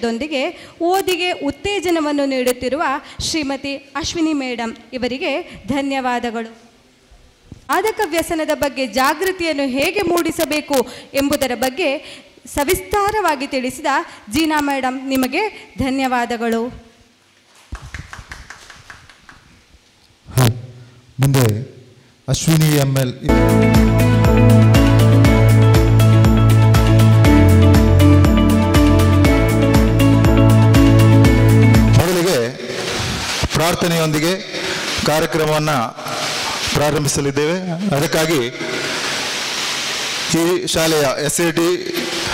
ಉದ್ದೇಶದೊಂದಿಗೆ ಓದಿಗೆ ಉತ್ತೇಜನವನ್ನು ನೀಡುತ್ತಿರುವ ಶ್ರೀಮತಿ ಅಶ್ವಿನಿ ಮೇಡಮ್ ಇವರಿಗೆ ಧನ್ಯವಾದಗಳು. ಮಾದಕ ವ್ಯಸನದ ಬಗ್ಗೆ ಜಾಗೃತಿಯನ್ನು ಹೇಗೆ ಮೂಡಿಸಬೇಕು ಎಂಬುದರ ಬಗ್ಗೆ ಸವಿಸ್ತಾರವಾಗಿ ತಿಳಿಸಿದ ಜೀನಾ ಮೇಡಮ್ ನಿಮಗೆ ಧನ್ಯವಾದಗಳು. ಮುಂದೆ ಅಶ್ವಿನಿ ML ಮೊದಲಿಗೆ ಪ್ರಾರ್ಥನೆಯೊಂದಿಗೆ ಕಾರ್ಯಕ್ರಮವನ್ನು ಪ್ರಾರಂಭಿಸಲಿದ್ದೇವೆ. ಅದಕ್ಕಾಗಿ ಈ ಶಾಲೆಯ SAT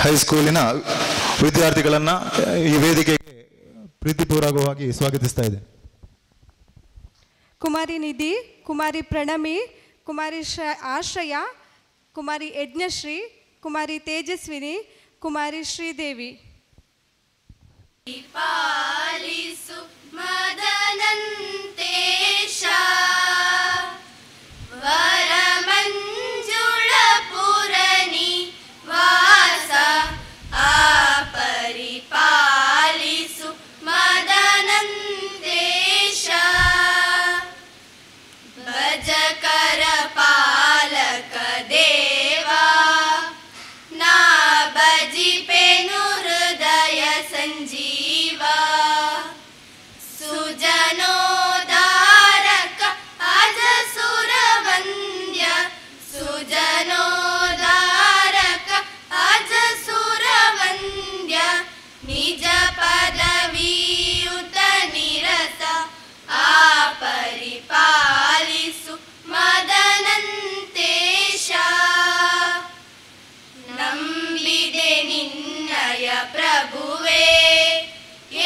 ಹೈಸ್ಕೂಲಿನ ವಿದ್ಯಾರ್ಥಿಗಳನ್ನು ಈ ವೇದಿಕೆಗೆ ಪ್ರೀತಿಪೂರ್ವಕವಾಗಿ ಸ್ವಾಗತಿಸ್ತಾ ಇದೆ. ಕುಮಾರಿ ನಿಧಿ, ಕುಮಾರಿ ಪ್ರಣಮಿ, ಕುಮಾರಿ ಆಶ್ರಯ, ಕುಮಾರಿ ಯಜ್ಞಶ್ರೀ, ಕುಮಾರಿ ತೇಜಸ್ವಿನಿ, ಕುಮಾರಿ ಶ್ರೀದೇವಿ. ಪಾಲಿಸು ಮದನಂತೇಶ ವರಮಂಜುಳ ಪುರನಿ ವಾಸ ಆ ಪರಿಪಾಲಿಸು ಮದನಂತೇಶ ಭಜಕರ ಪಾಲಕ ದೇವಾ ನಾ ಭಜಿಪೆನು ಹೃದಯ ಸಂಜೀವ ಸುಜನೋದಾರಕ ಅಜ ಸುರವಂದ್ಯ ಸುಜನೋದಾರಕ ಅಜ ಸುರವಂದ್ಯ ನಿಜ ಪದವಿಯುತ ನಿರತ ಆ ಪರಿಪಾಲಿಸು ಮದನಂತೇಶ ನಂಬಿದೆ ನಿನ್ನಯ ಪ್ರಭುವೇ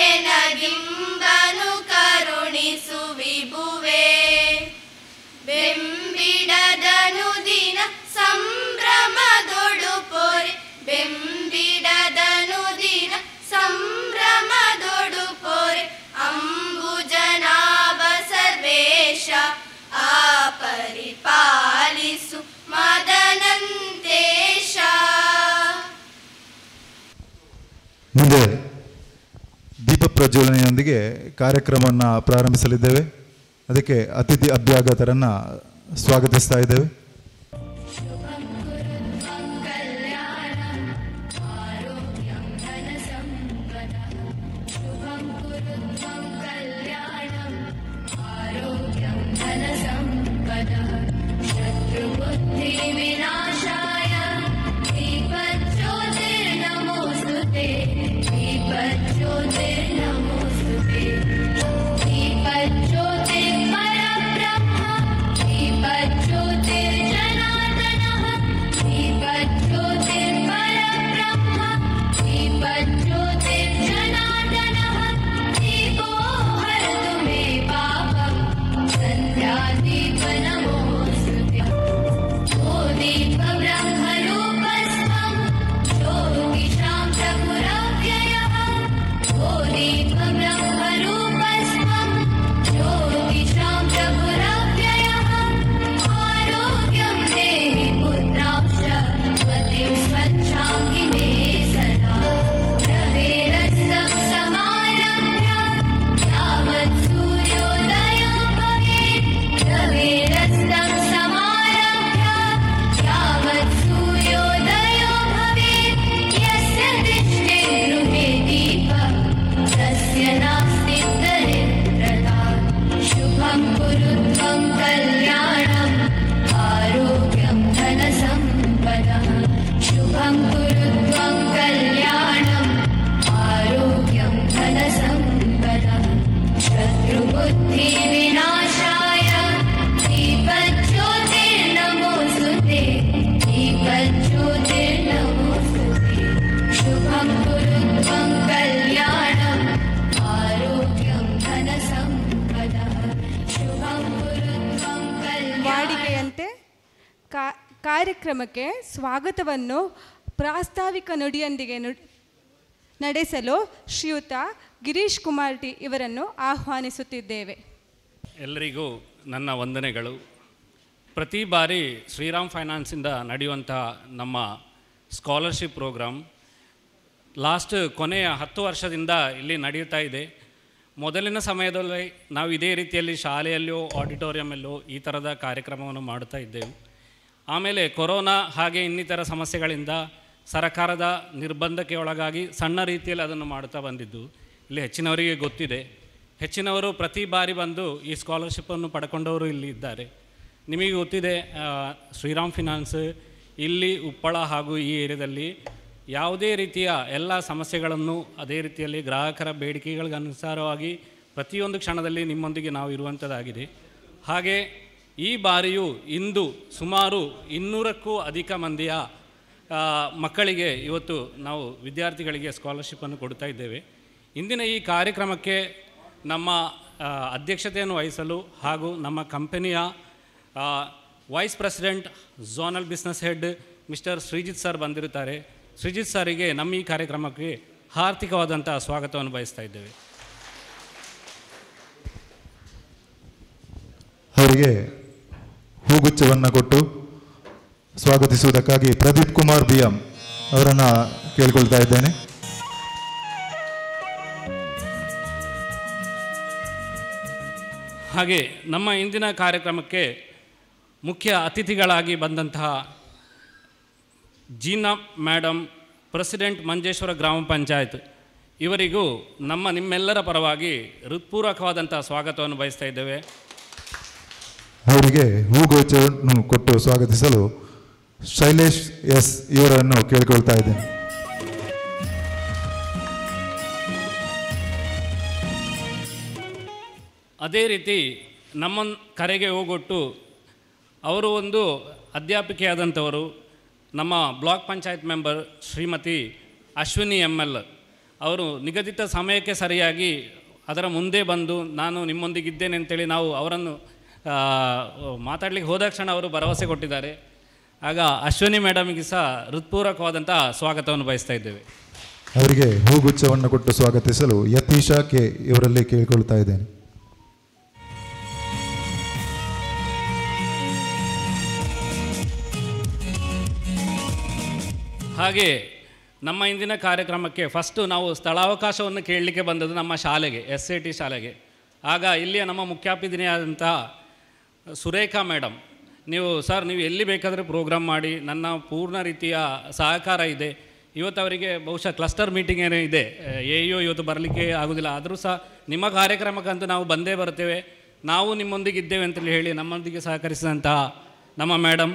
ಎನಗಿಂಬನು ಕರುಣಿಸು ವಿಭುವೇ ಬೆಂಬಿಡದನು ದಿನ ಸಂಭ್ರಮದೊಡು ಪೊರೆ ಬೆಂಬಿಡದನು ದಿನ ಸಂಭ್ರಮದೊಡು ಪೊರೆ ಅಂಬುಜನಾಭ ಸರ್ವೇಶ ಆ ಪರಿಪಾಲಿಸು ಮದನಂತೇಶ. ಮುಂದೆ ದೀಪ ಪ್ರಜ್ವಲನೆಯೊಂದಿಗೆ ಕಾರ್ಯಕ್ರಮವನ್ನು ಪ್ರಾರಂಭಿಸಲಿದ್ದೇವೆ. ಅದಕ್ಕೆ ಅತಿಥಿ ಅಭ್ಯಾಗತರನ್ನು ಸ್ವಾಗತಿಸ್ತಾ ಇದ್ದೇವೆ. विनाशाय दीपज्योतिर्नमोस्तुते दीपज्योतिर्नमोस्तुते दीपज्योतिर्परब्रह्म दीपज्योतिर्जनार्दनः दीपज्योतिर्परब्रह्म दीपज्योतिर्जनार्दनः दीपो हरतु मे पापं सन्ध्यादीप नमोस्तुते दीपब्रह्मरूपस्त्वं ज्योतिषां प्रभुरव्ययः ओ दीपब्रह्मरूपस्त्वं ज्योतिषां प्रभुरव्ययः आरोग्यं देहि पुत्रांश्च पतिं स्वच्छाङ्गि मे सदा रवेरस्तं समारभ्य यावत् सूर्योदयो भवेत् रवेरस्तं समारभ्य यावत् सूर्योदयो भवेत् यस्य दृष्टे गृहे दीपः तस्य नास्ति दरिद्रता शुभं कुरु त्वं कल्याणम् आरोग्यं धनसम्पदः शुभं कुरु त्वं कल्याणम् आरोग्यं धनसम्पदः शत्रुबुद्धिविनाशाय दीपज्योतिर्नमोस्तुते दीपज्योतिर्नमोस्तुते शुभं कुरु त्वं कल्याणम् आरोग्यं धनसम्पदः शुभं कुरु त्वं कल्याणम्. ವಾಡಿಕೆಯಂತೆ ಕಾರ್ಯಕ್ರಮಕ್ಕೆ ಸ್ವಾಗತವನ್ನು ಪ್ರಾಸ್ತಾವಿಕ ನುಡಿಯೊಂದಿಗೆ ನಡೆಸಲು ಶ್ರೀಯುತ ಗಿರೀಶ್ ಕುಮಾರ್ ಟಿ ಇವರನ್ನು ಆಹ್ವಾನಿಸುತ್ತಿದ್ದೇವೆ. ಎಲ್ಲರಿಗೂ ನನ್ನ ವಂದನೆಗಳು. ಪ್ರತಿ ಬಾರಿ ಶ್ರೀರಾಮ್ ಫೈನಾನ್ಸಿಂದ ನಡೆಯುವಂತಹ ನಮ್ಮ ಸ್ಕಾಲರ್ಶಿಪ್ ಪ್ರೋಗ್ರಾಮ್ ಲಾಸ್ಟ್ ಕೊನೆಯ 10 ವರ್ಷದಿಂದ ಇಲ್ಲಿ ನಡೆಯುತ್ತಾ ಇದೆ. ಮೊದಲಿನ ಸಮಯದಲ್ಲಿ ನಾವು ಇದೇ ರೀತಿಯಲ್ಲಿ ಶಾಲೆಯಲ್ಲೋ ಆಡಿಟೋರಿಯಮಲ್ಲೋ ಈ ಥರದ ಕಾರ್ಯಕ್ರಮವನ್ನು ಮಾಡುತ್ತಾ ಇದ್ದೆವು. ಆಮೇಲೆ ಕೊರೋನಾ ಹಾಗೆ ಇನ್ನಿತರ ಸಮಸ್ಯೆಗಳಿಂದ ಸರಕಾರದ ನಿರ್ಬಂಧಕ್ಕೆ ಒಳಗಾಗಿ ಸಣ್ಣ ರೀತಿಯಲ್ಲಿ ಅದನ್ನು ಮಾಡುತ್ತಾ ಬಂದಿದ್ದು ಇಲ್ಲಿ ಹೆಚ್ಚಿನವರಿಗೆ ಗೊತ್ತಿದೆ. ಹೆಚ್ಚಿನವರು ಪ್ರತಿ ಬಾರಿ ಬಂದು ಈ ಸ್ಕಾಲರ್ಶಿಪ್ಪನ್ನು ಪಡ್ಕೊಂಡವರು ಇಲ್ಲಿ ಇದ್ದಾರೆ. ನಿಮಗೆ ಗೊತ್ತಿದೆ, ಶ್ರೀರಾಮ್ ಫಿನಾನ್ಸ್ ಇಲ್ಲಿ ಉಪ್ಪಳ ಹಾಗೂ ಈ ಏರಿಯಾದಲ್ಲಿ ಯಾವುದೇ ರೀತಿಯ ಎಲ್ಲ ಸಮಸ್ಯೆಗಳನ್ನು ಅದೇ ರೀತಿಯಲ್ಲಿ ಗ್ರಾಹಕರ ಬೇಡಿಕೆಗಳಿಗೆ ಅನುಸಾರವಾಗಿ ಪ್ರತಿಯೊಂದು ಕ್ಷಣದಲ್ಲಿ ನಿಮ್ಮೊಂದಿಗೆ ನಾವು ಇರುವಂಥದ್ದಾಗಿದೆ. ಹಾಗೆ ಈ ಬಾರಿಯೂ ಇಂದು ಸುಮಾರು 200ಕ್ಕೂ ಅಧಿಕ ಮಂದಿಯ ಮಕ್ಕಳಿಗೆ ಇವತ್ತು ನಾವು ವಿದ್ಯಾರ್ಥಿಗಳಿಗೆ ಸ್ಕಾಲರ್ಶಿಪ್ಪನ್ನು ಕೊಡ್ತಾ ಇದ್ದೇವೆ. ಇಂದಿನ ಈ ಕಾರ್ಯಕ್ರಮಕ್ಕೆ ನಮ್ಮ ಅಧ್ಯಕ್ಷತೆಯನ್ನು ವಹಿಸಲು ಹಾಗೂ ನಮ್ಮ ಕಂಪನಿಯ vice president zonal business head mister Sreejith sir ಬಂದಿರುತ್ತಾರೆ. ಶ್ರೀಜಿತ್ ಸರಿಗೆ ನಮ್ಮ ಈ ಕಾರ್ಯಕ್ರಮಕ್ಕೆ ಹಾರ್ದಿಕವಾದಂಥ ಸ್ವಾಗತವನ್ನು ಬಯಸ್ತಾ ಇದ್ದೇವೆ. ಅವರಿಗೆ ಹೂಗುಚ್ಛವನ್ನು ಕೊಟ್ಟು ಸ್ವಾಗತಿಸುವುದಕ್ಕಾಗಿ ಪ್ರದೀಪ್ ಕುಮಾರ್ BM ಅವರನ್ನು ಕೇಳಿಕೊಳ್ತಾ ಇದ್ದೇನೆ. ಹಾಗೆ ನಮ್ಮ ಇಂದಿನ ಕಾರ್ಯಕ್ರಮಕ್ಕೆ ಮುಖ್ಯ ಅತಿಥಿಗಳಾಗಿ ಬಂದಂತಹ ಜೀನಾ ಮೇಡಮ್, ಪ್ರೆಸಿಡೆಂಟ್ ಮಂಜೇಶ್ವರ ಗ್ರಾಮ ಪಂಚಾಯತ್, ಇವರಿಗೂ ನಿಮ್ಮೆಲ್ಲರ ಪರವಾಗಿ ಹೃತ್ಪೂರ್ವಕವಾದಂಥ ಸ್ವಾಗತವನ್ನು ಬಯಸ್ತಾ ಇದ್ದೇವೆ. ಅವರಿಗೆ ಹೂಗುಚ್ಛವನ್ನು ಕೊಟ್ಟು ಸ್ವಾಗತಿಸಲು ಶೈಲೇಶ್ ಎಸ್ ಇವರನ್ನು ಕೇಳಿಕೊಳ್ತಾ ಇದ್ದೇನೆ. ಅದೇ ರೀತಿ ನಮ್ಮ ಕರೆಗೆ ಹೋಗೊಟ್ಟು ಅವರು ಒಂದು ಅಧ್ಯಾಪಿಕೆಯಾದಂಥವರು, ನಮ್ಮ block panchayat member Shrimati Ashwini ML ಅವರು ನಿಗದಿತ ಸಮಯಕ್ಕೆ ಸರಿಯಾಗಿ ಅದರ ಮುಂದೆ ಬಂದು ನಾನು ನಿಮ್ಮೊಂದಿಗಿದ್ದೇನೆ ಅಂತೇಳಿ ನಾವು ಅವರನ್ನು ಮಾತಾಡಲಿಕ್ಕೆ ಹೋದ ಕ್ಷಣ ಅವರು ಭರವಸೆ ಕೊಟ್ಟಿದ್ದಾರೆ. ಆಗ ಅಶ್ವಿನಿ ಮೇಡಮ್ಗೆ ಸಹ ಹೃತ್ಪೂರ್ವಕವಾದಂಥ ಸ್ವಾಗತವನ್ನು ಬಯಸ್ತಾ ಇದ್ದೇವೆ. ಅವರಿಗೆ ಹೂಗುಚ್ಛವನ್ನು ಕೊಟ್ಟು ಸ್ವಾಗತಿಸಲು ಯತೀಶಾ ಕೆ ಇವರಲ್ಲಿ ಕೇಳಿಕೊಳ್ತಾ ಇದ್ದೇನೆ. ಹಾಗೆ ನಮ್ಮ ಇಂದಿನ ಕಾರ್ಯಕ್ರಮಕ್ಕೆ ಫಸ್ಟು ನಾವು ಸ್ಥಳಾವಕಾಶವನ್ನು ಕೇಳಲಿಕ್ಕೆ ಬಂದದ್ದು ನಮ್ಮ ಶಾಲೆಗೆ, SAT ಶಾಲೆಗೆ. ಆಗ ಇಲ್ಲಿಯ ನಮ್ಮ ಮುಖ್ಯಾತಿಥಿಯಾದಂಥ ಸುರೇಖಾ ಮೇಡಮ್, ನೀವು ಎಲ್ಲಿ ಬೇಕಾದರೆ ಪ್ರೋಗ್ರಾಮ್ ಮಾಡಿ, ನನ್ನ ಪೂರ್ಣ ರೀತಿಯ ಸಹಕಾರ ಇದೆ. ಇವತ್ತು ಅವರಿಗೆ ಬಹುಶಃ ಕ್ಲಸ್ಟರ್ ಮೀಟಿಂಗ್ ಏನೋ ಇದೆ, AEO ಇವತ್ತು ಬರಲಿಕ್ಕೆ ಆಗೋದಿಲ್ಲ, ಆದರೂ ಸಹ ನಿಮ್ಮ ಕಾರ್ಯಕ್ರಮಕ್ಕಂತೂ ನಾವು ಬಂದೇ ಬರ್ತೇವೆ, ನಾವು ನಿಮ್ಮೊಂದಿಗೆ ಇದ್ದೇವೆ ಅಂತೇಳಿ ಹೇಳಿ ನಮ್ಮೊಂದಿಗೆ ಸಹಕರಿಸಿದಂತಹ ನಮ್ಮ ಮೇಡಮ್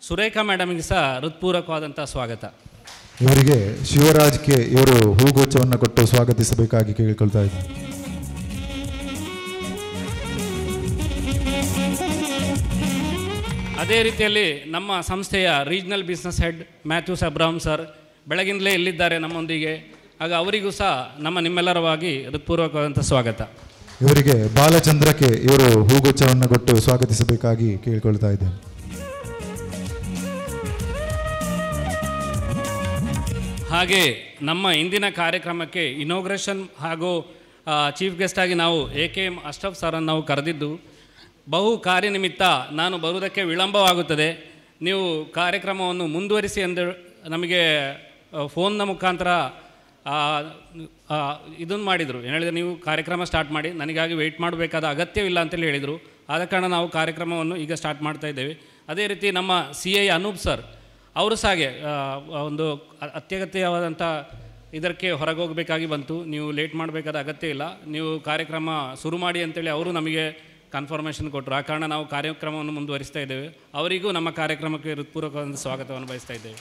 ಸುರೇಖಾ ಮೇಡಮ್ಗೆ ಸಹ ಹೃತ್ಪೂರ್ವಕವಾದಂಥ ಸ್ವಾಗತ. ಇವರಿಗೆ ಶಿವರಾಜ್ ಕೆ ಇವರು ಹೂಗುಚ್ಛವನ್ನು ಕೊಟ್ಟು ಸ್ವಾಗತಿಸಬೇಕಾಗಿ ಕೇಳಿಕೊಳ್ತಾ ಇದ್ದಾರೆ. ಅದೇ ರೀತಿಯಲ್ಲಿ ನಮ್ಮ ಸಂಸ್ಥೆಯ regional business head Mathews Abraham sir ಬೆಳಗಿಂದಲೇ ಇಲ್ಲಿದ್ದಾರೆ ನಮ್ಮೊಂದಿಗೆ. ಆಗ ಅವರಿಗೂ ಸಹ ನಿಮ್ಮೆಲ್ಲರವಾಗಿ ಹೃತ್ಪೂರ್ವಕವಾದಂಥ ಸ್ವಾಗತ. ಇವರಿಗೆ ಬಾಲಚಂದ್ರಕ್ಕೆ ಇವರು ಹೂಗುಚ್ಛವನ್ನು ಕೊಟ್ಟು ಸ್ವಾಗತಿಸಬೇಕಾಗಿ ಕೇಳಿಕೊಳ್ತಾ ಇದ್ದೇನೆ. ಹಾಗೆ ನಮ್ಮ ಇಂದಿನ ಕಾರ್ಯಕ್ರಮಕ್ಕೆ ಇನಾಗ್ರೇಷನ್ ಹಾಗೂ ಚೀಫ್ ಗೆಸ್ಟಾಗಿ ನಾವು AKM ಅಶ್ರಫ್ ಸರನ್ನು ನಾವು ಕರೆದಿದ್ದು. ಬಹು ಕಾರ್ಯನಿಮಿತ್ತ ನಾನು ಬರುವುದಕ್ಕೆ ವಿಳಂಬವಾಗುತ್ತದೆ, ನೀವು ಕಾರ್ಯಕ್ರಮವನ್ನು ಮುಂದುವರಿಸಿ ಎಂದು ನಮಗೆ ಫೋನ್ನ ಮುಖಾಂತರ ಇದನ್ನು ಮಾಡಿದರು. ಏನು ಹೇಳಿದರೆ, ನೀವು ಕಾರ್ಯಕ್ರಮ ಸ್ಟಾರ್ಟ್ ಮಾಡಿ, ನನಗಾಗಿ ವೆಯ್ಟ್ ಮಾಡಬೇಕಾದ ಅಗತ್ಯವಿಲ್ಲ ಅಂತೇಳಿ ಹೇಳಿದರು. ಆದ ಕಾರಣ ನಾವು ಕಾರ್ಯಕ್ರಮವನ್ನು ಈಗ ಸ್ಟಾರ್ಟ್ ಮಾಡ್ತಾ ಇದ್ದೇವೆ. ಅದೇ ರೀತಿ ನಮ್ಮ CI ಅನೂಪ್ ಸರ್ ಅವರು ಸಹ ಹಾಗೆ ಒಂದು ಅತ್ಯಗತ್ಯವಾದಂಥ ಇದಕ್ಕೆ ಹೊರಗೆ ಹೋಗಬೇಕಾಗಿ ಬಂತು, ನೀವು ಲೇಟ್ ಮಾಡಬೇಕಾದ ಅಗತ್ಯ ಇಲ್ಲ, ನೀವು ಕಾರ್ಯಕ್ರಮ ಶುರು ಮಾಡಿ ಅಂತೇಳಿ ಅವರು ನಮಗೆ ಕನ್ಫರ್ಮೇಷನ್ ಕೊಟ್ಟರು. ಆ ಕಾರಣ ನಾವು ಕಾರ್ಯಕ್ರಮವನ್ನು ಮುಂದುವರಿಸ್ತಾ ಇದ್ದೇವೆ. ಅವರಿಗೂ ನಮ್ಮ ಕಾರ್ಯಕ್ರಮಕ್ಕೆ ಹೃತ್ಪೂರ್ವಕವಾದ ಸ್ವಾಗತವನ್ನು ಬಯಸ್ತಾ ಇದ್ದೇವೆ.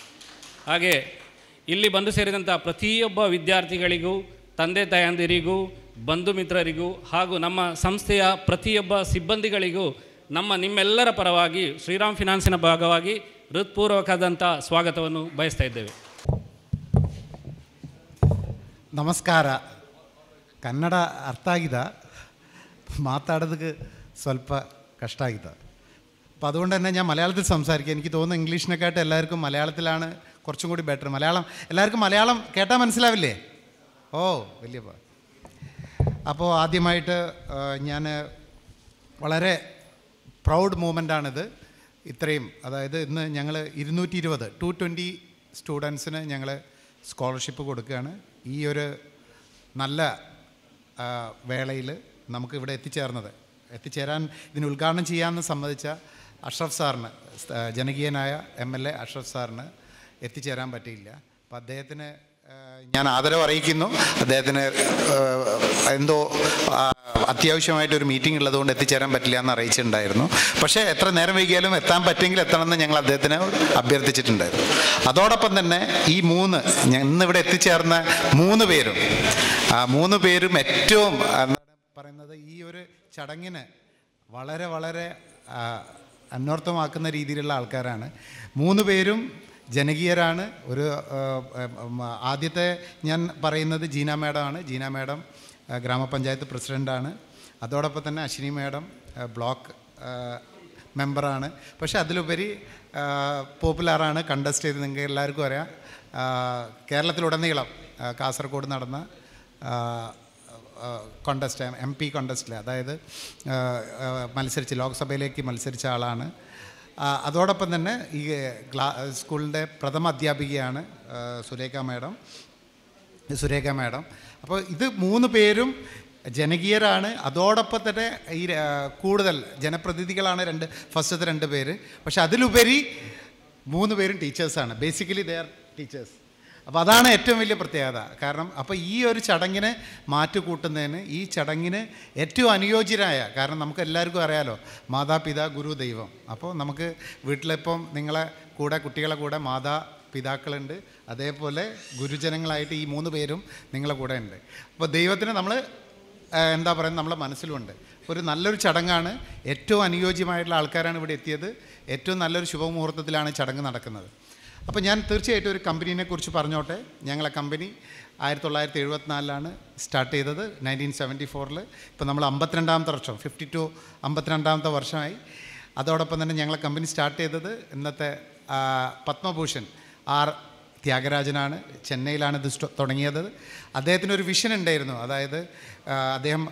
ಹಾಗೆ ಇಲ್ಲಿ ಬಂದು ಸೇರಿದಂಥ ಪ್ರತಿಯೊಬ್ಬ ವಿದ್ಯಾರ್ಥಿಗಳಿಗೂ, ತಂದೆ ತಾಯಂದಿರಿಗೂ, ಬಂಧು ಮಿತ್ರರಿಗೂ ಹಾಗೂ ನಮ್ಮ ಸಂಸ್ಥೆಯ ಪ್ರತಿಯೊಬ್ಬ ಸಿಬ್ಬಂದಿಗಳಿಗೂ ನಿಮ್ಮೆಲ್ಲರ ಪರವಾಗಿ ಶ್ರೀರಾಮ್ ಫಿನಾನ್ಸಿನ ಭಾಗವಾಗಿ ಹೃತ್ಪೂರ್ವಕವಾದಂಥ ಸ್ವಾಗತವನ್ನು ಬಯಸ್ತಾ ಇದ್ದೇವೆ. ನಮಸ್ಕಾರ. ಕನ್ನಡ ಅರ್ಥ ಆಗಿದ, മാതാടതുക്ക് സ്വല്പ കഷ്ടമായിത്ത. അപ്പോൾ അതുകൊണ്ട് തന്നെ ഞാൻ മലയാളത്തിൽ സംസാരിക്കുക. എനിക്ക് തോന്നുന്നു ഇംഗ്ലീഷിനെക്കാട്ട് എല്ലാവർക്കും മലയാളത്തിലാണ് കുറച്ചും കൂടി ബെറ്റർ. എല്ലാവർക്കും മലയാളം കേട്ടാൽ മനസ്സിലാവില്ലേ? ഓ വലിയ. അപ്പോൾ ആദ്യമായിട്ട് ഞാൻ വളരെ പ്രൗഡ് മൂമെൻ്റാണിത്. ഇത്രയും, അതായത് ഇന്ന് ഞങ്ങൾ 220 സ്റ്റുഡൻസിന് ഞങ്ങൾ സ്കോളർഷിപ്പ് കൊടുക്കുകയാണ്. ഈ ഒരു നല്ല വേളയിൽ നമുക്കിവിടെ എത്തിച്ചേരാൻ ഇതിന് ഉദ്ഘാടനം ചെയ്യാമെന്ന് സമ്മതിച്ച അഷ്റഫ് സാറിന്, ജനകീയനായ MLA അഷ്റഫ് സാറിന് എത്തിച്ചേരാൻ പറ്റിയില്ല. അപ്പോൾ അദ്ദേഹത്തിന് ഞാൻ ആദരവ് അറിയിക്കുന്നു. അദ്ദേഹത്തിന് എന്തോ അത്യാവശ്യമായിട്ടൊരു മീറ്റിംഗ് ഉള്ളതുകൊണ്ട് എത്തിച്ചേരാൻ പറ്റില്ല എന്ന് അറിയിച്ചിട്ടുണ്ടായിരുന്നു. പക്ഷേ എത്ര നേരം വൈകിയാലും എത്താൻ പറ്റുമെങ്കിൽ എത്തണമെന്ന് ഞങ്ങൾ അദ്ദേഹത്തിന് അഭ്യർത്ഥിച്ചിട്ടുണ്ടായിരുന്നു. അതോടൊപ്പം തന്നെ ഈ ഇന്നിവിടെ എത്തിച്ചേർന്ന 3 പേരും ഏറ്റവും പറയുന്നത് ഈ ഒരു ചടങ്ങിന് വളരെ വളരെ അന്വർത്ഥമാക്കുന്ന രീതിയിലുള്ള ആൾക്കാരാണ്. 3 പേരും ജനകീയരാണ്. ആദ്യത്തെ ഞാൻ പറയുന്നത് ജീന മേഡമാണ്. ജീന മേഡം ഗ്രാമപഞ്ചായത്ത് പ്രസിഡൻ്റാണ്. അതോടൊപ്പം തന്നെ അശ്വിനി മേഡം ബ്ലോക്ക് മെമ്പറാണ്. പക്ഷേ അതിലുപരി പോപ്പുലറാണ്, കണ്ടസ്റ്റ് ചെയ്ത് നിങ്ങൾക്ക് എല്ലാവർക്കും അറിയാം. കേരളത്തിലുടനീളം കാസർഗോഡ് നടന്ന കോണ്ടസ്റ്റ് MP കോണ്ടസ്റ്റിൽ, അതായത് ലോക്സഭയിലേക്ക് മത്സരിച്ച ആളാണ്. അതോടൊപ്പം തന്നെ ഈ സ്കൂളിൻ്റെ പ്രഥമ അധ്യാപികയാണ് സുരേഖ മേഡം. അപ്പോൾ ഇത് 3 പേരും ജനകീയരാണ്. അതോടൊപ്പം തന്നെ ഈ കൂടുതൽ ജനപ്രതിനിധികളാണ് ഫസ്റ്റത്തെ 2 പേര്. പക്ഷെ അതിലുപരി 3 പേരും ടീച്ചേഴ്സാണ്. Basically they are teachers. അപ്പോൾ അതാണ് ഏറ്റവും വലിയ പ്രത്യേകത. കാരണം അപ്പോൾ ഈ ഒരു ചടങ്ങിന് മാറ്റുകൂട്ടുന്നതിന്, ഈ ചടങ്ങിന് ഏറ്റവും അനുയോജ്യരായ, കാരണം നമുക്ക് എല്ലാവർക്കും അറിയാലോ മാതാപിതാ ഗുരു ദൈവം. അപ്പോൾ നമുക്ക് വീട്ടിലിപ്പം കുട്ടികളെ കൂടെ മാതാപിതാക്കളുണ്ട്, അതേപോലെ ഗുരുജനങ്ങളായിട്ട് ഈ 3 പേരും നിങ്ങളെ കൂടെ ഉണ്ട്. അപ്പോൾ ദൈവത്തിന് നമ്മൾ നമ്മളെ മനസ്സിലുണ്ട്. ഒരു നല്ലൊരു ചടങ്ങാണ്. ഏറ്റവും അനുയോജ്യമായിട്ടുള്ള ആൾക്കാരാണ് ഇവിടെ എത്തിയത്. ഏറ്റവും നല്ലൊരു ശുഭമുഹൂർത്തത്തിലാണ് ചടങ്ങ് നടക്കുന്നത്. അപ്പോൾ ഞാൻ തീർച്ചയായിട്ടും ഒരു കമ്പനീനെ കുറിച്ച് പറഞ്ഞോട്ടെ. ഞങ്ങളെ കമ്പനി 1974 സ്റ്റാർട്ട് ചെയ്തത്, 1974. ഇപ്പോൾ നമ്മൾ 52ാമത്തെ വർഷം, 52ാമത്തെ വർഷമായി. അതോടൊപ്പം തന്നെ ഞങ്ങളെ കമ്പനി സ്റ്റാർട്ട് ചെയ്തത് ഇന്നത്തെ പത്മഭൂഷൺ R ത്യാഗരാജനാണ്. ചെന്നൈയിലാണ് ഇത് തുടങ്ങിയത്. അദ്ദേഹത്തിനൊരു വിഷൻ ഉണ്ടായിരുന്നു. അതായത് അദ്ദേഹം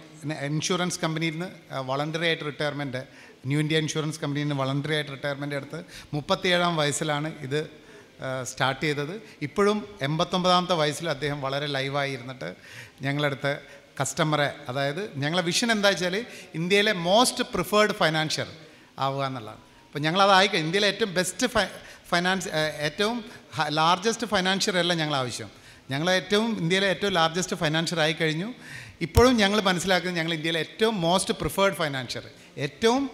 ഇൻഷുറൻസ് കമ്പനിയിൽ നിന്ന് വളണ്ടറി ആയിട്ട് റിട്ടയർമെൻറ്റ്, ന്യൂ ഇന്ത്യ ഇൻഷുറൻസ് കമ്പനിയിൽ നിന്ന് വളണ്ടറി ആയിട്ട് റിട്ടയർമെൻറ്റ് എടുത്ത് 37ാം വയസ്സിലാണ് ഇത് സ്റ്റാർട്ട് ചെയ്തത്. ഇപ്പോഴും 89ാമത്തെ വയസ്സിൽ അദ്ദേഹം വളരെ ലൈവായി ഇരുന്നിട്ട് ഞങ്ങളടുത്ത് കസ്റ്റമറെ, അതായത് ഞങ്ങളെ വിഷൻ എന്താ വെച്ചാൽ ഇന്ത്യയിലെ മോസ്റ്റ് പ്രിഫേർഡ് ഫൈനാൻഷ്യർ ആവുക എന്നുള്ളതാണ്. അപ്പോൾ ഞങ്ങളതായി ഇന്ത്യയിലെ ഏറ്റവും ബെസ്റ്റ് ഏറ്റവും ലാർജസ്റ്റ് ഫൈനാൻഷ്യർ അല്ല ഞങ്ങൾ ആവശ്യം. ഇന്ത്യയിലെ ഏറ്റവും ലാർജസ്റ്റ് ഫൈനാൻഷ്യർ ആയി കഴിഞ്ഞു. ഇപ്പോഴും ഞങ്ങൾ മനസ്സിലാക്കുന്നത് ഞങ്ങൾ ഇന്ത്യയിലെ ഏറ്റവും മോസ്റ്റ് പ്രിഫേർഡ് ഫൈനാൻഷ്യർ, ഏറ്റവും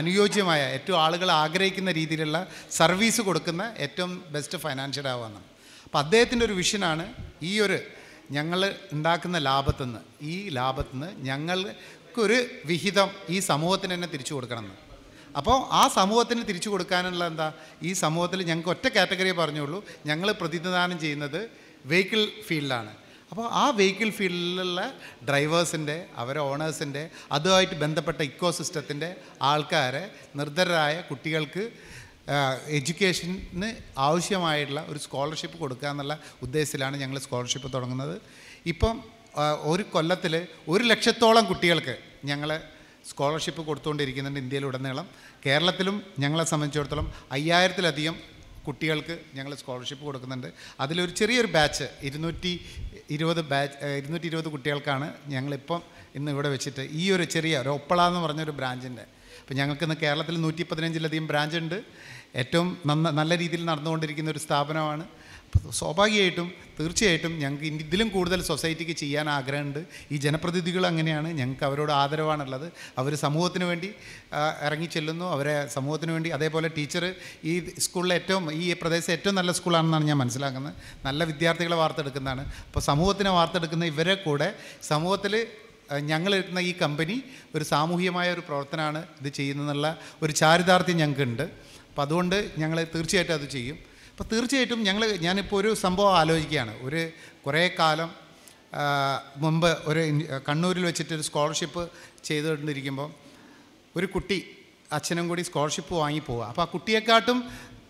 അനുയോജ്യമായ, ഏറ്റവും ആളുകൾ ആഗ്രഹിക്കുന്ന രീതിയിലുള്ള സർവീസ് കൊടുക്കുന്ന ഏറ്റവും ബെസ്റ്റ് ഫൈനാൻഷ്യർ ആവുകയെന്നാണ്. അപ്പോൾ അദ്ദേഹത്തിൻ്റെ ഒരു വിഷനാണ് ഞങ്ങൾ ഉണ്ടാക്കുന്ന ഈ ലാഭത്തുനിന്ന് ഞങ്ങൾക്കൊരു വിഹിതം ഈ സമൂഹത്തിന് തന്നെ തിരിച്ചു കൊടുക്കണമെന്ന്. അപ്പോൾ ആ സമൂഹത്തിന് തിരിച്ചു കൊടുക്കാനുള്ള ഈ സമൂഹത്തിൽ ഞങ്ങൾക്ക് ഒറ്റ കാറ്റഗറിയെ പറഞ്ഞുള്ളൂ. ഞങ്ങൾ പ്രതിനിധാനം ചെയ്യുന്നത് വെഹിക്കിൾ ഫീൽഡിലാണ്. അപ്പോൾ ആ വെഹിക്കിൾ ഫീൽഡിലുള്ള ഡ്രൈവേഴ്സിൻ്റെ, അവരെ ഓണേഴ്സിൻ്റെ, അതുമായിട്ട് ബന്ധപ്പെട്ട ഇക്കോസിസ്റ്റത്തിൻ്റെ ആൾക്കാരെ, നിർദ്ധരായ കുട്ടികൾക്ക് എഡ്യൂക്കേഷന് ആവശ്യമായിട്ടുള്ള ഒരു സ്കോളർഷിപ്പ് കൊടുക്കുക എന്നുള്ള ഉദ്ദേശത്തിലാണ് ഞങ്ങൾ സ്കോളർഷിപ്പ് തുടങ്ങുന്നത്. ഇപ്പം ഒരു കൊല്ലത്തിൽ 1 ലക്ഷത്തോളം കുട്ടികൾക്ക് ഞങ്ങൾ സ്കോളർഷിപ്പ് കൊടുത്തുകൊണ്ടിരിക്കുന്നുണ്ട് ഇന്ത്യയിലുടനീളം. കേരളത്തിലും ഞങ്ങളെ സംബന്ധിച്ചിടത്തോളം 5000-ലധികം കുട്ടികൾക്ക് ഞങ്ങൾ സ്കോളർഷിപ്പ് കൊടുക്കുന്നുണ്ട്. അതിലൊരു ചെറിയൊരു ബാച്ച് 220 കുട്ടികൾക്കാണ് ഞങ്ങളിപ്പം ഇന്ന് ഇവിടെ വെച്ചിട്ട് ഈ ഒരു ഒപ്പള എന്ന് പറഞ്ഞൊരു ബ്രാഞ്ചിൻ്റെ. അപ്പോൾ ഞങ്ങൾക്കിന്ന് കേരളത്തിൽ 115-ലധികം ബ്രാഞ്ചുണ്ട്. ഏറ്റവും നല്ല രീതിയിൽ നടന്നുകൊണ്ടിരിക്കുന്ന ഒരു സ്ഥാപനമാണ്. സ്വാഭാവികമായിട്ടും തീർച്ചയായിട്ടും ഞങ്ങൾക്ക് ഇതിലും കൂടുതൽ സൊസൈറ്റിക്ക് ചെയ്യാൻ ആഗ്രഹമുണ്ട്. ഈ ജനപ്രതിനിധികൾ അങ്ങനെയാണ്, ഞങ്ങൾക്ക് അവരോട് ആദരവാണുള്ളത്. അവർ സമൂഹത്തിന് വേണ്ടി ഇറങ്ങിച്ചെല്ലുന്നു, അവരെ സമൂഹത്തിന് വേണ്ടി. അതേപോലെ ടീച്ചർ ഈ സ്കൂളിലെ ഈ പ്രദേശത്തെ ഏറ്റവും നല്ല സ്കൂളാണെന്നാണ് ഞാൻ മനസ്സിലാക്കുന്നത്. നല്ല വിദ്യാർത്ഥികളെ വാർത്തെടുക്കുന്നതാണ്. അപ്പോൾ സമൂഹത്തിനെ വാർത്തെടുക്കുന്ന ഇവരെ കൂടെ സമൂഹത്തിൽ ഞങ്ങളെടുക്കുന്ന ഈ കമ്പനി ഒരു സാമൂഹികമായ ഒരു പ്രവർത്തനമാണ് ഇത് ചെയ്യുന്നതെന്നുള്ള ഒരു ചാരിതാർത്ഥ്യം ഞങ്ങൾക്കുണ്ട്. അപ്പോൾ അതുകൊണ്ട് ഞങ്ങൾ തീർച്ചയായിട്ടും അത് ചെയ്യും. അപ്പോൾ തീർച്ചയായിട്ടും ഞാനിപ്പോൾ ഒരു സംഭവം ആലോചിക്കുകയാണ്. കുറേ കാലം മുമ്പ് കണ്ണൂരിൽ വെച്ചിട്ടൊരു സ്കോളർഷിപ്പ് ചെയ്തുകൊണ്ടിരിക്കുമ്പോൾ ഒരു കുട്ടി അച്ഛനും കൂടി സ്കോളർഷിപ്പ് വാങ്ങിപ്പോവുക. അപ്പോൾ ആ കുട്ടിയെക്കാട്ടും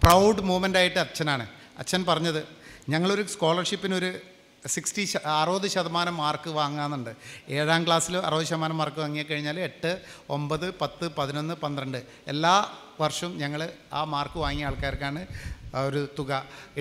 പ്രൗഡ് മൂമെൻ്റായിട്ട് അച്ഛനാണ്. അച്ഛൻ പറഞ്ഞത്, ഞങ്ങളൊരു സ്കോളർഷിപ്പിനൊരു 60% മാർക്ക് വാങ്ങാമെന്നുണ്ട്. 7ാം ക്ലാസ്സിൽ 60% മാർക്ക് വാങ്ങിക്കഴിഞ്ഞാൽ 8, 9, 10, 11, 12 എല്ലാ വർഷവും ഞങ്ങൾ ആ മാർക്ക് വാങ്ങിയ ആൾക്കാർക്കാണ് ഒരു തുക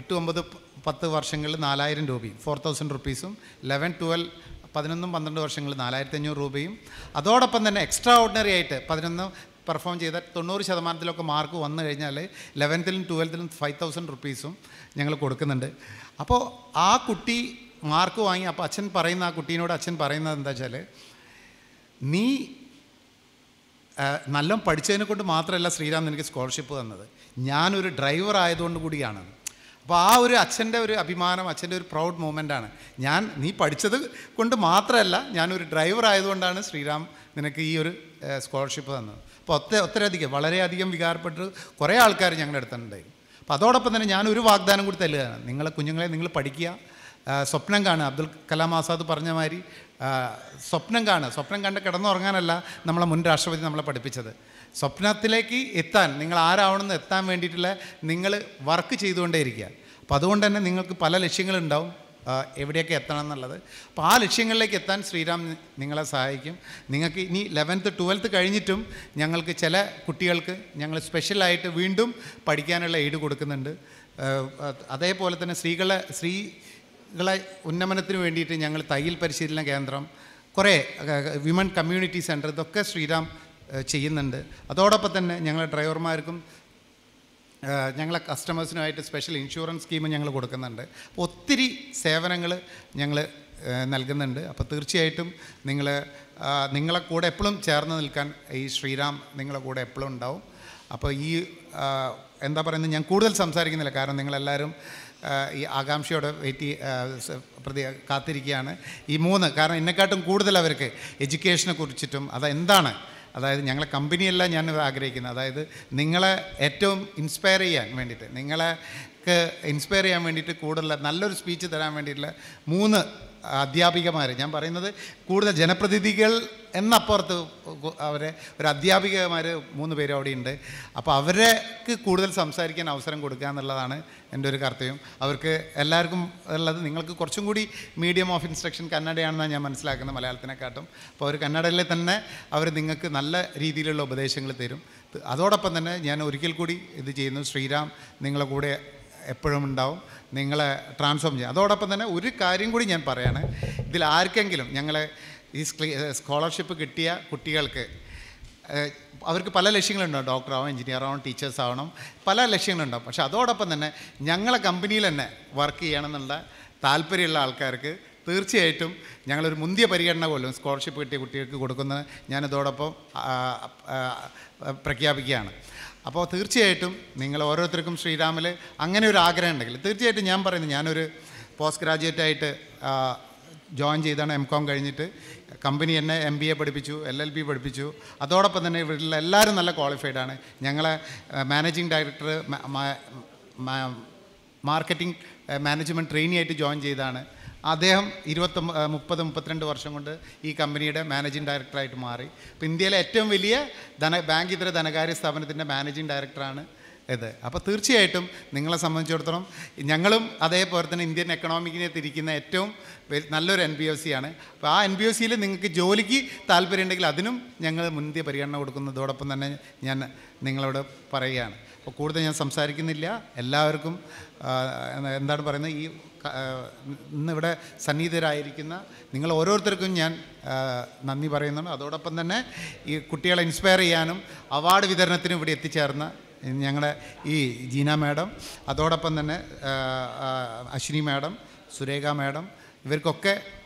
8, 9, 10 വർഷങ്ങളിൽ 4000 രൂപയും 4000 റുപ്പീസും 11, 12, 11, 12 വർഷങ്ങളിൽ 4500 രൂപയും അതോടൊപ്പം തന്നെ എക്സ്ട്രാ ഓർഡിനറി ആയിട്ട് 11 പെർഫോം ചെയ്ത 90% മാർക്ക് വന്നു കഴിഞ്ഞാൽ 11th-ലും 12th-ലും 5000 റുപ്പീസും ഞങ്ങൾ കൊടുക്കുന്നുണ്ട്. അപ്പോൾ ആ കുട്ടി മാർക്ക് വാങ്ങി, അപ്പോൾ അച്ഛൻ പറയുന്ന ആ കുട്ടീനോട് അച്ഛൻ പറയുന്നത് എന്താ വെച്ചാൽ, നീ നല്ല പഠിച്ചതിനെ കൊണ്ട് മാത്രമല്ല ശ്രീറാം എനിക്ക് സ്കോളർഷിപ്പ് തന്നത്, ഞാനൊരു ഡ്രൈവർ ആയതുകൊണ്ട് കൂടിയാണ്. അപ്പോൾ ആ ഒരു അച്ഛൻ്റെ ഒരു അഭിമാനം, അച്ഛൻ്റെ ഒരു പ്രൗഡ് മൂമെൻ്റാണ്. നീ പഠിച്ചത് കൊണ്ട് മാത്രമല്ല, ഞാനൊരു ഡ്രൈവർ ആയതുകൊണ്ടാണ് ശ്രീറാം നിനക്ക് ഈ ഒരു സ്കോളർഷിപ്പ് തന്നത്. അപ്പോൾ ഒത്തിരിയധികം വളരെയധികം വികാരപ്പെട്ട് കുറേ ആൾക്കാർ ഞങ്ങളുടെ അടുത്തുണ്ടായിരുന്നു. അപ്പോൾ അതോടൊപ്പം തന്നെ ഞാനൊരു വാഗ്ദാനം കൂടി തല്ലുകയാണ്, നിങ്ങളെ കുഞ്ഞുങ്ങളെ നിങ്ങൾ പഠിക്കുക, സ്വപ്നം കാണുക. അബ്ദുൽ കലാം ആസാദ് പറഞ്ഞ മാതിരി സ്വപ്നം കാണുക. സ്വപ്നം കണ്ട് കിടന്നുറങ്ങാനല്ല നമ്മളെ മുൻ രാഷ്ട്രപതി നമ്മളെ പഠിപ്പിച്ചത്. സ്വപ്നത്തിലേക്ക് എത്താൻ, നിങ്ങൾ ആരാവണമെന്ന് എത്താൻ വേണ്ടിയിട്ടുള്ള നിങ്ങൾ വർക്ക് ചെയ്തുകൊണ്ടേയിരിക്കുക. അപ്പോൾ അതുകൊണ്ട് തന്നെ നിങ്ങൾക്ക് പല ലക്ഷ്യങ്ങളുണ്ടാവും, എവിടെയൊക്കെ എത്തണം എന്നുള്ളത്. അപ്പോൾ ആ ലക്ഷ്യങ്ങളിലേക്ക് എത്താൻ ശ്രീറാം നിങ്ങളെ സഹായിക്കും. നിങ്ങൾക്ക് ഇനി 11th, 12th കഴിഞ്ഞിട്ടും ഞങ്ങൾക്ക് ചില കുട്ടികൾക്ക് ഞങ്ങൾ സ്പെഷ്യലായിട്ട് വീണ്ടും പഠിക്കാനുള്ള എയ്ഡ് കൊടുക്കുന്നുണ്ട്. അതേപോലെ തന്നെ സ്ത്രീകളെ ഉന്നമനത്തിന് വേണ്ടിയിട്ട് ഞങ്ങൾ തയ്യൽ പരിശീലന കേന്ദ്രം, കുറേ വിമൻ കമ്മ്യൂണിറ്റി സെൻറ്റർ, ഇതൊക്കെ ശ്രീറാം ചെയ്യുന്നുണ്ട്. അതോടൊപ്പം തന്നെ ഞങ്ങളെ ഡ്രൈവർമാർക്കും ഞങ്ങളെ കസ്റ്റമേഴ്സിനുമായിട്ട് സ്പെഷ്യൽ ഇൻഷുറൻസ് സ്കീം ഞങ്ങൾ കൊടുക്കുന്നുണ്ട്. അപ്പോൾ ഒത്തിരി സേവനങ്ങൾ ഞങ്ങൾ നൽകുന്നുണ്ട്. അപ്പോൾ തീർച്ചയായിട്ടും നിങ്ങളെ കൂടെ എപ്പോഴും ചേർന്ന് നിൽക്കാൻ ഈ ശ്രീറാം നിങ്ങളെ കൂടെ എപ്പോഴും ഉണ്ടാവും. അപ്പോൾ ഈ എന്താ പറയുന്നത്, ഞാൻ കൂടുതൽ സംസാരിക്കുന്നില്ല, കാരണം നിങ്ങളെല്ലാവരും ഈ ആകാംക്ഷയോടെ കാത്തിരിക്കുകയാണ്. ഈ 3, കാരണം എന്നെക്കാട്ടും കൂടുതൽ അവർക്ക് എഡ്യൂക്കേഷനെ കുറിച്ചിട്ടും അതെന്താണ്, അതായത് ഞങ്ങളെ കമ്പനിയല്ല ഞാൻ ആഗ്രഹിക്കുന്നത്, അതായത് നിങ്ങളെ ഏറ്റവും ഇൻസ്പയർ ചെയ്യാൻ വേണ്ടിയിട്ട്, നിങ്ങൾക്ക് ഇൻസ്പയർ ചെയ്യാൻ വേണ്ടിയിട്ട് കൂടുതൽ നല്ലൊരു സ്പീച്ച് തരാൻ വേണ്ടിയിട്ടുള്ള 3 അധ്യാപികമാർ, ഞാൻ പറയുന്നത് കൂടുതൽ ജനപ്രതിനിധികൾ എന്നപ്പുറത്ത് അവരെ ഒരു അധ്യാപികമാർ 3 പേര് അവിടെ ഉണ്ട്. അപ്പോൾ അവർക്ക് കൂടുതൽ സംസാരിക്കാൻ അവസരം കൊടുക്കുക എന്നുള്ളതാണ് എൻ്റെ ഒരു കർത്തവ്യം. അവർക്ക് എല്ലാവർക്കും ഉള്ളത്, നിങ്ങൾക്ക് കുറച്ചും കൂടി മീഡിയം ഓഫ് ഇൻസ്ട്രക്ഷൻ കന്നഡയാണെന്നാണ് ഞാൻ മനസ്സിലാക്കുന്നത്, മലയാളത്തിനെക്കാട്ടും. അപ്പോൾ അവർ കന്നഡയിൽ തന്നെ അവർ നിങ്ങൾക്ക് നല്ല രീതിയിലുള്ള ഉപദേശങ്ങൾ തരും. അതോടൊപ്പം തന്നെ ഞാൻ ഒരിക്കൽ കൂടി ഇത് ചെയ്യുന്നു, ശ്രീറാം നിങ്ങളെ കൂടെ എപ്പോഴും ഉണ്ടാവും, നിങ്ങളെ ട്രാൻസ്ഫോം ചെയ്യും. അതോടൊപ്പം തന്നെ ഒരു കാര്യം കൂടി ഞാൻ പറയാണ്, ഇതിൽ ആർക്കെങ്കിലും ഞങ്ങളെ ഈ സ്കോളർഷിപ്പ് കിട്ടിയ കുട്ടികൾക്ക് അവർക്ക് പല ലക്ഷ്യങ്ങളുണ്ടാവും, ഡോക്ടറാവും, എഞ്ചിനീയർ ആവണം, ടീച്ചേഴ്സ് ആവണം, പല ലക്ഷ്യങ്ങളുണ്ടാവും. പക്ഷേ അതോടൊപ്പം തന്നെ ഞങ്ങളെ കമ്പനിയിൽ തന്നെ വർക്ക് ചെയ്യണമെന്നുള്ള താല്പര്യമുള്ള ആൾക്കാർക്ക് തീർച്ചയായിട്ടും ഞങ്ങളൊരു മുന്തിയ പരിഗണന പോലും സ്കോളർഷിപ്പ് കിട്ടിയ കുട്ടികൾക്ക് കൊടുക്കുന്നത് ഞാനിതോടൊപ്പം പ്രഖ്യാപിക്കുകയാണ്. അപ്പോൾ തീർച്ചയായിട്ടും നിങ്ങൾ ഓരോരുത്തർക്കും ശ്രീറാമിൽ അങ്ങനെ ഒരു ആഗ്രഹം ഉണ്ടെങ്കിൽ തീർച്ചയായിട്ടും ഞാൻ പറയുന്നത്, ഞാനൊരു പോസ്റ്റ് ഗ്രാജുവേറ്റായിട്ട് ജോയിൻ ചെയ്താണ്, M.Com കഴിഞ്ഞിട്ട് കമ്പനി എന്നെ MBA പഠിപ്പിച്ചു, LLB പഠിപ്പിച്ചു. അതോടൊപ്പം തന്നെ ഇവിടെയുള്ള എല്ലാവരും നല്ല ക്വാളിഫൈഡാണ്. ഞങ്ങളെ managing director marketing management trainee ആയിട്ട് ജോയിൻ ചെയ്താണ്. അദ്ദേഹം 30-32 വർഷം കൊണ്ട് ഈ കമ്പനിയുടെ മാനേജിങ് ഡയറക്ടറായിട്ട് മാറി. ഇപ്പോൾ ഇന്ത്യയിലെ ഏറ്റവും വലിയ ബാങ്ക് ഇതര ധനകാര്യ സ്ഥാപനത്തിൻ്റെ മാനേജിങ് ഡയറക്ടറാണ് ഇത്. അപ്പോൾ തീർച്ചയായിട്ടും നിങ്ങളെ സംബന്ധിച്ചിടത്തോളം ഞങ്ങളും അതേപോലെ തന്നെ ഇന്ത്യൻ എക്കണോമിക്കിനെ തിരിക്കുന്ന ഏറ്റവും നല്ലൊരു NBOC ആണ്. അപ്പോൾ ആ NBOCയിൽ നിങ്ങൾക്ക് ജോലിക്ക് താല്പര്യമുണ്ടെങ്കിൽ അതിനും ഞങ്ങൾ മുൻകൂട്ടി പരിഗണന കൊടുക്കുന്നതോടൊപ്പം തന്നെ ഞാൻ നിങ്ങളോട് പറയുകയാണ്. അപ്പോൾ കൂടുതൽ ഞാൻ സംസാരിക്കുന്നില്ല. എല്ലാവർക്കും എന്താണ് പറയുന്നത്, ഈ ഇന്നിവിടെ സന്നിഹിതരായിരിക്കുന്ന നിങ്ങൾ ഓരോരുത്തർക്കും ഞാൻ നന്ദി പറയുന്നുണ്ട്. അതോടൊപ്പം തന്നെ ഈ കുട്ടികളെ ഇൻസ്പയർ ചെയ്യാനും അവാർഡ് വിതരണത്തിനും ഇവിടെ എത്തിച്ചേർന്ന ഞങ്ങളുടെ ഈ ജീന മാഡം, അതോടൊപ്പം തന്നെ അശ്വിനി മാഡം, സുരേഖ മാഡം, ഇവർക്കൊക്കെ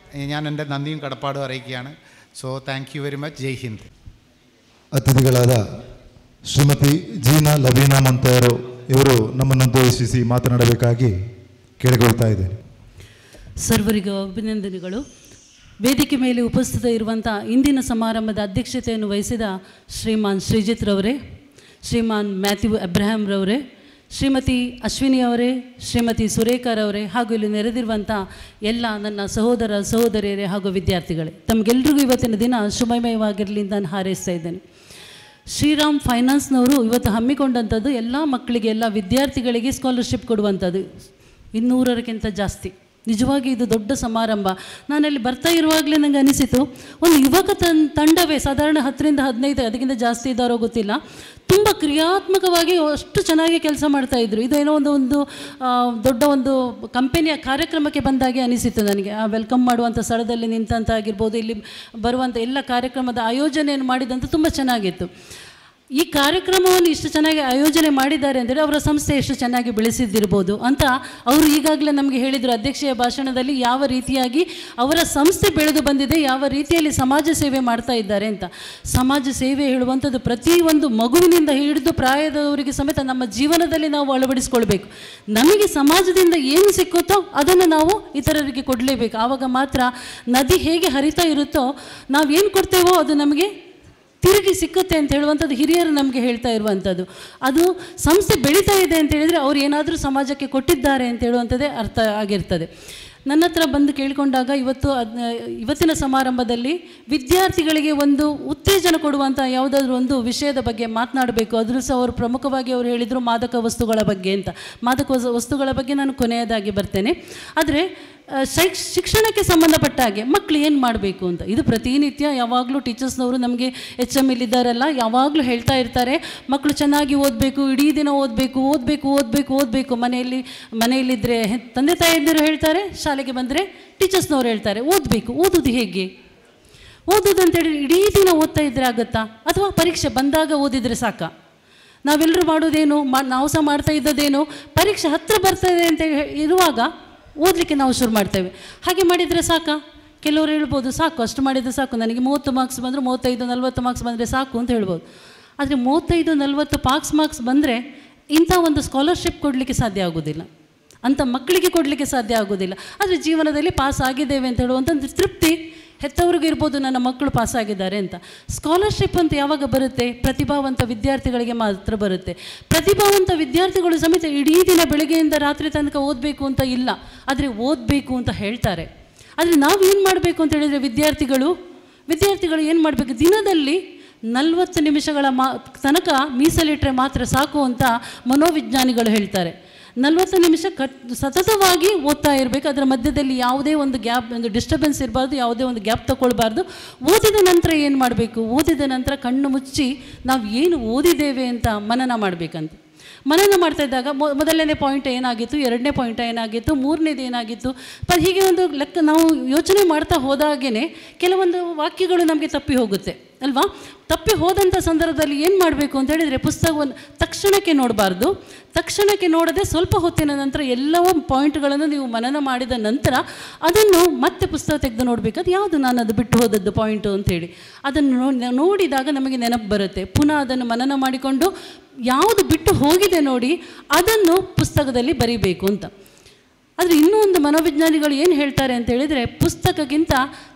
ഞാൻ എൻ്റെ നന്ദിയും കടപ്പാടും അറിയിക്കുകയാണ്. So thank you very much. Jai Hind. ಅತಿಥಿಗಳಾದ ಶ್ರೀಮತಿ ಜೀನಾ ಲವೀನಾ ಮೊಂತೆಯರು ಇವರು ನಮ್ಮನ್ನುದ್ದೇಶಿಸಿ ಮಾತನಾಡಬೇಕಾಗಿ ಕೇಳಿಕೊಳ್ತಾ ಇದ್ದೇನೆ. ಸರ್ವರಿಗೂ ಅಭಿನಂದನೆಗಳು. ವೇದಿಕೆ ಮೇಲೆ ಉಪಸ್ಥಿತ ಇರುವಂಥ ಇಂದಿನ ಸಮಾರಂಭದ ಅಧ್ಯಕ್ಷತೆಯನ್ನು ವಹಿಸಿದ ಶ್ರೀಮಾನ್ ಶ್ರೀಜಿತ್ ರವರೇ, ಶ್ರೀಮಾನ್ ಮ್ಯಾಥ್ಯೂ ಅಬ್ರಹಾಂ ರವರೇ, ಶ್ರೀಮತಿ ಅಶ್ವಿನಿ ಅವರೇ, ಶ್ರೀಮತಿ ಸುರೇಖರವರೇ, ಹಾಗೂ ಇಲ್ಲಿ ನೆರೆದಿರುವಂಥ ಎಲ್ಲ ನನ್ನ ಸಹೋದರ ಸಹೋದರಿಯರೇ ಹಾಗೂ ವಿದ್ಯಾರ್ಥಿಗಳೇ, ತಮಗೆಲ್ಲರಿಗೂ ಇವತ್ತಿನ ದಿನ ಶುಭಮಯವಾಗಿರಲಿ ಅಂತ ನಾನು ಹಾರೈಸ್ತಾ ಇದ್ದೇನೆ. ಶ್ರೀರಾಮ್ ಫೈನಾನ್ಸ್ನವರು ಇವತ್ತು ಹಮ್ಮಿಕೊಂಡಂಥದ್ದು ಎಲ್ಲ ಮಕ್ಕಳಿಗೆ, ಎಲ್ಲ ವಿದ್ಯಾರ್ಥಿಗಳಿಗೆ ಸ್ಕಾಲರ್ಶಿಪ್ ಕೊಡುವಂಥದ್ದು 200ಕ್ಕಿಂತ ಜಾಸ್ತಿ. ನಿಜವಾಗಿ ಇದು ದೊಡ್ಡ ಸಮಾರಂಭ. ನಾನಲ್ಲಿ ಬರ್ತಾ ಇರುವಾಗಲೇ ನನಗೆ ಅನಿಸಿತು, ಒಂದು ಯುವಕ ತಂಡವೇ ಸಾಧಾರಣ 10ರಿಂದ 15 ಅದಕ್ಕಿಂತ ಜಾಸ್ತಿ ಇದ್ದಾರೋ ಗೊತ್ತಿಲ್ಲ, ತುಂಬ ಕ್ರಿಯಾತ್ಮಕವಾಗಿ ಅಷ್ಟು ಚೆನ್ನಾಗಿ ಕೆಲಸ ಮಾಡ್ತಾಯಿದ್ರು. ಇದೇನೋ ಒಂದು ದೊಡ್ಡ ಒಂದು ಕಂಪೆನಿಯ ಕಾರ್ಯಕ್ರಮಕ್ಕೆ ಬಂದಾಗೆ ಅನಿಸಿತು ನನಗೆ. ಆ ವೆಲ್ಕಮ್ ಮಾಡುವಂಥ ಸ್ಥಳದಲ್ಲಿ ನಿಂತಂತಾಗಿರ್ಬೋದು, ಇಲ್ಲಿ ಬರುವಂಥ ಎಲ್ಲ ಕಾರ್ಯಕ್ರಮದ ಆಯೋಜನೆಯನ್ನು ಮಾಡಿದಂಥ ತುಂಬ ಚೆನ್ನಾಗಿತ್ತು. ಈ ಕಾರ್ಯಕ್ರಮವನ್ನು ಇಷ್ಟು ಚೆನ್ನಾಗಿ ಆಯೋಜನೆ ಮಾಡಿದ್ದಾರೆ ಅಂದರೆ ಅವರ ಸಂಸ್ಥೆ ಎಷ್ಟು ಚೆನ್ನಾಗಿ ಬೆಳೆಸಿದ್ದಿರ್ಬೋದು ಅಂತ ಅವರು ಈಗಾಗಲೇ ನಮಗೆ ಹೇಳಿದರು ಅಧ್ಯಕ್ಷೀಯ ಭಾಷಣದಲ್ಲಿ, ಯಾವ ರೀತಿಯಾಗಿ ಅವರ ಸಂಸ್ಥೆ ಬೆಳೆದು ಬಂದಿದೆ, ಯಾವ ರೀತಿಯಲ್ಲಿ ಸಮಾಜ ಸೇವೆ ಮಾಡ್ತಾ ಇದ್ದಾರೆ ಅಂತ. ಸಮಾಜ ಸೇವೆ ಹೇಳುವಂಥದ್ದು ಪ್ರತಿಯೊಂದು ಮಗುವಿನಿಂದ ಹಿಡಿದು ಪ್ರಾಯದವರಿಗೆ ಸಮೇತ ನಮ್ಮ ಜೀವನದಲ್ಲಿ ನಾವು ಅಳವಡಿಸ್ಕೊಳ್ಬೇಕು. ನಮಗೆ ಸಮಾಜದಿಂದ ಏನು ಸಿಕ್ಕುತ್ತೋ ಅದನ್ನು ನಾವು ಇತರರಿಗೆ ಕೊಡಲೇಬೇಕು. ಆವಾಗ ಮಾತ್ರ ನದಿ ಹೇಗೆ ಹರಿತಾ ಇರುತ್ತೋ ನಾವೇನು ಕೊಡ್ತೇವೋ ಅದು ನಮಗೆ ತಿರುಗಿ ಸಿಕ್ಕುತ್ತೆ ಅಂತ ಹೇಳುವಂಥದ್ದು ಹಿರಿಯರು ನಮಗೆ ಹೇಳ್ತಾ ಇರುವಂಥದ್ದು. ಅದು ಸಂಸ್ಥೆ ಬೆಳೀತಾ ಇದೆ ಅಂತ ಹೇಳಿದರೆ ಅವ್ರು ಏನಾದರೂ ಸಮಾಜಕ್ಕೆ ಕೊಟ್ಟಿದ್ದಾರೆ ಅಂತ ಹೇಳುವಂಥದ್ದೇ ಅರ್ಥ ಆಗಿರ್ತದೆ. ನನ್ನ ಹತ್ರ ಬಂದು ಕೇಳಿಕೊಂಡಾಗ ಇವತ್ತಿನ ಸಮಾರಂಭದಲ್ಲಿ ವಿದ್ಯಾರ್ಥಿಗಳಿಗೆ ಒಂದು ಉತ್ತೇಜನ ಕೊಡುವಂಥ ಯಾವುದಾದ್ರೂ ಒಂದು ವಿಷಯದ ಬಗ್ಗೆ ಮಾತನಾಡಬೇಕು. ಅದರಲ್ಲೂ ಸಹ ಅವರು ಪ್ರಮುಖವಾಗಿ ಅವರು ಹೇಳಿದರು ಮಾದಕ ವಸ್ತುಗಳ ಬಗ್ಗೆ ಅಂತ. ಮಾದಕ ವಸ್ತುಗಳ ಬಗ್ಗೆ ನಾನು ಕೊನೆಯದಾಗಿ ಬರ್ತೇನೆ. ಆದರೆ ಶಿಕ್ಷಣಕ್ಕೆ ಸಂಬಂಧಪಟ್ಟ ಹಾಗೆ ಮಕ್ಕಳು ಏನು ಮಾಡಬೇಕು ಅಂತ ಇದು ಪ್ರತಿನಿತ್ಯ ಯಾವಾಗಲೂ ಟೀಚರ್ಸ್ನವರು ನಮಗೆ HM ಇದ್ದಾರಲ್ಲ ಯಾವಾಗಲೂ ಹೇಳ್ತಾ ಇರ್ತಾರೆ, ಮಕ್ಕಳು ಚೆನ್ನಾಗಿ ಓದಬೇಕು, ಇಡೀ ದಿನ ಓದಬೇಕು ಓದಬೇಕು ಓದಬೇಕು ಓದಬೇಕು. ಮನೆಯಲ್ಲಿದ್ದರೆ ತಂದೆ ತಾಯಿಯಂದಿರು ಹೇಳ್ತಾರೆ, ಶಾಲೆಗೆ ಬಂದರೆ ಟೀಚರ್ಸ್ನವ್ರು ಹೇಳ್ತಾರೆ ಓದಬೇಕು. ಓದೋದು ಹೇಗೆ? ಓದೋದು ಅಂತೇಳಿ ಇಡೀ ದಿನ ಓದ್ತಾ ಇದ್ದರೆ ಆಗುತ್ತಾ, ಅಥವಾ ಪರೀಕ್ಷೆ ಬಂದಾಗ ಓದಿದರೆ ಸಾಕಾ? ನಾವೆಲ್ಲರೂ ಮಾಡೋದೇನು, ನಾವು ಸಹ ಮಾಡ್ತಾ ಇದ್ದದೇನು, ಪರೀಕ್ಷೆ ಹತ್ತಿರ ಬರ್ತದೆ ಅಂತ ಇರುವಾಗ ಓದಲಿಕ್ಕೆ ನಾವು ಶುರು ಮಾಡ್ತೇವೆ. ಹಾಗೆ ಮಾಡಿದರೆ ಸಾಕಾ? ಕೆಲವರು ಹೇಳ್ಬೋದು ಸಾಕು, ಅಷ್ಟು ಮಾಡಿದರೆ ಸಾಕು, ನನಗೆ 30 ಮಾರ್ಕ್ಸ್ ಬಂದರೆ 35-40 ಮಾರ್ಕ್ಸ್ ಬಂದರೆ ಸಾಕು ಅಂತ ಹೇಳ್ಬೋದು. ಆದರೆ 35-40 ಮಾರ್ಕ್ಸ್ ಬಂದರೆ ಇಂಥ ಒಂದು ಸ್ಕಾಲರ್ಶಿಪ್ ಕೊಡಲಿಕ್ಕೆ ಸಾಧ್ಯ ಆಗೋದಿಲ್ಲ, ಅಂಥ ಮಕ್ಕಳಿಗೆ ಕೊಡಲಿಕ್ಕೆ ಸಾಧ್ಯ ಆಗೋದಿಲ್ಲ. ಆದರೆ ಜೀವನದಲ್ಲಿ ಪಾಸ್ ಆಗಿದ್ದೇವೆ ಅಂತ ಹೇಳುವಂಥ ತೃಪ್ತಿ ಹೆತ್ತವ್ರಿಗೆ ಇರ್ಬೋದು, ನನ್ನ ಮಕ್ಕಳು ಪಾಸಾಗಿದ್ದಾರೆ ಅಂತ. ಸ್ಕಾಲರ್ಶಿಪ್ ಅಂತ ಯಾವಾಗ ಬರುತ್ತೆ? ಪ್ರತಿಭಾವಂತ ವಿದ್ಯಾರ್ಥಿಗಳಿಗೆ ಮಾತ್ರ ಬರುತ್ತೆ. ಪ್ರತಿಭಾವಂತ ವಿದ್ಯಾರ್ಥಿಗಳು ಸಮೇತ ಇಡೀ ದಿನ ಬೆಳಗ್ಗೆಯಿಂದ ರಾತ್ರಿ ತನಕ ಓದಬೇಕು ಅಂತ ಇಲ್ಲ, ಆದರೆ ಓದಬೇಕು ಅಂತ ಹೇಳ್ತಾರೆ. ಆದರೆ ನಾವು ಏನು ಮಾಡಬೇಕು ಅಂತ ಹೇಳಿದರೆ ವಿದ್ಯಾರ್ಥಿಗಳು ಏನು ಮಾಡಬೇಕು? ದಿನದಲ್ಲಿ 40 ನಿಮಿಷಗಳ ತನಕ ಮೀಸಲಿಟ್ಟರೆ ಮಾತ್ರ ಸಾಕು ಅಂತ ಮನೋವಿಜ್ಞಾನಿಗಳು ಹೇಳ್ತಾರೆ. 40 ನಿಮಿಷ ಸತತವಾಗಿ ಓದ್ತಾ ಇರಬೇಕು. ಅದರ ಮಧ್ಯದಲ್ಲಿ ಯಾವುದೇ ಒಂದು ಡಿಸ್ಟರ್ಬೆನ್ಸ್ ಇರಬಾರ್ದು, ಯಾವುದೇ ಒಂದು ಗ್ಯಾಪ್ ತಗೊಳ್ಬಾರ್ದು. ಓದಿದ ನಂತರ ಏನು ಮಾಡಬೇಕು? ಓದಿದ ನಂತರ ಕಣ್ಣು ಮುಚ್ಚಿ ನಾವು ಏನು ಓದಿದ್ದೇವೆ ಅಂತ ಮನನ ಮಾಡಬೇಕಂತ. ಮನನ ಮಾಡ್ತಾ ಇದ್ದಾಗ ಮೊದಲನೇ ಪಾಯಿಂಟ್ ಏನಾಗಿತ್ತು, ಎರಡನೇ ಪಾಯಿಂಟ್ ಏನಾಗಿತ್ತು, ಮೂರನೇದು ಏನಾಗಿತ್ತು, ಹೀಗೆ ಒಂದು ಲೆಕ್ಕ ನಾವು ಯೋಚನೆ ಮಾಡ್ತಾ ಹೋದಾಗೇ ಕೆಲವೊಂದು ವಾಕ್ಯಗಳು ನಮಗೆ ತಪ್ಪಿ ಹೋಗುತ್ತೆ ಅಲ್ವಾ? ತಪ್ಪಿ ಹೋದಂಥ ಸಂದರ್ಭದಲ್ಲಿ ಏನು ಮಾಡಬೇಕು ಅಂತ ಹೇಳಿದರೆ ಪುಸ್ತಕವನ್ನು ತಕ್ಷಣಕ್ಕೆ ನೋಡಬಾರ್ದು. ತಕ್ಷಣಕ್ಕೆ ನೋಡದೆ ಸ್ವಲ್ಪ ಹೊತ್ತಿನ ನಂತರ ಎಲ್ಲವೂ ಪಾಯಿಂಟ್ಗಳನ್ನು ನೀವು ಮನನ ಮಾಡಿದ ನಂತರ ಅದನ್ನು ಮತ್ತೆ ಪುಸ್ತಕ ತೆಗೆದು ನೋಡಬೇಕು. ಅದು ಯಾವುದು ನಾನು ಅದು ಬಿಟ್ಟು ಹೋದದ್ದು ಪಾಯಿಂಟು ಅಂಥೇಳಿ ಅದನ್ನು ನೋಡಿದಾಗ ನಮಗೆ ನೆನಪು ಬರುತ್ತೆ. ಪುನಃ ಅದನ್ನು ಮನನ ಮಾಡಿಕೊಂಡು ಯಾವುದು ಬಿಟ್ಟು ಹೋಗಿದೆ ನೋಡಿ ಅದನ್ನು ಪುಸ್ತಕದಲ್ಲಿ ಬರೀಬೇಕು ಅಂತ. ಆದರೆ ಇನ್ನೂ ಒಂದು ಮನೋವಿಜ್ಞಾನಿಗಳು ಏನು ಹೇಳ್ತಾರೆ ಅಂತ ಹೇಳಿದರೆ, ಪುಸ್ತಕಕ್ಕಿಂತ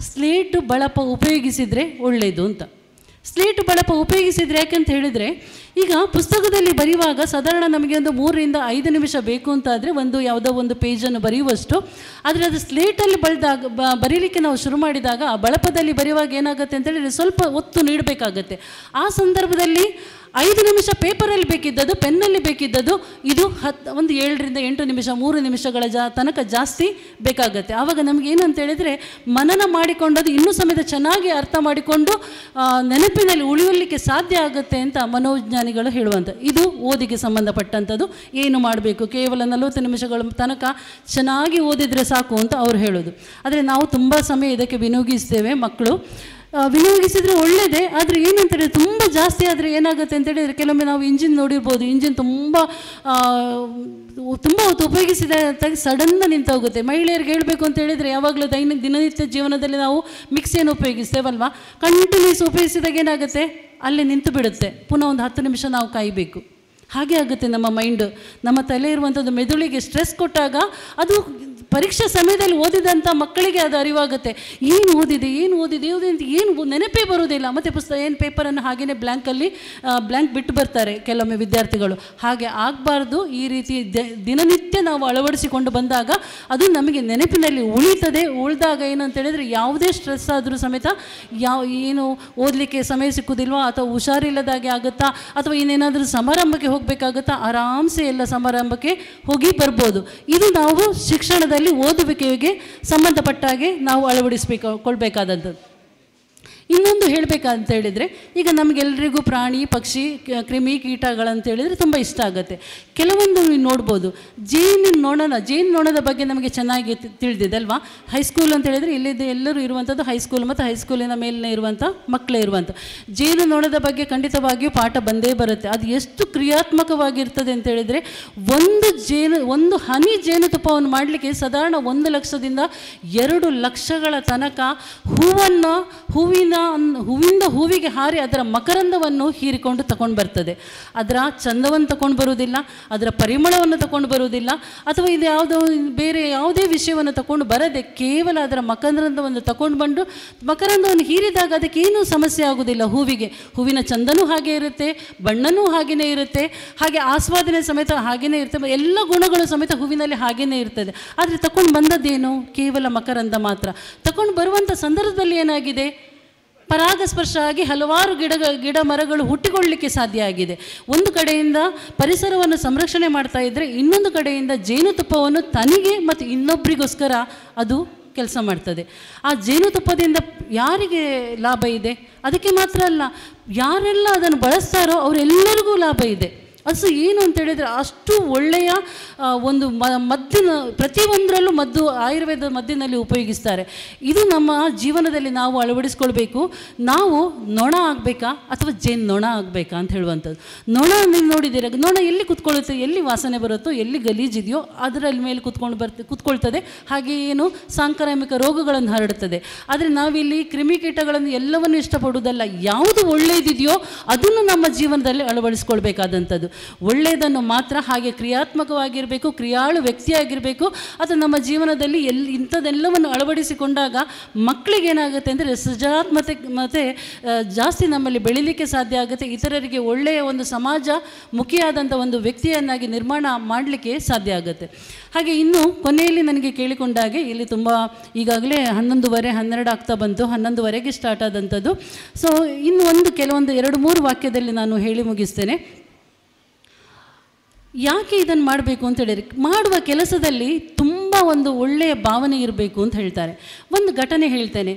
ಸ್ಲೇಟು ಬಳಪ ಉಪಯೋಗಿಸಿದರೆ ಒಳ್ಳೆಯದು ಅಂತ. ಸ್ಲೇಟು ಬಳಪ ಉಪಯೋಗಿಸಿದರೆ ಯಾಕೆಂತ ಹೇಳಿದರೆ, ಈಗ ಪುಸ್ತಕದಲ್ಲಿ ಬರೆಯುವಾಗ ಸಾಧಾರಣ ನಮಗೆ ಒಂದು 3ರಿಂದ 5 ನಿಮಿಷ ಬೇಕು ಅಂತಾದರೆ ಯಾವುದೋ ಒಂದು ಪೇಜನ್ನು ಬರೆಯುವಷ್ಟು. ಆದರೆ ಅದು ಸ್ಲೇಟಲ್ಲಿ ಬರೀಲಿಕ್ಕೆ ನಾವು ಶುರು ಮಾಡಿದಾಗ ಆ ಬಳಪದಲ್ಲಿ ಬರೆಯುವಾಗ ಏನಾಗುತ್ತೆ ಅಂತ ಹೇಳಿದರೆ ಸ್ವಲ್ಪ ಒತ್ತು ನೀಡಬೇಕಾಗತ್ತೆ. ಆ ಸಂದರ್ಭದಲ್ಲಿ 5 ನಿಮಿಷ ಪೇಪರಲ್ಲಿ ಬೇಕಿದ್ದದ್ದು, ಪೆನ್ನಲ್ಲಿ ಬೇಕಿದ್ದದ್ದು ಇದು 7ರಿಂದ 8 ನಿಮಿಷ 3 ನಿಮಿಷಗಳ ತನಕ ಜಾಸ್ತಿ ಬೇಕಾಗತ್ತೆ. ಆವಾಗ ನಮಗೆ ಏನಂತ ಹೇಳಿದರೆ ಮನನ ಮಾಡಿಕೊಂಡದ್ದು ಇನ್ನೂ ಸಮೇತ ಚೆನ್ನಾಗಿ ಅರ್ಥ ಮಾಡಿಕೊಂಡು ನೆನಪಿನಲ್ಲಿ ಉಳಿಯಲಿಕ್ಕೆ ಸಾಧ್ಯ ಆಗುತ್ತೆ ಅಂತ ಮನೋವಿಜ್ಞಾನಿಗಳು ಹೇಳುವಂಥ. ಇದು ಓದಿಗೆ ಸಂಬಂಧಪಟ್ಟಂಥದ್ದು. ಏನು ಮಾಡಬೇಕು, ಕೇವಲ 40 ನಿಮಿಷಗಳ ತನಕ ಚೆನ್ನಾಗಿ ಓದಿದರೆ ಸಾಕು ಅಂತ ಅವ್ರು ಹೇಳೋದು. ಆದರೆ ನಾವು ತುಂಬ ಸಮಯ ಇದಕ್ಕೆ ವಿನಿಯೋಗಿಸ್ತೇವೆ. ಮಕ್ಕಳು ವಿನಿಯೋಗಿಸಿದರೆ ಒಳ್ಳೆಯದೇ, ಆದರೆ ಏನಂತ ಹೇಳಿದ್ರೆ ತುಂಬ ಜಾಸ್ತಿ ಆದರೆ ಏನಾಗುತ್ತೆ ಅಂತ ಹೇಳಿದರೆ, ಕೆಲವೊಮ್ಮೆ ನಾವು ಇಂಜಿನ್ ನೋಡಿರ್ಬೋದು, ಇಂಜಿನ್ ತುಂಬ ಹೊತ್ತು ಉಪಯೋಗಿಸಿದ ಸಡನ್ನ ನಿಂತೋಗುತ್ತೆ. ಮಹಿಳೆಯರಿಗೆ ಹೇಳಬೇಕು ಅಂತ ಹೇಳಿದರೆ ಯಾವಾಗಲೂ ದಿನನಿತ್ಯ ಜೀವನದಲ್ಲಿ ನಾವು ಮಿಕ್ಸಿಯನ್ನು ಉಪಯೋಗಿಸ್ತೇವಲ್ವ, ಕಂಟಿನ್ಯೂಸ್ ಉಪಯೋಗಿಸಿದಾಗ ಏನಾಗುತ್ತೆ ಅಲ್ಲೇ ನಿಂತು ಬಿಡುತ್ತೆ. ಪುನಃ ಒಂದು 10 ನಿಮಿಷ ನಾವು ಕಾಯಬೇಕು. ಹಾಗೆ ಆಗುತ್ತೆ ನಮ್ಮ ಮೈಂಡು, ನಮ್ಮ ತಲೆ ಇರುವಂಥದ್ದು ಮೆದುಳಿಗೆ ಸ್ಟ್ರೆಸ್ ಕೊಟ್ಟಾಗ ಅದು ಪರೀಕ್ಷೆ ಸಮಯದಲ್ಲಿ ಓದಿದಂಥ ಮಕ್ಕಳಿಗೆ ಅದು ಅರಿವಾಗುತ್ತೆ. ಏನು ಓದಿದೆ ಅಂತ ಏನು ನೆನಪೇ ಬರುವುದಿಲ್ಲ. ಮತ್ತು ಪೇಪರನ್ನು ಹಾಗೆಯೇ ಬ್ಲ್ಯಾಂಕ್ ಬಿಟ್ಟು ಬರ್ತಾರೆ ಕೆಲವೊಮ್ಮೆ ವಿದ್ಯಾರ್ಥಿಗಳು. ಹಾಗೆ ಆಗಬಾರ್ದು. ಈ ರೀತಿ ದಿನನಿತ್ಯ ನಾವು ಅಳವಡಿಸಿಕೊಂಡು ಬಂದಾಗ ಅದು ನಮಗೆ ನೆನಪಿನಲ್ಲಿ ಉಳಿತದೆ. ಉಳಿದಾಗ ಏನು ಅಂತ ಹೇಳಿದರೆ ಯಾವುದೇ ಸ್ಟ್ರೆಸ್ ಆದರೂ ಸಮೇತ ಏನು ಓದಲಿಕ್ಕೆ ಸಮಯ ಸಿಕ್ಕುವುದಿಲ್ವೋ, ಅಥವಾ ಹುಷಾರಿಲ್ಲದಾಗೆ ಆಗುತ್ತಾ, ಅಥವಾ ಇನ್ನೇನಾದರೂ ಸಮಾರಂಭಕ್ಕೆ ಹೋಗಬೇಕಾಗುತ್ತಾ, ಆರಾಮ್ಸೆ ಎಲ್ಲ ಸಮಾರಂಭಕ್ಕೆ ಹೋಗಿ ಬರ್ಬೋದು. ಇದು ನಾವು ಶಿಕ್ಷಣದಲ್ಲಿ ಜೀವನದಲ್ಲಿ ಓದುವಿಕೆಗೆ ಸಂಬಂಧಪಟ್ಟ ಹಾಗೆ ನಾವು ಕೊಳ್ಬೇಕಾದದ್ದು. ಇನ್ನೊಂದು ಹೇಳಬೇಕಂತ ಹೇಳಿದರೆ, ಈಗ ನಮಗೆಲ್ಲರಿಗೂ ಪ್ರಾಣಿ ಪಕ್ಷಿ ಕ್ರಿಮಿ ಕೀಟಗಳಂತ ಹೇಳಿದರೆ ತುಂಬ ಇಷ್ಟ ಆಗುತ್ತೆ. ಕೆಲವೊಂದು ನೀವು ನೋಡ್ಬೋದು, ಜೇನು ನೊಣದ ಬಗ್ಗೆ ನಮಗೆ ಚೆನ್ನಾಗಿ ತಿಳಿದಿದೆ ಅಲ್ವಾ. ಹೈಸ್ಕೂಲ್ ಅಂತ ಹೇಳಿದರೆ ಇಲ್ಲಿದೆ ಎಲ್ಲರೂ ಇರುವಂಥದ್ದು ಹೈಸ್ಕೂಲ್ ಮತ್ತು ಹೈಸ್ಕೂಲಿನ ಮೇಲಿನ ಇರುವಂಥ ಮಕ್ಕಳೇ ಇರುವಂಥ ಜೇನು ನೊಣದ ಬಗ್ಗೆ ಖಂಡಿತವಾಗಿಯೂ ಪಾಠ ಬಂದೇ ಬರುತ್ತೆ. ಅದು ಎಷ್ಟು ಕ್ರಿಯಾತ್ಮಕವಾಗಿರ್ತದೆ ಅಂತ ಹೇಳಿದರೆ, ಒಂದು ಹನಿ ಜೇನುತುಪ್ಪವನ್ನು ಮಾಡಲಿಕ್ಕೆ ಸಾಧಾರಣ 1 ಲಕ್ಷದಿಂದ 2 ಲಕ್ಷಗಳ ತನಕ ಹೂವಿಂದ ಹೂವಿಗೆ ಹಾರಿ ಅದರ ಮಕರಂದವನ್ನು ಹೀರಿಕೊಂಡು ತಗೊಂಡು ಬರ್ತದೆ. ಅದರ ಚಂದವನ್ನು ತಗೊಂಡು ಬರುವುದಿಲ್ಲ, ಅದರ ಪರಿಮಳವನ್ನು ತಗೊಂಡು ಬರುವುದಿಲ್ಲ, ಅಥವಾ ಇದು ಬೇರೆ ಯಾವುದೇ ವಿಷಯವನ್ನು ತಗೊಂಡು ಬರದೆ ಕೇವಲ ಅದರ ಮಕರಂದವನ್ನು ತಗೊಂಡು ಬಂದು ಮಕರಂದವನ್ನು ಹೀರಿದಾಗ ಅದಕ್ಕೇನೂ ಸಮಸ್ಯೆ ಆಗುವುದಿಲ್ಲ. ಹೂವಿನ ಚಂದನೂ ಹಾಗೆ ಇರುತ್ತೆ, ಬಣ್ಣನೂ ಹಾಗೆಯೇ ಇರುತ್ತೆ, ಹಾಗೆ ಆಸ್ವಾದನೆ ಸಮೇತ ಹಾಗೆಯೇ ಇರ್ತದೆ, ಎಲ್ಲ ಗುಣಗಳು ಸಮೇತ ಹೂವಿನಲ್ಲಿ ಹಾಗೆಯೇ ಇರ್ತದೆ. ಆದರೆ ತಗೊಂಡು ಬಂದದ್ದೇನು? ಕೇವಲ ಮಕರಂದ ಮಾತ್ರ. ತಗೊಂಡು ಬರುವಂಥ ಸಂದರ್ಭದಲ್ಲಿ ಏನಾಗಿದೆ, ಪರಾಗಸ್ಪರ್ಶ ಆಗಿ ಹಲವಾರು ಗಿಡ ಮರಗಳು ಹುಟ್ಟಿಕೊಳ್ಳಲಿಕ್ಕೆ ಸಾಧ್ಯ ಆಗಿದೆ. ಒಂದು ಕಡೆಯಿಂದ ಪರಿಸರವನ್ನು ಸಂರಕ್ಷಣೆ ಮಾಡ್ತಾ ಇದ್ದರೆ, ಇನ್ನೊಂದು ಕಡೆಯಿಂದ ಜೇನುತುಪ್ಪವನ್ನು ತನಗೆ ಮತ್ತು ಇನ್ನೊಬ್ಬರಿಗೋಸ್ಕರ ಅದು ಕೆಲಸ ಮಾಡ್ತದೆ. ಆ ಜೇನುತುಪ್ಪದಿಂದ ಯಾರಿಗೆ ಲಾಭ ಇದೆ? ಅದಕ್ಕೆ ಮಾತ್ರ ಅಲ್ಲ, ಯಾರೆಲ್ಲ ಅದನ್ನು ಬಳಸ್ತಾರೋ ಅವರೆಲ್ಲರಿಗೂ ಲಾಭ ಇದೆ. ಅದು ಏನು ಅಂತ ಹೇಳಿದರೆ, ಅಷ್ಟು ಒಳ್ಳೆಯ ಒಂದು ಮದ್ದಿನ ಪ್ರತಿಯೊಂದರಲ್ಲೂ ಮದ್ದು ಆಯುರ್ವೇದ ಮದ್ದಿನಲ್ಲಿ ಉಪಯೋಗಿಸ್ತಾರೆ. ಇದು ನಮ್ಮ ಜೀವನದಲ್ಲಿ ನಾವು ಅಳವಡಿಸ್ಕೊಳ್ಬೇಕು. ನಾವು ನೊಣ ಆಗಬೇಕಾ ಅಥವಾ ಜೇನು ನೊಣ ಆಗಬೇಕಾ ಅಂತ ಹೇಳುವಂಥದ್ದು. ನೊಣ ನೀವು ನೋಡಿದ್ದೀರ, ನೊಣ ಎಲ್ಲಿ ಕುತ್ಕೊಳ್ಳುತ್ತೆ, ಎಲ್ಲಿ ವಾಸನೆ ಬರುತ್ತೋ, ಎಲ್ಲಿ ಗಲೀಜಿದೆಯೋ ಅದರಲ್ಲಿ ಮೇಲೆ ಕುತ್ಕೊಳ್ತದೆ. ಹಾಗೆ ಏನು ಸಾಂಕ್ರಾಮಿಕ ರೋಗಗಳನ್ನು ಹರಡುತ್ತದೆ. ಆದರೆ ನಾವಿಲ್ಲಿ ಕ್ರಿಮಿಕೀಟಗಳನ್ನು ಎಲ್ಲವನ್ನು ಇಷ್ಟಪಡುವುದಲ್ಲ, ಯಾವುದು ಒಳ್ಳೆಯದಿದೆಯೋ ಅದನ್ನು ನಮ್ಮ ಜೀವನದಲ್ಲಿ ಅಳವಡಿಸ್ಕೊಳ್ಬೇಕಾದಂಥದ್ದು. ಒಳ್ಳೆಯದನ್ನು ಮಾತ್ರ, ಹಾಗೆ ಕ್ರಿಯಾತ್ಮಕವಾಗಿರಬೇಕು, ಕ್ರಿಯಾಳು ವ್ಯಕ್ತಿಯಾಗಿರಬೇಕು. ಅದು ನಮ್ಮ ಜೀವನದಲ್ಲಿ ಇಂಥದ್ದೆಲ್ಲವನ್ನು ಅಳವಡಿಸಿಕೊಂಡಾಗ ಮಕ್ಕಳಿಗೇನಾಗುತ್ತೆ ಅಂದರೆ ಸೃಜನಾತ್ಮತೆ ಮತ್ತು ಜಾಸ್ತಿ ನಮ್ಮಲ್ಲಿ ಬೆಳೀಲಿಕ್ಕೆ ಸಾಧ್ಯ ಆಗುತ್ತೆ. ಇತರರಿಗೆ ಒಳ್ಳೆಯ ಒಂದು ಸಮಾಜ ಮುಖಿಯಾದಂಥ ಒಂದು ವ್ಯಕ್ತಿಯನ್ನಾಗಿ ನಿರ್ಮಾಣ ಮಾಡಲಿಕ್ಕೆ ಸಾಧ್ಯ ಆಗುತ್ತೆ. ಹಾಗೆ ಇನ್ನು ಕೊನೆಯಲ್ಲಿ ನನಗೆ ಕೇಳಿಕೊಂಡಾಗೆ, ಇಲ್ಲಿ ತುಂಬ ಈಗಾಗಲೇ 11:30 12 ಆಗ್ತಾ ಬಂತು, 11:30ಗೆ ಸ್ಟಾರ್ಟ್ ಆದಂಥದ್ದು. ಸೊ ಇನ್ನು ಕೆಲವೊಂದು 2-3 ವಾಕ್ಯದಲ್ಲಿ ನಾನು ಹೇಳಿ ಮುಗಿಸ್ತೇನೆ. ಯಾಕೆ ಇದನ್ನು ಮಾಡಬೇಕು ಅಂತ ಹೇಳಿದರೆ, ಮಾಡುವ ಕೆಲಸದಲ್ಲಿ ತುಂಬ ಒಂದು ಒಳ್ಳೆಯ ಭಾವನೆ ಇರಬೇಕು ಅಂತ ಹೇಳ್ತಾರೆ. ಒಂದು ಘಟನೆ ಹೇಳ್ತೇನೆ.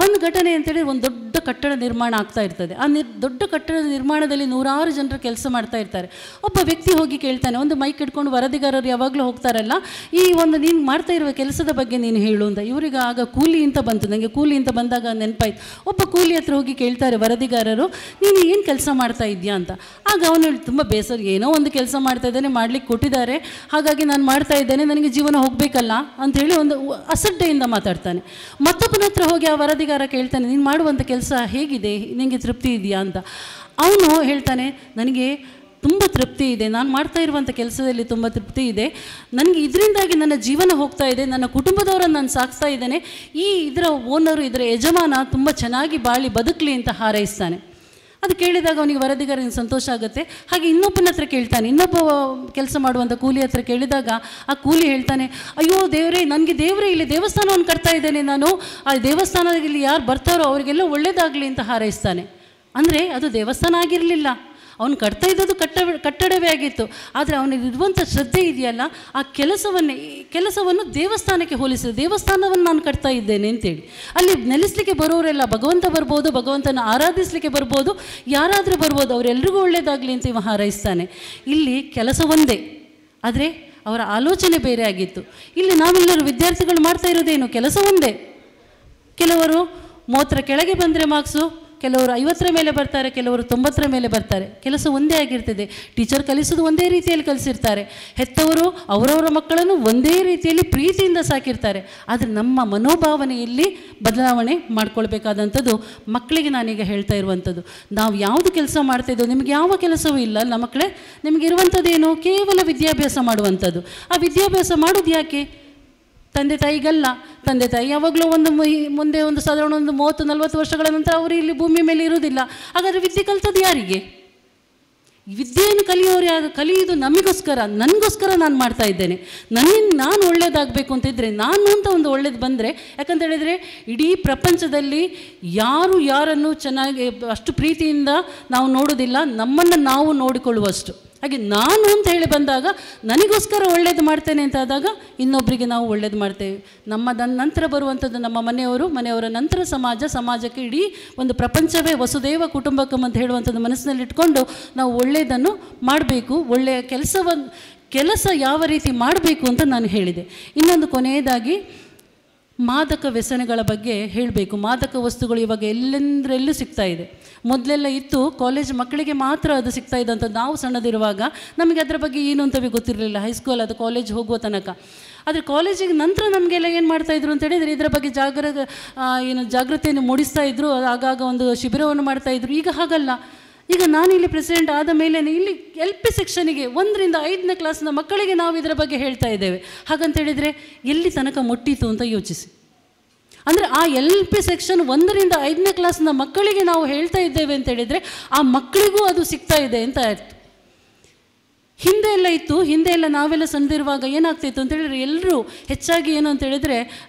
ಒಂದು ಘಟನೆ ಅಂತೇಳಿ, ಒಂದು ದೊಡ್ಡ ಕಟ್ಟಡ ನಿರ್ಮಾಣ ಆಗ್ತಾ ಇರ್ತದೆ. ಆ ದೊಡ್ಡ ಕಟ್ಟಡದ ನಿರ್ಮಾಣದಲ್ಲಿ 100 ಜನರು ಕೆಲಸ ಮಾಡ್ತಾ ಇರ್ತಾರೆ. ಒಬ್ಬ ವ್ಯಕ್ತಿ ಹೋಗಿ ಕೇಳ್ತಾನೆ, ಒಂದು ಮೈಕ್ ಇಟ್ಕೊಂಡು ವರದಿಗಾರರು ಯಾವಾಗಲೂ ಹೋಗ್ತಾರಲ್ಲ, ಈ ಒಂದು ನೀನು ಮಾಡ್ತಾ ಇರುವ ಕೆಲಸದ ಬಗ್ಗೆ ನೀನು ಹೇಳು ಅಂತ. ಇವರಿಗೆ ಆಗ ಕೂಲಿ ಅಂತ ಬಂತು. ನನಗೆ ಕೂಲಿ ಅಂತ ಬಂದಾಗ ನೆನಪಾಯ್ತು. ಒಬ್ಬ ಕೂಲಿ ಹತ್ರ ಹೋಗಿ ಕೇಳ್ತಾರೆ ವರದಿಗಾರರು, ನೀನು ಏನು ಕೆಲಸ ಮಾಡ್ತಾ ಇದೆಯಾ ಅಂತ. ಆಗ ಅವನು ಹೇಳಿ, ತುಂಬ ಬೇಸರ, ಏನೋ ಒಂದು ಕೆಲಸ ಮಾಡ್ತಾ ಇದ್ದಾನೆ, ಮಾಡಲಿಕ್ಕೆ ಕೊಟ್ಟಿದ್ದಾರೆ, ಹಾಗಾಗಿ ನಾನು ಮಾಡ್ತಾ ಇದ್ದೇನೆ, ನನಗೆ ಜೀವನ ಹೋಗಬೇಕಲ್ಲ ಅಂಥೇಳಿ ಒಂದು ಅಸಡ್ಡೆಯಿಂದ ಮಾತಾಡ್ತಾನೆ. ಮತ್ತೊಬ್ಬನ ಹತ್ರ ಹೋಗಿ ಆ ವರದಿಗಾರ ಕೇಳ್ತಾನೆ, ನೀನು ಮಾಡುವಂಥ ಕೆಲಸ ಹೇಗಿದೆ, ನಿನಗೆ ತೃಪ್ತಿ ಇದೆಯಾ ಅಂತ. ಅವನು ಹೇಳ್ತಾನೆ, ನನಗೆ ತುಂಬ ತೃಪ್ತಿ ಇದೆ, ನಾನು ಮಾಡ್ತಾ ಇರುವಂಥ ಕೆಲಸದಲ್ಲಿ ತುಂಬ ತೃಪ್ತಿ ಇದೆ, ನನಗೆ ಇದರಿಂದಾಗಿ ನನ್ನ ಜೀವನ ಹೋಗ್ತಾ ಇದೆ, ನನ್ನ ಕುಟುಂಬದವರನ್ನು ನಾನು ಸಾಕ್ತಾ ಇದ್ದೇನೆ, ಇದರ ಓನರು, ಇದರ ಯಜಮಾನ ತುಂಬ ಚೆನ್ನಾಗಿ ಬಾಳಿ ಬದುಕಲಿ ಅಂತ ಹಾರೈಸ್ತಾನೆ. ಅದು ಕೇಳಿದಾಗ ಅವನಿಗೆ ವರದಿಗಾರನಿಗೆ ಸಂತೋಷ ಆಗುತ್ತೆ. ಹಾಗೆ ಇನ್ನೊಬ್ಬನ ಹತ್ರ ಕೇಳ್ತಾನೆ, ಇನ್ನೊಬ್ಬ ಕೆಲಸ ಮಾಡುವಂಥ ಕೂಲಿ ಹತ್ರ ಕೇಳಿದಾಗ ಆ ಕೂಲಿ ಹೇಳ್ತಾನೆ, ಅಯ್ಯೋ ದೇವರೇ, ನನಗೆ ದೇವರೇ ಇಲ್ಲಿ ದೇವಸ್ಥಾನವನ್ನು ಕಟ್ತಾ ಇದ್ದೇನೆ ನಾನು, ಆ ದೇವಸ್ಥಾನದಲ್ಲಿ ಯಾರು ಬರ್ತಾರೋ ಅವರಿಗೆಲ್ಲ ಒಳ್ಳೇದಾಗಲಿ ಅಂತ ಹಾರೈಸ್ತಾನೆ. ಅಂದರೆ ಅದು ದೇವಸ್ಥಾನ ಆಗಿರಲಿಲ್ಲ, ಅವನು ಕಟ್ತಾ ಇದ್ದದ್ದು ಕಟ್ಟಡವೇ ಆಗಿತ್ತು. ಆದರೆ ಅವನಿಗಿರುವಂಥ ಶ್ರದ್ಧೆ ಇದೆಯಲ್ಲ, ಆ ಕೆಲಸವನ್ನು ದೇವಸ್ಥಾನಕ್ಕೆ ಹೋಲಿಸಿದ, ದೇವಸ್ಥಾನವನ್ನು ನಾನು ಕಟ್ತಾ ಇದ್ದೇನೆ ಅಂತೇಳಿ. ಅಲ್ಲಿ ನೆಲೆಸಲಿಕ್ಕೆ ಬರೋರೆಲ್ಲ ಭಗವಂತ ಬರ್ಬೋದು, ಭಗವಂತನ ಆರಾಧಿಸಲಿಕ್ಕೆ ಬರ್ಬೋದು, ಯಾರಾದರೂ ಬರ್ಬೋದು, ಅವರೆಲ್ಲರಿಗೂ ಒಳ್ಳೆಯದಾಗಲಿ ಅಂತ ಇವ ಹಾರೈಸ್ತಾನೆ. ಇಲ್ಲಿ ಕೆಲಸ ಒಂದೇ, ಆದರೆ ಅವರ ಆಲೋಚನೆ ಬೇರೆ ಆಗಿತ್ತು. ಇಲ್ಲಿ ನಾವೆಲ್ಲರೂ ವಿದ್ಯಾರ್ಥಿಗಳು ಮಾಡ್ತಾ ಇರೋದೇನು, ಕೆಲಸ ಒಂದೇ. ಕೆಲವರು 30 ಕೆಳಗೆ ಬಂದರೆ ಮಾರ್ಕ್ಸು, ಕೆಲವರು 50 ಮೇಲೆ ಬರ್ತಾರೆ, ಕೆಲವರು 90 ಮೇಲೆ ಬರ್ತಾರೆ. ಕೆಲಸ ಒಂದೇ ಆಗಿರ್ತದೆ. ಟೀಚರ್ ಕಲಿಸೋದು ಒಂದೇ ರೀತಿಯಲ್ಲಿ ಕಲಿಸಿರ್ತಾರೆ. ಹೆತ್ತವರು ಅವರವರ ಮಕ್ಕಳನ್ನು ಒಂದೇ ರೀತಿಯಲ್ಲಿ ಪ್ರೀತಿಯಿಂದ ಸಾಕಿರ್ತಾರೆ. ಆದರೆ ನಮ್ಮ ಮನೋಭಾವನೆಯಲ್ಲಿ ಬದಲಾವಣೆ ಮಾಡ್ಕೊಳ್ಬೇಕಾದಂಥದ್ದು ಮಕ್ಕಳಿಗೆ ನಾನೀಗ ಹೇಳ್ತಾ ಇರುವಂಥದ್ದು. ನಾವು ಯಾವುದು ಕೆಲಸ ಮಾಡ್ತಾಯಿದ್ದೋ, ನಿಮಗೆ ಯಾವ ಕೆಲಸವೂ ಇಲ್ಲ ಅಲ್ಲ ಮಕ್ಕಳೇ, ನಿಮಗಿರುವಂಥದ್ದೇನು, ಕೇವಲ ವಿದ್ಯಾಭ್ಯಾಸ ಮಾಡುವಂಥದ್ದು. ಆ ವಿದ್ಯಾಭ್ಯಾಸ ಮಾಡೋದು ಯಾಕೆ? ತಂದೆ ತಾಯಿಗಲ್ಲ. ತಂದೆ ತಾಯಿ ಯಾವಾಗಲೂ ಮುಂದೆ ಸಾಧಾರಣ 30-40 ವರ್ಷಗಳ ನಂತರ ಅವರು ಇಲ್ಲಿ ಭೂಮಿ ಮೇಲೆ ಇರುವುದಿಲ್ಲ. ಹಾಗಾದರೆ ವಿದ್ಯೆ ಕಲಿತದ್ದು ಯಾರಿಗೆ? ವಿದ್ಯೆಯನ್ನು ಕಲಿಯೋದು ನಮಗೋಸ್ಕರ, ನನಗೋಸ್ಕರ ನಾನು ಮಾಡ್ತಾ ಇದ್ದೇನೆ. ನಾನು ಒಳ್ಳೇದಾಗಬೇಕು ಅಂತಿದ್ದರೆ, ನಾನು ಅಂತ ಒಂದು ಒಳ್ಳೇದು ಬಂದರೆ, ಯಾಕಂತ ಹೇಳಿದರೆ ಇಡೀ ಪ್ರಪಂಚದಲ್ಲಿ ಯಾರನ್ನು ಚೆನ್ನಾಗಿ ಅಷ್ಟು ಪ್ರೀತಿಯಿಂದ ನಾವು ನೋಡೋದಿಲ್ಲ, ನಮ್ಮನ್ನು ನಾವು ನೋಡಿಕೊಳ್ಳುವಷ್ಟು. ಹಾಗೆ ನಾನು ಅಂತ ಹೇಳಿ ಬಂದಾಗ ನನಗೋಸ್ಕರ ಒಳ್ಳೇದು ಮಾಡ್ತೇನೆ ಅಂತ ಆದಾಗ ಇನ್ನೊಬ್ಬರಿಗೆ ನಾವು ಒಳ್ಳೇದು ಮಾಡ್ತೇವೆ. ನಂತರ ಬರುವಂಥದ್ದು ನಮ್ಮ ಮನೆಯವರ ನಂತರ ಸಮಾಜಕ್ಕೆ ಇಡೀ ಒಂದು ಪ್ರಪಂಚವೇ ವಸುದೇವ ಕುಟುಂಬಕಂ ಅಂತ ಹೇಳುವಂಥದ್ದು ಮನಸ್ಸಿನಲ್ಲಿ ಇಟ್ಕೊಂಡು ನಾವು ಒಳ್ಳೆಯದನ್ನು ಮಾಡಬೇಕು. ಒಳ್ಳೆಯ ಕೆಲಸ ಯಾವ ರೀತಿ ಮಾಡಬೇಕು ಅಂತ ನಾನು ಹೇಳಿದೆ. ಇನ್ನೊಂದು ಕೊನೆಯದಾಗಿ ಮಾದಕ ವ್ಯಸನಗಳ ಬಗ್ಗೆ ಹೇಳಬೇಕು. ಮಾದಕ ವಸ್ತುಗಳು ಇವಾಗ ಎಲ್ಲೆಂದರೆಲ್ಲೂ ಸಿಗ್ತಾ ಇದೆ. ಮೊದಲೆಲ್ಲ ಇತ್ತು, ಕಾಲೇಜ್ ಮಕ್ಕಳಿಗೆ ಮಾತ್ರ ಅದು ಸಿಗ್ತಾ ಇದ್ದಂಥ. ನಾವು ಸಣ್ಣದಿರುವಾಗ ನಮಗೆ ಅದರ ಬಗ್ಗೆ ಏನು ಅಂತವೇ ಗೊತ್ತಿರಲಿಲ್ಲ, ಹೈಸ್ಕೂಲ್ ಅದು ಕಾಲೇಜ್ ಹೋಗುವ ತನಕ. ಆದರೆ ಕಾಲೇಜಿಗೆ ನಂತರ ನಮಗೆಲ್ಲ ಏನು ಮಾಡ್ತಾಯಿದ್ರು ಅಂತ ಹೇಳಿದರೆ ಇದರ ಬಗ್ಗೆ ಜಾಗೃತಿಯನ್ನು ಮೂಡಿಸ್ತಾ ಇದ್ದರು. ಆಗಾಗ ಒಂದು ಶಿಬಿರವನ್ನು ಮಾಡ್ತಾಯಿದ್ರು. ಈಗ ಹಾಗಲ್ಲ. ಈಗ ನಾನಿಲ್ಲಿ ಪ್ರೆಸಿಡೆಂಟ್ ಆದ ಮೇಲೆ ಇಲ್ಲಿ LP ಸೆಕ್ಷನಿಗೆ 1ರಿಂದ 5ನೇ ಕ್ಲಾಸ್ನ ಮಕ್ಕಳಿಗೆ ನಾವು ಇದರ ಬಗ್ಗೆ ಹೇಳ್ತಾ ಇದ್ದೇವೆ. ಹಾಗಂತೇಳಿದರೆ ಎಲ್ಲಿ ತನಕ ಮುಟ್ಟಿತು ಅಂತ ಯೋಚಿಸಿ. ಅಂದರೆ ಆ LP ಸೆಕ್ಷನ್ 1ರಿಂದ 5ನೇ ಕ್ಲಾಸ್ನ ಮಕ್ಕಳಿಗೆ ನಾವು ಹೇಳ್ತಾ ಇದ್ದೇವೆ ಅಂತ ಹೇಳಿದರೆ ಆ ಮಕ್ಕಳಿಗೂ ಅದು ಸಿಗ್ತಾ ಇದೆ ಅಂತ ಆಯಿತು. ಹಿಂದೆ ಎಲ್ಲ ಇತ್ತು. ಹಿಂದೆ ಎಲ್ಲ ನಾವೆಲ್ಲ ಸಣ್ಣದಿರುವಾಗ ಏನಾಗ್ತಿತ್ತು ಅಂತೇಳಿದರೆ ಎಲ್ಲರೂ ಹೆಚ್ಚಾಗಿ ಏನು ಅಂತೇಳಿದರೆ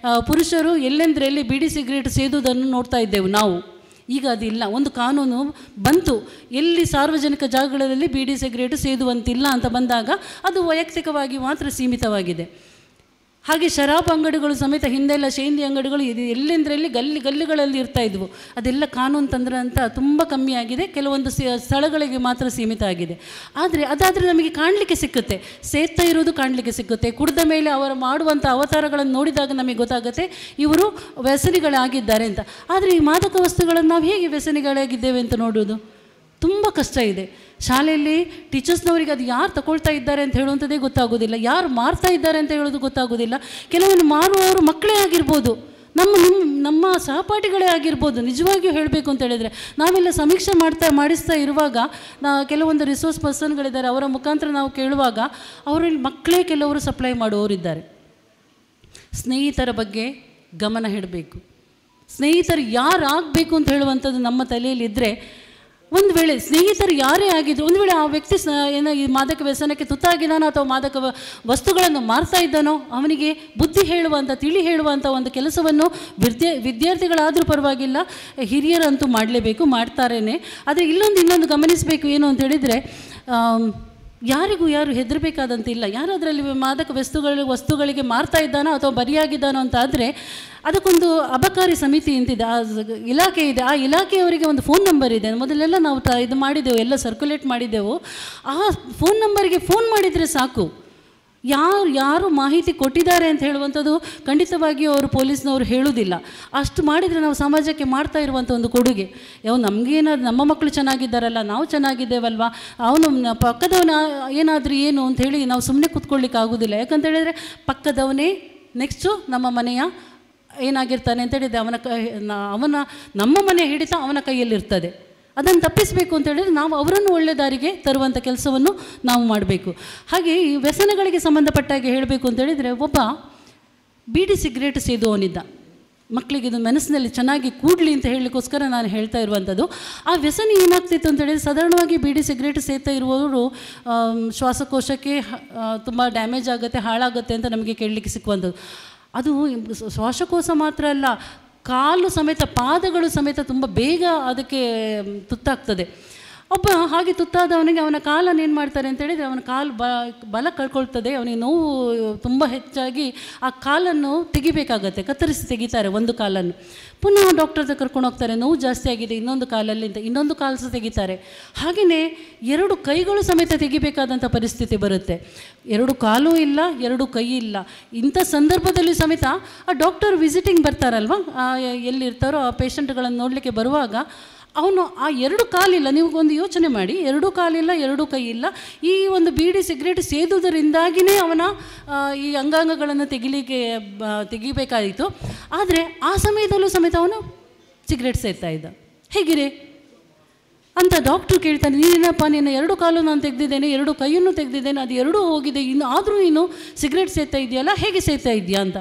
ಪುರುಷರು ಎಲ್ಲೆಂದರಲ್ಲಿ ಬೀಡಿ ಸಿಗರೇಟ್ ಸೇದುವುದನ್ನು ನೋಡ್ತಾ ಇದ್ದೆವು ನಾವು. ಈಗ ಅದಿಲ್ಲ. ಒಂದು ಕಾನೂನು ಬಂತು, ಎಲ್ಲಿ ಸಾರ್ವಜನಿಕ ಜಾಗಗಳಲ್ಲಿ ಬೀಡಿ ಸಿಗರೇಟು ಸೇದುವಂತಿಲ್ಲ ಅಂತ ಬಂದಾಗ ಅದು ವೈಯಕ್ತಿಕವಾಗಿ ಮಾತ್ರ ಸೀಮಿತವಾಗಿದೆ. ಹಾಗೆ ಶರಾಬ್ ಅಂಗಡಿಗಳು ಸಮೇತ ಹಿಂದೆಲ್ಲ ಶೇಂದಿ ಅಂಗಡಿಗಳು ಎಲ್ಲೆಂದರಲ್ಲಿ ಗಲ್ಲಿಗಳಲ್ಲಿ ಇರ್ತಾ ಇದ್ವು. ಅದೆಲ್ಲ ಕಾನೂನು ತಂದ್ರೆ ಅಂತ ತುಂಬ ಕಮ್ಮಿ ಆಗಿದೆ. ಕೆಲವೊಂದು ಸ್ಥಳಗಳಿಗೆ ಮಾತ್ರ ಸೀಮಿತ ಆಗಿದೆ. ಅದಾದರೆ ನಮಗೆ ಕಾಣಲಿಕ್ಕೆ ಸಿಕ್ಕುತ್ತೆ, ಸೇರ್ತಾ ಇರೋದು ಕಾಣಲಿಕ್ಕೆ ಸಿಕ್ಕುತ್ತೆ. ಕುಡಿದ ಮೇಲೆ ಅವರು ಮಾಡುವಂಥ ಅವತಾರಗಳನ್ನು ನೋಡಿದಾಗ ನಮಗೆ ಗೊತ್ತಾಗುತ್ತೆ ಇವರು ವ್ಯಸನಿಗಳಾಗಿದ್ದಾರೆ ಅಂತ. ಆದರೆ ಈ ಮಾದಕ ವಸ್ತುಗಳನ್ನು ನಾವು ಹೇಗೆ ವ್ಯಸನಿಗಳಾಗಿದ್ದೇವೆ ಅಂತ ನೋಡೋದು ತುಂಬ ಕಷ್ಟ ಇದೆ. ಶಾಲೆಯಲ್ಲಿ ಟೀಚರ್ಸ್ನವರಿಗೆ ಅದು ಯಾರು ತಗೊಳ್ತಾ ಇದ್ದಾರೆ ಅಂತ ಹೇಳುವಂಥದ್ದೇ ಗೊತ್ತಾಗೋದಿಲ್ಲ, ಯಾರು ಮಾರ್ತಾ ಇದ್ದಾರೆ ಅಂತ ಹೇಳೋದು ಗೊತ್ತಾಗೋದಿಲ್ಲ. ಕೆಲವೊಂದು ಮಾರುವವರು ಮಕ್ಕಳೇ ಆಗಿರ್ಬೋದು, ನಮ್ಮ ಸಹಪಾಠಿಗಳೇ ಆಗಿರ್ಬೋದು. ನಿಜವಾಗಿಯೂ ಹೇಳಬೇಕು ಅಂತ ಹೇಳಿದರೆ ನಾವೆಲ್ಲ ಸಮೀಕ್ಷೆ ಮಾಡಿಸ್ತಾ ಇರುವಾಗ ಕೆಲವೊಂದು ರಿಸೋರ್ಸ್ ಪರ್ಸನ್ಗಳಿದ್ದಾರೆ, ಅವರ ಮುಖಾಂತರ ನಾವು ಕೇಳುವಾಗ ಅವರಲ್ಲಿ ಮಕ್ಕಳೇ ಕೆಲವರು ಸಪ್ಲೈ ಮಾಡುವವರಿದ್ದಾರೆ. ಸ್ನೇಹಿತರ ಬಗ್ಗೆ ಗಮನ ಇಡಬೇಕು. ಸ್ನೇಹಿತರು ಯಾರಾಗಬೇಕು ಅಂತ ಹೇಳುವಂಥದ್ದು ನಮ್ಮ ತಲೆಯಲ್ಲಿದ್ದರೆ, ಒಂದು ವೇಳೆ ಸ್ನೇಹಿತರು ಯಾರೇ ಆಗಿದ್ರು, ಒಂದು ವೇಳೆ ಆ ವ್ಯಕ್ತಿ ಏನೋ ಈ ಮಾದಕ ವ್ಯಸನಕ್ಕೆ ತುತ್ತಾಗಿದ್ದಾನೋ ಅಥವಾ ಮಾದಕ ವಸ್ತುಗಳನ್ನು ಮಾರ್ತಾ ಇದ್ದಾನೋ ಅವನಿಗೆ ಬುದ್ಧಿ ಹೇಳುವಂಥ, ತಿಳಿ ಹೇಳುವಂಥ ಒಂದು ಕೆಲಸವನ್ನು ವಿದ್ಯಾರ್ಥಿಗಳಾದರೂ ಪರವಾಗಿಲ್ಲ, ಹಿರಿಯರಂತೂ ಮಾಡಲೇಬೇಕು, ಮಾಡ್ತಾರೇನೆ. ಆದರೆ ಇನ್ನೊಂದು ಗಮನಿಸಬೇಕು ಏನು ಅಂತ ಹೇಳಿದರೆ, ಯಾರಿಗೂ ಯಾರು ಹೆದರಬೇಕಾದಂತಿಲ್ಲ. ಯಾರು ಅದರಲ್ಲಿ ಮಾದಕ ವಸ್ತುಗಳಿಗೆ ಮಾರ್ತಾ ಇದ್ದಾನೋ ಅಥವಾ ಬರಿಯಾಗಿದ್ದಾನೋ ಅಂತ ಆದರೆ ಅದಕ್ಕೊಂದು ಅಬಕಾರಿ ಸಮಿತಿ ಅಂತಿದೆ, ಆ ಇಲಾಖೆ ಇದೆ. ಆ ಇಲಾಖೆಯವರಿಗೆ ಒಂದು ಫೋನ್ ನಂಬರ್ ಇದೆ. ಮೊದಲೆಲ್ಲ ನಾವು ಇದು ಮಾಡಿದೆವು, ಎಲ್ಲ ಸರ್ಕ್ಯುಲೇಟ್ ಮಾಡಿದೆವು. ಆ ಫೋನ್ ನಂಬರಿಗೆ ಫೋನ್ ಮಾಡಿದರೆ ಸಾಕು. ಯಾರು ಮಾಹಿತಿ ಕೊಟ್ಟಿದ್ದಾರೆ ಅಂತ ಹೇಳುವಂಥದ್ದು ಖಂಡಿತವಾಗಿಯೂ ಅವರು ಪೊಲೀಸ್ನವರು ಹೇಳುವುದಿಲ್ಲ. ಅಷ್ಟು ಮಾಡಿದರೆ ನಾವು ಸಮಾಜಕ್ಕೆ ಮಾಡ್ತಾ ಇರುವಂಥ ಒಂದು ಕೊಡುಗೆ. ನಮಗೇನಾದ್ರು ನಮ್ಮ ಮಕ್ಕಳು ಚೆನ್ನಾಗಿದ್ದಾರಲ್ಲ, ನಾವು ಚೆನ್ನಾಗಿದ್ದೇವಲ್ವ, ಅವನು ಪಕ್ಕದವನ ಏನಾದರೂ ಏನು ಅಂಥೇಳಿ ನಾವು ಸುಮ್ಮನೆ ಕೂತ್ಕೊಳ್ಳಿಕ್ಕೆ ಆಗೋದಿಲ್ಲ. ಯಾಕಂತ ಹೇಳಿದರೆ ಪಕ್ಕದವನೇ ನೆಕ್ಸ್ಟು ನಮ್ಮ ಮನೆಯ ಏನಾಗಿರ್ತಾನೆ ಅಂತೇಳಿದರೆ ನಮ್ಮ ಮನೆ ಹಿಡಿತ ಅವನ ಕೈಯಲ್ಲಿರ್ತದೆ. ಅದನ್ನು ತಪ್ಪಿಸಬೇಕು ಅಂತ ಹೇಳಿದರೆ ನಾವು ಅವರನ್ನು ಒಳ್ಳೆ ದಾರಿಗೆ ತರುವಂಥ ಕೆಲಸವನ್ನು ನಾವು ಮಾಡಬೇಕು. ಹಾಗೆ ಈ ವ್ಯಸನಗಳಿಗೆ ಸಂಬಂಧಪಟ್ಟಾಗೆ ಹೇಳಬೇಕು ಅಂತ ಹೇಳಿದರೆ, ಒಬ್ಬ ಬೀಡಿ ಸಿಗರೇಟ್ ಸೇದುವವನಿದ್ದ. ಮಕ್ಕಳಿಗೆ ಇದು ಮನಸ್ಸಿನಲ್ಲಿ ಚೆನ್ನಾಗಿ ಕೂಡಲಿ ಅಂತ ಹೇಳಲಿಕ್ಕೋಸ್ಕರ ನಾನು ಹೇಳ್ತಾ ಇರುವಂಥದ್ದು. ಆ ವ್ಯಸನ ಏನಾಗ್ತಿತ್ತು ಅಂತ ಹೇಳಿದರೆ, ಸಾಧಾರಣವಾಗಿ ಬೀಡಿ ಸಿಗರೇಟ್ ಸೇದ್ತಾ ಇರುವವರು ಶ್ವಾಸಕೋಶಕ್ಕೆ ತುಂಬ ಡ್ಯಾಮೇಜ್ ಆಗುತ್ತೆ, ಹಾಳಾಗುತ್ತೆ ಅಂತ ನಮಗೆ ಕೇಳಲಿಕ್ಕೆ ಸಿಕ್ಕುವಂಥದ್ದು. ಅದು ಶ್ವಾಸಕೋಶ ಮಾತ್ರ ಅಲ್ಲ, ಕಾಲು ಸಮೇತ, ಪಾದಗಳು ಸಮೇತ ತುಂಬ ಬೇಗ ಅದಕ್ಕೆ ತುತ್ತಾಗ್ತದೆ. ಒಬ್ಬ ಹಾಗೆ ತುತ್ತಾದವನಿಗೆ ಅವನ ಕಾಲನ್ನು ಏನು ಮಾಡ್ತಾರೆ ಅಂತ ಹೇಳಿದರೆ, ಅವನ ಕಾಲು ಬಲ ಕಳ್ಕೊಳ್ತದೆ, ಅವನಿಗೆ ನೋವು ತುಂಬ ಹೆಚ್ಚಾಗಿ ಆ ಕಾಲನ್ನು ತೆಗಿಬೇಕಾಗತ್ತೆ, ಕತ್ತರಿಸಿ ತೆಗಿತಾರೆ ಒಂದು ಕಾಲನ್ನು. ಪುನಃ ಡಾಕ್ಟರ್ ಹತ್ರ ಕರ್ಕೊಂಡು ಹೋಗ್ತಾರೆ, ನೋವು ಜಾಸ್ತಿ ಆಗಿದೆ ಇನ್ನೊಂದು ಕಾಲಲ್ಲಿ ಅಂತ, ಇನ್ನೊಂದು ಕಾಲು ಸಹ ತೆಗಿತಾರೆ. ಹಾಗೆಯೇ 2 ಕೈಗಳು ಸಮೇತ ತೆಗಿಬೇಕಾದಂಥ ಪರಿಸ್ಥಿತಿ ಬರುತ್ತೆ. 2 ಕಾಲು ಇಲ್ಲ, 2 ಕೈ ಇಲ್ಲ. ಇಂಥ ಸಂದರ್ಭದಲ್ಲಿ ಸಮೇತ ಆ ಡಾಕ್ಟರ್ ವಿಸಿಟಿಂಗ್ ಬರ್ತಾರಲ್ವ, ಎಲ್ಲಿರ್ತಾರೋ ಆ ಪೇಷಂಟ್ಗಳನ್ನು ನೋಡಲಿಕ್ಕೆ ಬರುವಾಗ ಅವನು ಆ 2 ಕಾಲಿಲ್ಲ. ನೀವು ಒಂದು ಯೋಚನೆ ಮಾಡಿ, 2 ಕಾಲಿಲ್ಲ, 2 ಕೈ ಇಲ್ಲ. ಈ ಒಂದು ಬೀಡಿ ಸಿಗರೇಟ್ ಸೇದುವುದರಿಂದಾಗಿಯೇ ಅವನ ಈ ಅಂಗಾಂಗಗಳನ್ನು ತೆಗಿಬೇಕಾಯಿತು. ಆದರೆ ಆ ಸಮಯದಲ್ಲೂ ಸಮೇತ ಅವನು ಸಿಗರೇಟ್ ಸೇದ್ತಾ ಇದ್ದ. ಹೇಗಿರೆ ಅಂತ ಡಾಕ್ಟ್ರು ಕೇಳ್ತಾನೆ, ನೀನೇನಪ್ಪ, ನಿನ್ನ 2 ಕಾಲು ನಾನು ತೆಗೆದಿದ್ದೇನೆ, 2 ಕೈಯನ್ನು ತೆಗೆದಿದ್ದೇನೆ, ಅದು 2 ಹೋಗಿದೆ, ಆದರೂ ನೀನು ಸಿಗರೇಟ್ ಸೇದ್ತಾ ಇದೆಯಲ್ಲ, ಹೇಗೆ ಸೇದ್ತಾ ಇದೆಯಾ ಅಂತ.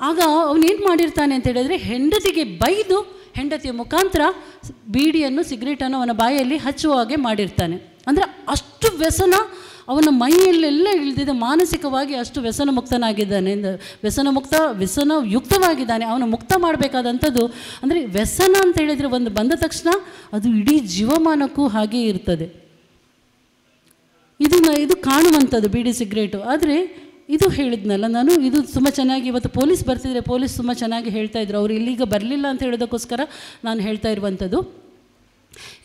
ಆಗ ಅವನೇನು ಮಾಡಿರ್ತಾನೆ ಅಂತ ಹೇಳಿದರೆ, ಹೆಂಡತಿಗೆ ಬೈದು ಹೆಂಡತಿಯ ಮುಖಾಂತರ ಬೀಡಿಯನ್ನು ಸಿಗರೇಟನ್ನು ಅವನ ಬಾಯಲ್ಲಿ ಹಚ್ಚುವ ಹಾಗೆ ಮಾಡಿರ್ತಾನೆ. ಅಂದರೆ ಅಷ್ಟು ವ್ಯಸನ ಅವನ ಮೈಯಲ್ಲೆಲ್ಲ ಇಳಿದಿದೆ, ಮಾನಸಿಕವಾಗಿ ಅಷ್ಟು ವ್ಯಸನ ಮುಕ್ತನಾಗಿದ್ದಾನೆ, ವ್ಯಸನ ಯುಕ್ತವಾಗಿದ್ದಾನೆ. ಅವನು ಮುಕ್ತ ಮಾಡಬೇಕಾದಂಥದ್ದು, ಅಂದರೆ ವ್ಯಸನ ಅಂತ ಹೇಳಿದರೆ ಒಂದು ಬಂದ ತಕ್ಷಣ ಅದು ಇಡೀ ಜೀವಮಾನಕ್ಕೂ ಹಾಗೇ ಇರ್ತದೆ. ಇದು ಕಾಣುವಂಥದ್ದು ಬೀಡಿ ಸಿಗರೇಟು. ಆದರೆ ಇದು ಹೇಳಿದ್ನಲ್ಲ ನಾನು, ಇದು ತುಂಬ ಚೆನ್ನಾಗಿ ಇವತ್ತು ಪೊಲೀಸ್ ಬರ್ತಿದ್ರೆ ಪೊಲೀಸ್ ತುಂಬ ಚೆನ್ನಾಗಿ ಹೇಳ್ತಾ ಇದ್ರು. ಅವರು ಇಲ್ಲಿಗ ಬರಲಿಲ್ಲ ಅಂತ ಹೇಳೋದಕ್ಕೋಸ್ಕರ ನಾನು ಹೇಳ್ತಾ ಇರುವಂಥದ್ದು.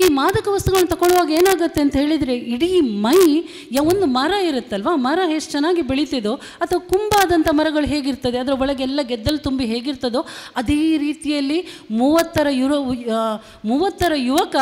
ಈ ಮಾದಕ ವಸ್ತುಗಳನ್ನ ತಗೊಳ್ಳುವಾಗ ಏನಾಗುತ್ತೆ ಅಂತ ಹೇಳಿದರೆ, ಇಡೀ ಮೈ ಒಂದು ಮರ ಇರುತ್ತಲ್ವ, ಮರ ಎಷ್ಟು ಚೆನ್ನಾಗಿ ಬೆಳೀತಿದೋ ಅಥವಾ ಕುಂಬಾದಂಥ ಮರಗಳು ಹೇಗಿರ್ತದೆ, ಅದರ ಒಳಗೆಲ್ಲ ಗೆದ್ದಲು ತುಂಬಿ ಹೇಗಿರ್ತದೋ ಅದೇ ರೀತಿಯಲ್ಲಿ 30 ಯುವಕ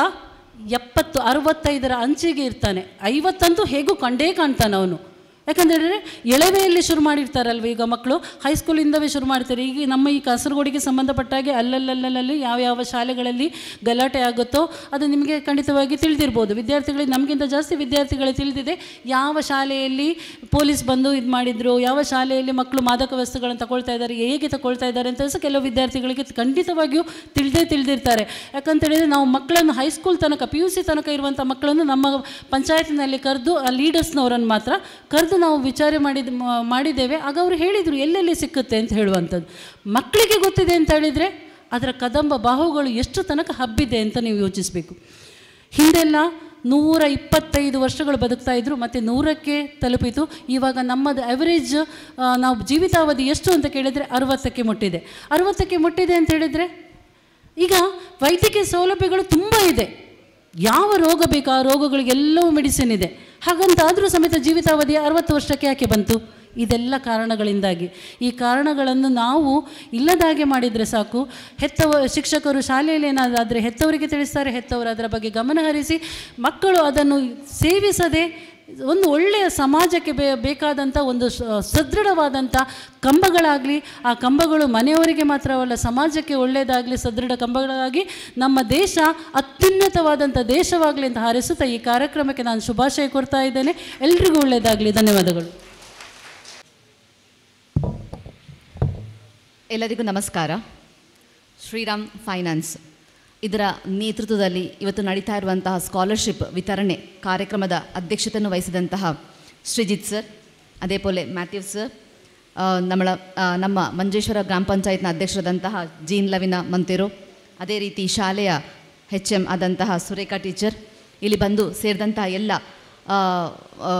70-65 ಅಂಚಿಗೆ ಇರ್ತಾನೆ. 50 ಅಂತೂ ಹೇಗೂ ಕಂಡೇ ಕಾಣ್ತಾನೆ ಅವನು. ಯಾಕಂದರೆ ಎಳವೆಯಲ್ಲಿ ಶುರು ಮಾಡಿರ್ತಾರಲ್ವ ಈಗ ಮಕ್ಕಳು, ಹೈಸ್ಕೂಲಿಂದವೇ ಶುರು ಮಾಡ್ತಾರೆ. ಈಗ ನಮ್ಮ ಈ ಕಾಸರಗೋಡಿಗೆ ಸಂಬಂಧಪಟ್ಟಾಗೆ ಅಲ್ಲಲ್ಲಿ ಯಾವ ಶಾಲೆಗಳಲ್ಲಿ ಗಲಾಟೆ ಆಗುತ್ತೋ ಅದು ನಿಮಗೆ ಖಂಡಿತವಾಗಿ ತಿಳಿದಿರ್ಬೋದು. ವಿದ್ಯಾರ್ಥಿಗಳಿಗೆ, ನಮಗಿಂತ ಜಾಸ್ತಿ ವಿದ್ಯಾರ್ಥಿಗಳಿಗೆ ತಿಳಿದಿದೆ ಯಾವ ಶಾಲೆಯಲ್ಲಿ ಪೊಲೀಸ್ ಬಂದು ಇದು ಮಾಡಿದ್ರು, ಯಾವ ಶಾಲೆಯಲ್ಲಿ ಮಕ್ಕಳು ಮಾದಕ ವಸ್ತುಗಳನ್ನು ತಗೊಳ್ತಾ ಇದ್ದಾರೆ, ಹೇಗೆ ತಗೊಳ್ತಾ ಇದ್ದಾರೆ ಅಂತ ಸಹ ಕೆಲವು ವಿದ್ಯಾರ್ಥಿಗಳಿಗೆ ಖಂಡಿತವಾಗಿಯೂ ತಿಳಿದಿರ್ತಾರೆ. ಯಾಕಂತೇಳಿದರೆ ನಾವು ಮಕ್ಕಳನ್ನು ಹೈಸ್ಕೂಲ್ ತನಕ PUC ತನಕ ಇರುವಂಥ ಮಕ್ಕಳನ್ನು ನಮ್ಮ ಪಂಚಾಯತಿನಲ್ಲಿ ಕರೆದು ಆ ಲೀಡರ್ಸ್ನವರನ್ನು ಮಾತ್ರ ಕರೆದು ನಾವು ವಿಚಾರ ಮಾಡಿದ್ದೇವೆ. ಆಗ ಅವರು ಹೇಳಿದರು ಎಲ್ಲೆಲ್ಲಿ ಸಿಕ್ಕುತ್ತೆ ಅಂತ ಹೇಳುವಂಥದ್ದು. ಮಕ್ಕಳಿಗೆ ಗೊತ್ತಿದೆ ಅಂತ ಹೇಳಿದರೆ ಅದರ ಕದಂಬ ಬಾಹುಗಳು ಎಷ್ಟು ತನಕ ಹಬ್ಬಿದೆ ಅಂತ ನೀವು ಯೋಚಿಸಬೇಕು. ಹಿಂದೆಲ್ಲ 125 ವರ್ಷಗಳು ಬದುಕ್ತಾ ಇದ್ದರು, ಮತ್ತು 100ಕ್ಕೆ ತಲುಪಿತು. ಇವಾಗ ನಮ್ಮದು ಆ್ಯಾವ್ರೇಜ್ ನಾವು ಜೀವಿತಾವಧಿ ಎಷ್ಟು ಅಂತ ಕೇಳಿದರೆ 60ಕ್ಕೆ ಮುಟ್ಟಿದೆ. 60ಕ್ಕೆ ಮುಟ್ಟಿದೆ ಅಂತ ಹೇಳಿದರೆ ಈಗ ವೈದ್ಯಕೀಯ ಸೌಲಭ್ಯಗಳು ತುಂಬ ಇದೆ. ಯಾವ ರೋಗ ಬೇಕು ಆ ರೋಗಗಳಿಗೆಲ್ಲವೂ ಮೆಡಿಸಿನ್ ಇದೆ. ಹಾಗಂತಾದರೂ ಸಮೇತ ಜೀವಿತಾವಧಿ 60 ವರ್ಷಕ್ಕೆ ಯಾಕೆ ಬಂತು? ಇದೆಲ್ಲ ಕಾರಣಗಳಿಂದಾಗಿ. ಈ ಕಾರಣಗಳನ್ನು ನಾವು ಇಲ್ಲದಾಗೆ ಮಾಡಿದರೆ ಸಾಕು. ಶಿಕ್ಷಕರು ಶಾಲೆಯಲ್ಲಿ ಏನಾದರೆ ಹೆತ್ತವರಿಗೆ ತಿಳಿಸ್ತಾರೆ, ಹೆತ್ತವರು ಅದರ ಬಗ್ಗೆ ಗಮನಹರಿಸಿ ಮಕ್ಕಳು ಅದನ್ನು ಸೇವಿಸದೆ ಒಂದು ಒಳ್ಳೆಯ ಸಮಾಜಕ್ಕೆ ಬೇಕಾದಂಥ ಒಂದು ಸದೃಢವಾದಂಥ ಕಂಬಗಳಾಗಲಿ, ಆ ಕಂಬಗಳು ಮನೆಯವರಿಗೆ ಮಾತ್ರವಲ್ಲ ಸಮಾಜಕ್ಕೆ ಒಳ್ಳೆಯದಾಗಲಿ, ಸದೃಢ ಕಂಬಗಳಾಗಿ ನಮ್ಮ ದೇಶ ಅತ್ಯುನ್ನತವಾದಂಥ ದೇಶವಾಗಲಿ ಅಂತ ಹಾರೈಸುತ್ತಾ ಈ ಕಾರ್ಯಕ್ರಮಕ್ಕೆ ನಾನು ಶುಭಾಶಯ ಕೊಡ್ತಾ ಇದ್ದೇನೆ. ಎಲ್ರಿಗೂ ಒಳ್ಳೆಯದಾಗಲಿ. ಧನ್ಯವಾದಗಳು. ಎಲ್ಲರಿಗೂ ನಮಸ್ಕಾರ. ಶ್ರೀರಾಮ್ ಫೈನಾನ್ಸ್ ಇದರ ನೇತೃತ್ವದಲ್ಲಿ ಇವತ್ತು ನಡೀತಾ ಇರುವಂತಹ ಸ್ಕಾಲರ್ಶಿಪ್ ವಿತರಣೆ ಕಾರ್ಯಕ್ರಮದ ಅಧ್ಯಕ್ಷತೆಯನ್ನು ವಹಿಸಿದಂತಹ ಶ್ರೀಜಿತ್ ಸರ್, ಅದೇ ಪೋಲೆ ಮ್ಯಾಥ್ಯೂ ಸರ್, ನಮ್ಮ ಮಂಜೇಶ್ವರ ಗ್ರಾಮ ಪಂಚಾಯತ್ನ ಅಧ್ಯಕ್ಷರಾದಂತಹ ಜೀನ್ ಲವಿನ ಮಂತೇರು, ಅದೇ ರೀತಿ ಶಾಲೆಯ HM ಆದಂತಹ ಸುರೇಖಾ ಟೀಚರ್, ಇಲ್ಲಿ ಬಂದು ಸೇರಿದಂತಹ ಎಲ್ಲ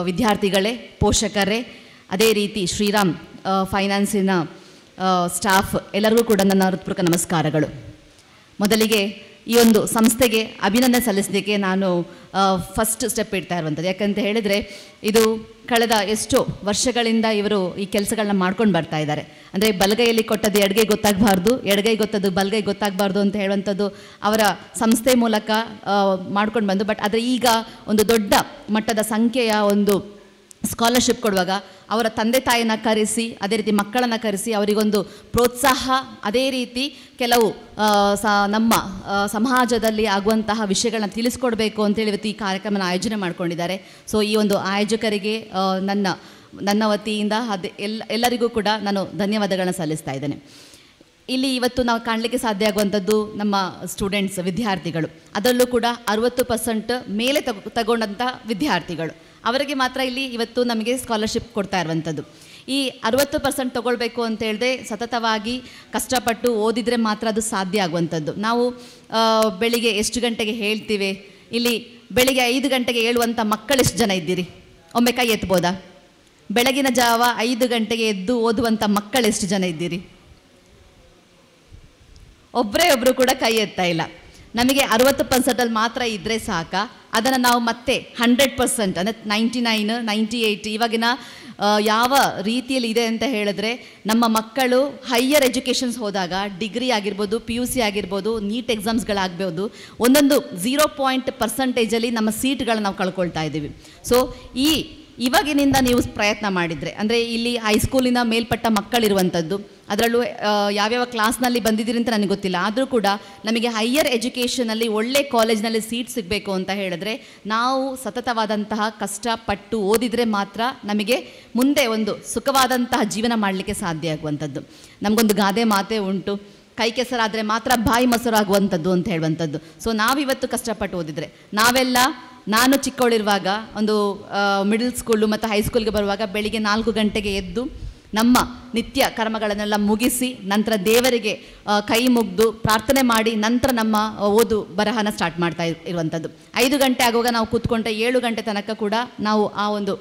ವಿದ್ಯಾರ್ಥಿಗಳೇ, ಪೋಷಕರೇ, ಅದೇ ರೀತಿ ಶ್ರೀರಾಮ್ ಫೈನಾನ್ಸಿನ ಸ್ಟಾಫ್ ಎಲ್ಲರಿಗೂ ಕೂಡ ನನ್ನ ಹೃತ್ಪೂರ್ವಕ ನಮಸ್ಕಾರಗಳು. ಮೊದಲಿಗೆ ಈ ಒಂದು ಸಂಸ್ಥೆಗೆ ಅಭಿನಂದನೆ ಸಲ್ಲಿಸಲಿಕ್ಕೆ ನಾನು ಫಸ್ಟ್ ಸ್ಟೆಪ್ ಇಡ್ತಾ ಇರುವಂಥದ್ದು. ಯಾಕಂತ ಹೇಳಿದರೆ ಇದು ಕಳೆದ ಎಷ್ಟೋ ವರ್ಷಗಳಿಂದ ಇವರು ಈ ಕೆಲಸಗಳನ್ನ ಮಾಡ್ಕೊಂಡು ಬರ್ತಾ ಇದ್ದಾರೆ. ಅಂದರೆ ಬಲಗೈಯಲ್ಲಿ ಕೊಟ್ಟದ್ದು ಎಡಗೈ ಗೊತ್ತಾಗಬಾರ್ದು, ಎಡಗೈ ಗೊತ್ತದ್ದು ಬಲಗೈ ಗೊತ್ತಾಗಬಾರ್ದು ಅಂತ ಹೇಳುವಂಥದ್ದು ಅವರ ಸಂಸ್ಥೆ ಮೂಲಕ ಮಾಡ್ಕೊಂಡು ಬಂದು. ಬಟ್ ಆದರೆ ಈಗ ಒಂದು ದೊಡ್ಡ ಮಟ್ಟದ ಸಂಖ್ಯೆಯ ಒಂದು ಸ್ಕಾಲರ್ಶಿಪ್ ಕೊಡುವಾಗ ಅವರ ತಂದೆ ತಾಯಿನ ಕರೆಸಿ, ಅದೇ ರೀತಿ ಮಕ್ಕಳನ್ನು ಕರೆಸಿ ಅವರಿಗೊಂದು ಪ್ರೋತ್ಸಾಹ, ಅದೇ ರೀತಿ ಕೆಲವು ನಮ್ಮ ಸಮಾಜದಲ್ಲಿ ಆಗುವಂತಹ ವಿಷಯಗಳನ್ನ ತಿಳಿಸ್ಕೊಡ್ಬೇಕು ಅಂತೇಳಿ ಇವತ್ತು ಈ ಕಾರ್ಯಕ್ರಮನ ಆಯೋಜನೆ ಮಾಡ್ಕೊಂಡಿದ್ದಾರೆ. ಸೊ ಈ ಒಂದು ಆಯೋಜಕರಿಗೆ ನನ್ನ ವತಿಯಿಂದ ಎಲ್ಲರಿಗೂ ಕೂಡ ನಾನು ಧನ್ಯವಾದಗಳನ್ನ ಸಲ್ಲಿಸ್ತಾ ಇದ್ದೇನೆ. ಇಲ್ಲಿ ಇವತ್ತು ನಾವು ಕಾಣಲಿಕ್ಕೆ ಸಾಧ್ಯ ಆಗುವಂಥದ್ದು ನಮ್ಮ ಸ್ಟೂಡೆಂಟ್ಸ್, ವಿದ್ಯಾರ್ಥಿಗಳು, ಅದರಲ್ಲೂ ಕೂಡ 60% ಮೇಲೆ ತಗೊಂಡಂಥ ವಿದ್ಯಾರ್ಥಿಗಳು, ಅವರಿಗೆ ಮಾತ್ರ ಇಲ್ಲಿ ಇವತ್ತು ನಮಗೆ ಸ್ಕಾಲರ್ಶಿಪ್ ಕೊಡ್ತಾ ಇರುವಂಥದ್ದು. ಈ 60% ತೊಗೊಳ್ಬೇಕು ಅಂತ ಹೇಳಿದ್ರೆ ಸತತವಾಗಿ ಕಷ್ಟಪಟ್ಟು ಓದಿದರೆ ಮಾತ್ರ ಅದು ಸಾಧ್ಯ ಆಗುವಂಥದ್ದು. ನಾವು ಬೆಳಿಗ್ಗೆ ಎಷ್ಟು ಗಂಟೆಗೆ ಹೇಳ್ತೀವಿ, ಇಲ್ಲಿ ಬೆಳಿಗ್ಗೆ 5 ಗಂಟೆಗೆ ಏಳುವಂಥ ಮಕ್ಕಳು ಎಷ್ಟು ಜನ ಇದ್ದೀರಿ? ಒಮ್ಮೆ ಕೈ ಎತ್ಬೋದಾ? ಬೆಳಗಿನ ಜಾವ 5 ಗಂಟೆಗೆ ಎದ್ದು ಓದುವಂಥ ಮಕ್ಕಳು ಎಷ್ಟು ಜನ ಇದ್ದೀರಿ? ಒಬ್ಬರು ಕೂಡ ಕೈ ಎತ್ತಾ ಇಲ್ಲ. ನಮಗೆ 60% ಮಾತ್ರ ಇದ್ದರೆ ಸಾಕ. ಅದನ್ನು ನಾವು ಮತ್ತೆ 100% ಅಂದರೆ 99, 98 ಇವಾಗಿನ ಯಾವ ರೀತಿಯಲ್ಲಿ ಇದೆ ಅಂತ ಹೇಳಿದ್ರೆ, ನಮ್ಮ ಮಕ್ಕಳು ಹೈಯರ್ ಎಜುಕೇಷನ್ಸ್ ಹೋದಾಗ ಡಿಗ್ರಿ ಆಗಿರ್ಬೋದು, PUC ಆಗಿರ್ಬೋದು, ನೀಟ್ ಎಕ್ಸಾಮ್ಸ್ಗಳಾಗ್ಬೋದು, ಒಂದೊಂದು 0% ನಮ್ಮ ಸೀಟ್ಗಳನ್ನ ನಾವು ಕಳ್ಕೊಳ್ತಾ ಇದ್ದೀವಿ. ಸೊ ಇವಾಗಿನಿಂದ ನೀವು ಪ್ರಯತ್ನ ಮಾಡಿದರೆ, ಅಂದರೆ ಇಲ್ಲಿ ಹೈಸ್ಕೂಲಿನ ಮೇಲ್ಪಟ್ಟ ಮಕ್ಕಳಿರುವಂಥದ್ದು, ಅದರಲ್ಲೂ ಯಾವ್ಯಾವ ಕ್ಲಾಸ್ನಲ್ಲಿ ಬಂದಿದ್ದೀರಿ ಅಂತ ನನಗೆ ಗೊತ್ತಿಲ್ಲ, ಆದರೂ ಕೂಡ ನಮಗೆ ಹೈಯರ್ ಎಜುಕೇಷನಲ್ಲಿ ಒಳ್ಳೆ ಕಾಲೇಜ್ನಲ್ಲಿ ಸೀಟ್ ಸಿಗಬೇಕು ಅಂತ ಹೇಳಿದ್ರೆ ನಾವು ಸತತವಾದಂತಹ ಕಷ್ಟಪಟ್ಟು ಓದಿದರೆ ಮಾತ್ರ ನಮಗೆ ಮುಂದೆ ಒಂದು ಸುಖವಾದಂತಹ ಜೀವನ ಮಾಡಲಿಕ್ಕೆ ಸಾಧ್ಯ ಆಗುವಂಥದ್ದು. ನಮಗೊಂದು ಗಾದೆ ಮಾತೇ ಉಂಟು, ಕೈ ಕೆಸರಾದರೆ ಮಾತ್ರ ಬಾಯಿ ಮೊಸರಾಗುವಂಥದ್ದು ಅಂತ ಹೇಳುವಂಥದ್ದು. ಸೊ ನಾವಿವತ್ತು ಕಷ್ಟಪಟ್ಟು ಓದಿದರೆ, ನಾನು ಚಿಕ್ಕವಳಿರುವಾಗ ಒಂದು ಮಿಡಲ್ ಸ್ಕೂಲು ಮತ್ತು ಹೈಸ್ಕೂಲ್ಗೆ ಬರುವಾಗ ಬೆಳಿಗ್ಗೆ 4 ಗಂಟೆಗೆ ಎದ್ದು ನಮ್ಮ ನಿತ್ಯ ಕರ್ಮಗಳನ್ನೆಲ್ಲ ಮುಗಿಸಿ ನಂತರ ದೇವರಿಗೆ ಕೈ ಮುಗಿದು ಪ್ರಾರ್ಥನೆ ಮಾಡಿ ನಂತರ ನಮ್ಮ ಓದು ಬರಹನ ಸ್ಟಾರ್ಟ್ ಮಾಡ್ತಾ ಇರುವಂಥದ್ದು. 5 ಗಂಟೆ ಆಗುವಾಗ ನಾವು ಕೂತ್ಕೊಂಡ್ರೆ 7 ಗಂಟೆ ತನಕ ಕೂಡ ನಾವು ಆ ಒಂದು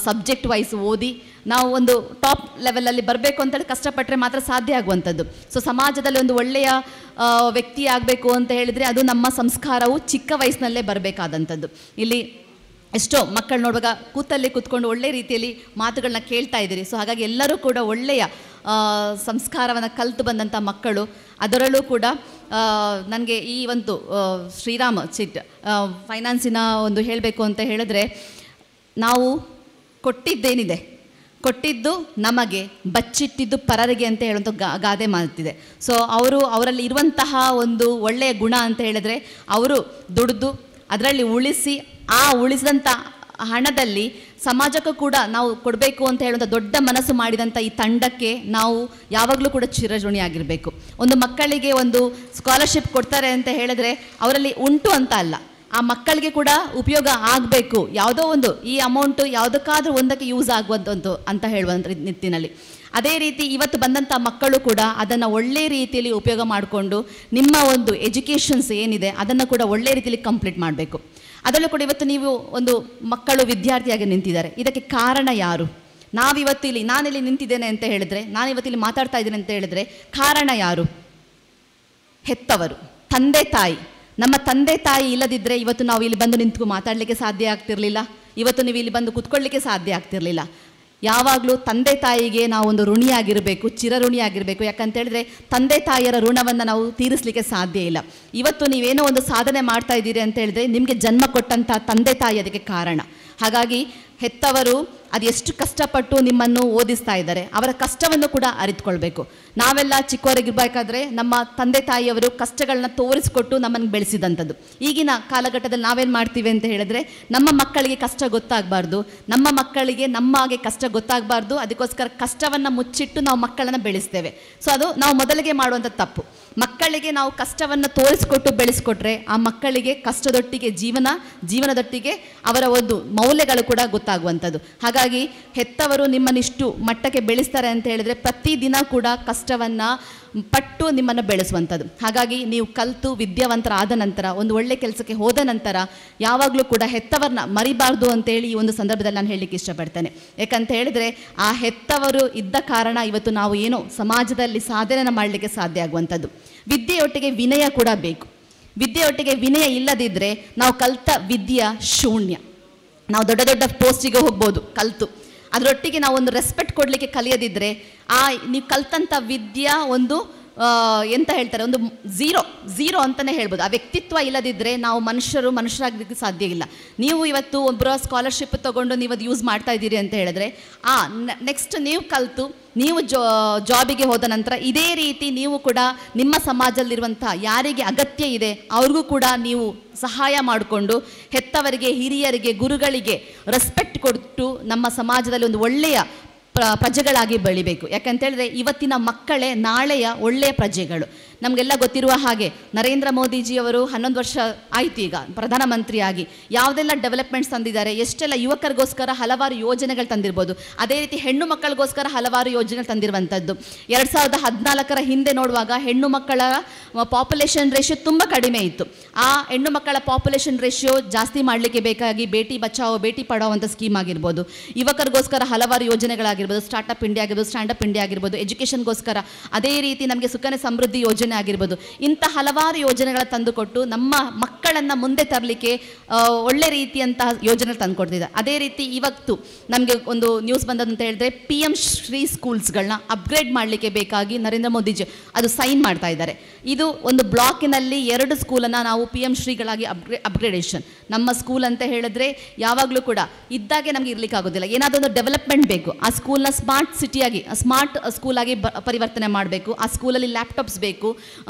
ಸಬ್ಜೆಕ್ಟ್ ವೈಸ್ ಓದಿ ನಾವು ಒಂದು ಟಾಪ್ ಲೆವೆಲಲ್ಲಿ ಬರಬೇಕು ಅಂತೇಳಿ ಕಷ್ಟಪಟ್ಟರೆ ಮಾತ್ರ ಸಾಧ್ಯ ಆಗುವಂಥದ್ದು. ಸೊ ಸಮಾಜದಲ್ಲಿ ಒಂದು ಒಳ್ಳೆಯ ವ್ಯಕ್ತಿ ಆಗಬೇಕು ಅಂತ ಹೇಳಿದರೆ ಅದು ನಮ್ಮ ಸಂಸ್ಕಾರವು ಚಿಕ್ಕ ವಯಸ್ಸಿನಲ್ಲೇ ಬರಬೇಕಾದಂಥದ್ದು. ಇಲ್ಲಿ ಎಷ್ಟೋ ಮಕ್ಕಳು ನೋಡುವಾಗ ಕೂತ್ಕೊಂಡು ಒಳ್ಳೆಯ ರೀತಿಯಲ್ಲಿ ಮಾತುಗಳನ್ನ ಕೇಳ್ತಾ ಇದ್ದೀರಿ. ಸೊ ಹಾಗಾಗಿ ಎಲ್ಲರೂ ಕೂಡ ಒಳ್ಳೆಯ ಸಂಸ್ಕಾರವನ್ನು ಕಲಿತು ಬಂದಂಥ ಮಕ್ಕಳು. ಅದರಲ್ಲೂ ಕೂಡ ನನಗೆ ಈ ಒಂದು ಶ್ರೀರಾಮ್ ಚಿಟ್ ಫೈನಾನ್ಸಿನ ಒಂದು ಹೇಳಬೇಕು ಅಂತ ಹೇಳಿದ್ರೆ, ನಾವು ಕೊಟ್ಟಿದ್ದೇನಿದೆ, ಕೊಟ್ಟಿದ್ದು ನಮಗೆ, ಬಚ್ಚಿಟ್ಟಿದ್ದು ಪರರಿಗೆ ಅಂತ ಹೇಳುವಂಥ ಗಾದೆ ಮಾತಿದೆ. ಸೊ ಅವರಲ್ಲಿ ಇರುವಂತಹ ಒಂದು ಒಳ್ಳೆಯ ಗುಣ ಅಂತ ಹೇಳಿದ್ರೆ, ಅವರು ದುಡಿದು ಅದರಲ್ಲಿ ಉಳಿಸಿ ಆ ಉಳಿಸಿದಂಥ ಹಣದಲ್ಲಿ ಸಮಾಜಕ್ಕೂ ಕೂಡ ನಾವು ಕೊಡಬೇಕು ಅಂತ ಹೇಳುವಂಥ ದೊಡ್ಡ ಮನಸ್ಸು ಮಾಡಿದಂಥ ಈ ತಂಡಕ್ಕೆ ನಾವು ಯಾವಾಗಲೂ ಕೂಡ ಚಿರಋಣಿಯಾಗಿರಬೇಕು. ಒಂದು ಮಕ್ಕಳಿಗೆ ಒಂದು ಸ್ಕಾಲರ್ಶಿಪ್ ಕೊಡ್ತಾರೆ ಅಂತ ಹೇಳಿದ್ರೆ ಅವರಲ್ಲಿ ಉಂಟು ಅಂತ ಅಲ್ಲ, ಆ ಮಕ್ಕಳಿಗೆ ಕೂಡ ಉಪಯೋಗ ಆಗಬೇಕು, ಯಾವುದೋ ಒಂದು ಈ ಅಮೌಂಟು ಯಾವುದಕ್ಕಾದ್ರೂ ಒಂದಕ್ಕೆ ಯೂಸ್ ಆಗುವಂಥದ್ದು ಅಂತ ಹೇಳುವಂಥ ನಿಟ್ಟಿನಲ್ಲಿ. ಅದೇ ರೀತಿ ಇವತ್ತು ಬಂದಂಥ ಮಕ್ಕಳು ಕೂಡ ಅದನ್ನು ಒಳ್ಳೆಯ ರೀತಿಯಲ್ಲಿ ಉಪಯೋಗ ಮಾಡಿಕೊಂಡು ನಿಮ್ಮ ಒಂದು ಎಜುಕೇಷನ್ಸ್ ಏನಿದೆ ಅದನ್ನು ಕೂಡ ಒಳ್ಳೆಯ ರೀತಿಯಲ್ಲಿ ಕಂಪ್ಲೀಟ್ ಮಾಡಬೇಕು. ಅದರಲ್ಲೂ ಕೂಡ ಇವತ್ತು ನೀವು ಒಂದು ಮಕ್ಕಳು ವಿದ್ಯಾರ್ಥಿಯಾಗಿ ನಿಂತಿದ್ದಾರೆ, ಇದಕ್ಕೆ ಕಾರಣ ಯಾರು? ನಾನಿಲ್ಲಿ ನಿಂತಿದ್ದೇನೆ ಅಂತ ಹೇಳಿದ್ರೆ, ನಾನಿವತ್ತಿಲ್ಲಿ ಮಾತಾಡ್ತಾ ಇದ್ದೇನೆ ಅಂತ ಹೇಳಿದ್ರೆ ಕಾರಣ ಯಾರು? ಹೆತ್ತವರು, ತಂದೆ ತಾಯಿ. ನಮ್ಮ ತಂದೆ ತಾಯಿ ಇಲ್ಲದಿದ್ದರೆ ಇವತ್ತು ನಾವು ಇಲ್ಲಿ ಬಂದು ನಿಂತು ಮಾತಾಡಲಿಕ್ಕೆ ಸಾಧ್ಯ ಆಗ್ತಿರಲಿಲ್ಲ, ಇವತ್ತು ನೀವು ಇಲ್ಲಿ ಬಂದು ಕೂತ್ಕೊಳ್ಳಿಕ್ಕೆ ಸಾಧ್ಯ ಆಗ್ತಿರಲಿಲ್ಲ. ಯಾವಾಗಲೂ ತಂದೆ ತಾಯಿಗೆ ನಾವು ಒಂದು ಋಣಿಯಾಗಿರಬೇಕು, ಚಿರಋಣಿಯಾಗಿರಬೇಕು. ಯಾಕಂತ ಹೇಳಿದ್ರೆ ತಂದೆ ತಾಯಿಯರ ಋಣವನ್ನು ನಾವು ತೀರಿಸಲಿಕ್ಕೆ ಸಾಧ್ಯ ಇಲ್ಲ. ಇವತ್ತು ನೀವೇನೋ ಒಂದು ಸಾಧನೆ ಮಾಡ್ತಾ ಇದ್ದೀರಿ ಅಂತ ಹೇಳಿದ್ರೆ ನಿಮಗೆ ಜನ್ಮ ಕೊಟ್ಟಂಥ ತಂದೆ ತಾಯಿ ಅದಕ್ಕೆ ಕಾರಣ. ಹಾಗಾಗಿ ಹೆತ್ತವರು ಅದೆಷ್ಟು ಕಷ್ಟಪಟ್ಟು ನಿಮ್ಮನ್ನು ಓದಿಸ್ತಾ ಇದ್ದಾರೆ, ಅವರ ಕಷ್ಟವನ್ನು ಕೂಡ ಅರಿತುಕೊಳ್ಬೇಕು. ನಾವೆಲ್ಲ ಚಿಕ್ಕವರಿಗಿರ್ಬೇಕಾದ್ರೆ ನಮ್ಮ ತಂದೆ ತಾಯಿಯವರು ಕಷ್ಟಗಳನ್ನ ತೋರಿಸಿಕೊಟ್ಟು ನಮ್ಮನ್ನು ಬೆಳೆಸಿದಂಥದ್ದು. ಈಗಿನ ಕಾಲಘಟ್ಟದಲ್ಲಿ ನಾವೇನು ಮಾಡ್ತೀವಿ ಅಂತ ಹೇಳಿದ್ರೆ, ನಮ್ಮ ಮಕ್ಕಳಿಗೆ ಕಷ್ಟ ಗೊತ್ತಾಗಬಾರ್ದು, ನಮ್ಮ ಮಕ್ಕಳಿಗೆ ನಮ್ಮ ಹಾಗೆ ಕಷ್ಟ ಗೊತ್ತಾಗಬಾರ್ದು, ಅದಕ್ಕೋಸ್ಕರ ಕಷ್ಟವನ್ನು ಮುಚ್ಚಿಟ್ಟು ನಾವು ಮಕ್ಕಳನ್ನು ಬೆಳೆಸ್ತೇವೆ. ಸೊ ಅದು ನಾವು ಮೊದಲಿಗೆ ಮಾಡುವಂಥ ತಪ್ಪು. ಮಕ್ಕಳಿಗೆ ನಾವು ಕಷ್ಟವನ್ನು ತೋರಿಸಿಕೊಟ್ಟು ಬೆಳೆಸ್ಕೊಟ್ರೆ ಆ ಮಕ್ಕಳಿಗೆ ಕಷ್ಟದೊಟ್ಟಿಗೆ ಜೀವನದೊಟ್ಟಿಗೆ ಅವರ ಒಂದು ಮೌಲ್ಯಗಳು ಕೂಡ ಗೊತ್ತಾಗುವಂಥದ್ದು. ಹಾಗಾಗಿ ಹೆತ್ತವರು ನಿಮ್ಮನ್ನಿಷ್ಟು ಮಟ್ಟಕ್ಕೆ ಬೆಳೆಸ್ತಾರೆ ಅಂತ ಹೇಳಿದರೆ ಪ್ರತಿದಿನ ಕೂಡ ಕಷ್ಟವನ್ನು ಪಟ್ಟು ನಿಮ್ಮನ್ನು ಬೆಳೆಸುವಂಥದ್ದು. ಹಾಗಾಗಿ ನೀವು ಕಲಿತು ವಿದ್ಯಾವಂತರಾದ ನಂತರ ಒಂದು ಒಳ್ಳೆ ಕೆಲಸಕ್ಕೆ ಹೋದ ನಂತರ ಯಾವಾಗಲೂ ಕೂಡ ಹೆತ್ತವರನ್ನ ಮರಿಬಾರ್ದು ಅಂತೇಳಿ ಈ ಒಂದು ಸಂದರ್ಭದಲ್ಲಿ ನಾನು ಹೇಳಲಿಕ್ಕೆ ಇಷ್ಟಪಡ್ತೇನೆ. ಯಾಕಂತ ಹೇಳಿದರೆ ಆ ಹೆತ್ತವರು ಇದ್ದ ಕಾರಣ ಇವತ್ತು ನಾವು ಏನೋ ಸಮಾಜದಲ್ಲಿ ಸಾಧನೆ ಮಾಡಲಿಕ್ಕೆ ಸಾಧ್ಯ ಆಗುವಂಥದ್ದು. ವಿದ್ಯೆಯೊಟ್ಟಿಗೆ ವಿನಯ ಕೂಡ ಬೇಕು. ವಿದ್ಯೆಯೊಟ್ಟಿಗೆ ವಿನಯ ಇಲ್ಲದಿದ್ದರೆ ನಾವು ಕಲಿತ ವಿದ್ಯೆ ಶೂನ್ಯ. ನಾವು ದೊಡ್ಡ ದೊಡ್ಡ ಪೋಸ್ಟಿಗೆ ಹೋಗ್ಬೋದು ಕಲಿತು, ಅದರೊಟ್ಟಿಗೆ ನಾವು ಒಂದು ರೆಸ್ಪೆಕ್ಟ್ ಕೊಡಲಿಕ್ಕೆ ಕಲಿಯದಿದ್ದರೆ ನೀವು ಕಲ್ತಂಥ ವಿದ್ಯೆ ಒಂದು ಎಂತ ಹೇಳ್ತಾರೆ, ಒಂದು ಝೀರೋ ಅಂತಲೇ ಹೇಳ್ಬೋದು. ಆ ವ್ಯಕ್ತಿತ್ವ ಇಲ್ಲದಿದ್ದರೆ ನಾವು ಮನುಷ್ಯರಾಗಲಿಕ್ಕೆ ಸಾಧ್ಯ ಇಲ್ಲ. ನೀವು ಇವತ್ತು ಒಬ್ಬರ ಸ್ಕಾಲರ್ಶಿಪ್ ತೊಗೊಂಡು ನೀವು ಅದು ಯೂಸ್ ಮಾಡ್ತಾ ಇದ್ದೀರಿ ಅಂತ ಹೇಳಿದ್ರೆ ನೆಕ್ಸ್ಟ್ ನೀವು ಕಲಿತು ನೀವು ಜಾಬಿಗೆ ಹೋದ ನಂತರ ಇದೇ ರೀತಿ ನೀವು ಕೂಡ ನಿಮ್ಮ ಸಮಾಜದಲ್ಲಿರುವಂಥ ಯಾರಿಗೆ ಅಗತ್ಯ ಇದೆ ಅವ್ರಿಗೂ ಕೂಡ ನೀವು ಸಹಾಯ ಮಾಡಿಕೊಂಡು ಹೆತ್ತವರಿಗೆ, ಹಿರಿಯರಿಗೆ, ಗುರುಗಳಿಗೆ ರೆಸ್ಪೆಕ್ಟ್ ಕೊಟ್ಟು ನಮ್ಮ ಸಮಾಜದಲ್ಲಿ ಒಂದು ಒಳ್ಳೆಯ ಪ್ರಜೆಗಳಾಗಿ ಬೆಳಿಬೇಕು. ಯಾಕಂತೇಳಿದ್ರೆ ಇವತ್ತಿನ ಮಕ್ಕಳೇ ನಾಳೆಯ ಒಳ್ಳೆಯ ಪ್ರಜೆಗಳು. ನಮಗೆಲ್ಲ ಗೊತ್ತಿರುವ ಹಾಗೆ ನರೇಂದ್ರ ಮೋದಿಜಿಯವರು 11 ವರ್ಷ ಆಯಿತು ಈಗ ಪ್ರಧಾನಮಂತ್ರಿಯಾಗಿ. ಯಾವುದೆಲ್ಲ ಡೆವಲಪ್ಮೆಂಟ್ಸ್ ತಂದಿದ್ದಾರೆ, ಎಷ್ಟೆಲ್ಲ ಯುವಕರಿಗೋಸ್ಕರ ಹಲವಾರು ಯೋಜನೆಗಳು ತಂದಿರ್ಬೋದು. ಅದೇ ರೀತಿ ಹೆಣ್ಣು ಮಕ್ಕಳಿಗೋಸ್ಕರ ಹಲವಾರು ಯೋಜನೆಗಳು ತಂದಿರುವಂಥದ್ದು. 2014 ಹಿಂದೆ ನೋಡುವಾಗ ಹೆಣ್ಣು ಮಕ್ಕಳ ಪಾಪ್ಯುಲೇಷನ್ ರೇಷಿಯೋ ತುಂಬ ಕಡಿಮೆ ಇತ್ತು. ಆ ಹೆಣ್ಣು ಮಕ್ಕಳ ಪಾಪ್ಯುಲೇಷನ್ ರೇಷಿಯೋ ಜಾಸ್ತಿ ಮಾಡಲಿಕ್ಕೆ ಬೇಕಾಗಿ ಬೇಟಿ ಬಚಾವೋ ಬೇಟಿ ಪಢಾವೋ ಅಂತ ಸ್ಕೀಮ್ ಆಗಿರ್ಬೋದು, ಯುವಕರಿಗೋಸ್ಕರ ಹಲವಾರು ಯೋಜನೆಗಳಾಗಿರ್ಬೋದು, ಸ್ಟಾರ್ಟಪ್ ಇಂಡಿಯಾ ಆಗಿರ್ಬೋದು, ಸ್ಟ್ಯಾಂಡಪ್ ಇಂಡಿಯಾ ಆಗಿರ್ಬೋದು, ಎಜುಕೇಷನ್ಗೋಸ್ಕರ, ಅದೇ ರೀತಿ ನಮಗೆ ಸುಕನ್ಯಾ ಸಮೃದ್ಧಿ ಯೋಜನೆ ಆಗಿರ್ಬೋದು. ಇಂಥ ಹಲವಾರು ಯೋಜನೆಗಳ ತಂದುಕೊಟ್ಟು ನಮ್ಮ ಮಕ್ಕಳನ್ನು ಮುಂದೆ ತರಲಿಕ್ಕೆ ಒಳ್ಳೆ ರೀತಿಯಂತಹ ಯೋಜನೆ ತಂದುಕೊಡ್ತಿದೆ. ಅದೇ ರೀತಿ ಇವತ್ತು ನಮಗೆ ಒಂದು ನ್ಯೂಸ್ ಬಂದದಂತ ಹೇಳಿದ್ರೆ PM ಶ್ರೀ ಸ್ಕೂಲ್ಸ್ಗಳನ್ನ ಅಪ್ಗ್ರೇಡ್ ಮಾಡಲಿಕ್ಕೆ ಬೇಕಾಗಿ ನರೇಂದ್ರ ಮೋದಿಜಿ ಅದು ಸೈನ್ ಮಾಡ್ತಾ ಇದ್ದಾರೆ. ಇದು ಒಂದು ಬ್ಲಾಕಿನಲ್ಲಿ 2 ಸ್ಕೂಲನ್ನು ನಾವು PM ಶ್ರೀಗಳಾಗಿ ಅಪ್ಗ್ರೇಡೇಷನ್. ನಮ್ಮ ಸ್ಕೂಲ್ ಅಂತ ಹೇಳಿದ್ರೆ ಯಾವಾಗಲೂ ಕೂಡ ಇದ್ದಾಗೆ ನಮಗೆ ಇರಲಿಕ್ಕೆ ಆಗೋದಿಲ್ಲ, ಏನಾದರೂ ಒಂದು ಡೆವಲಪ್ಮೆಂಟ್ ಬೇಕು. ಆ ಸ್ಕೂಲ್ನ ಸ್ಮಾರ್ಟ್ ಸಿಟಿಯಾಗಿ, ಸ್ಮಾರ್ಟ್ ಸ್ಕೂಲಾಗಿ ಪರಿವರ್ತನೆ ಮಾಡಬೇಕು. ಆ ಸ್ಕೂಲಲ್ಲಿ ಲ್ಯಾಪ್ಟಾಪ್ಸ್ ಬೇಕು,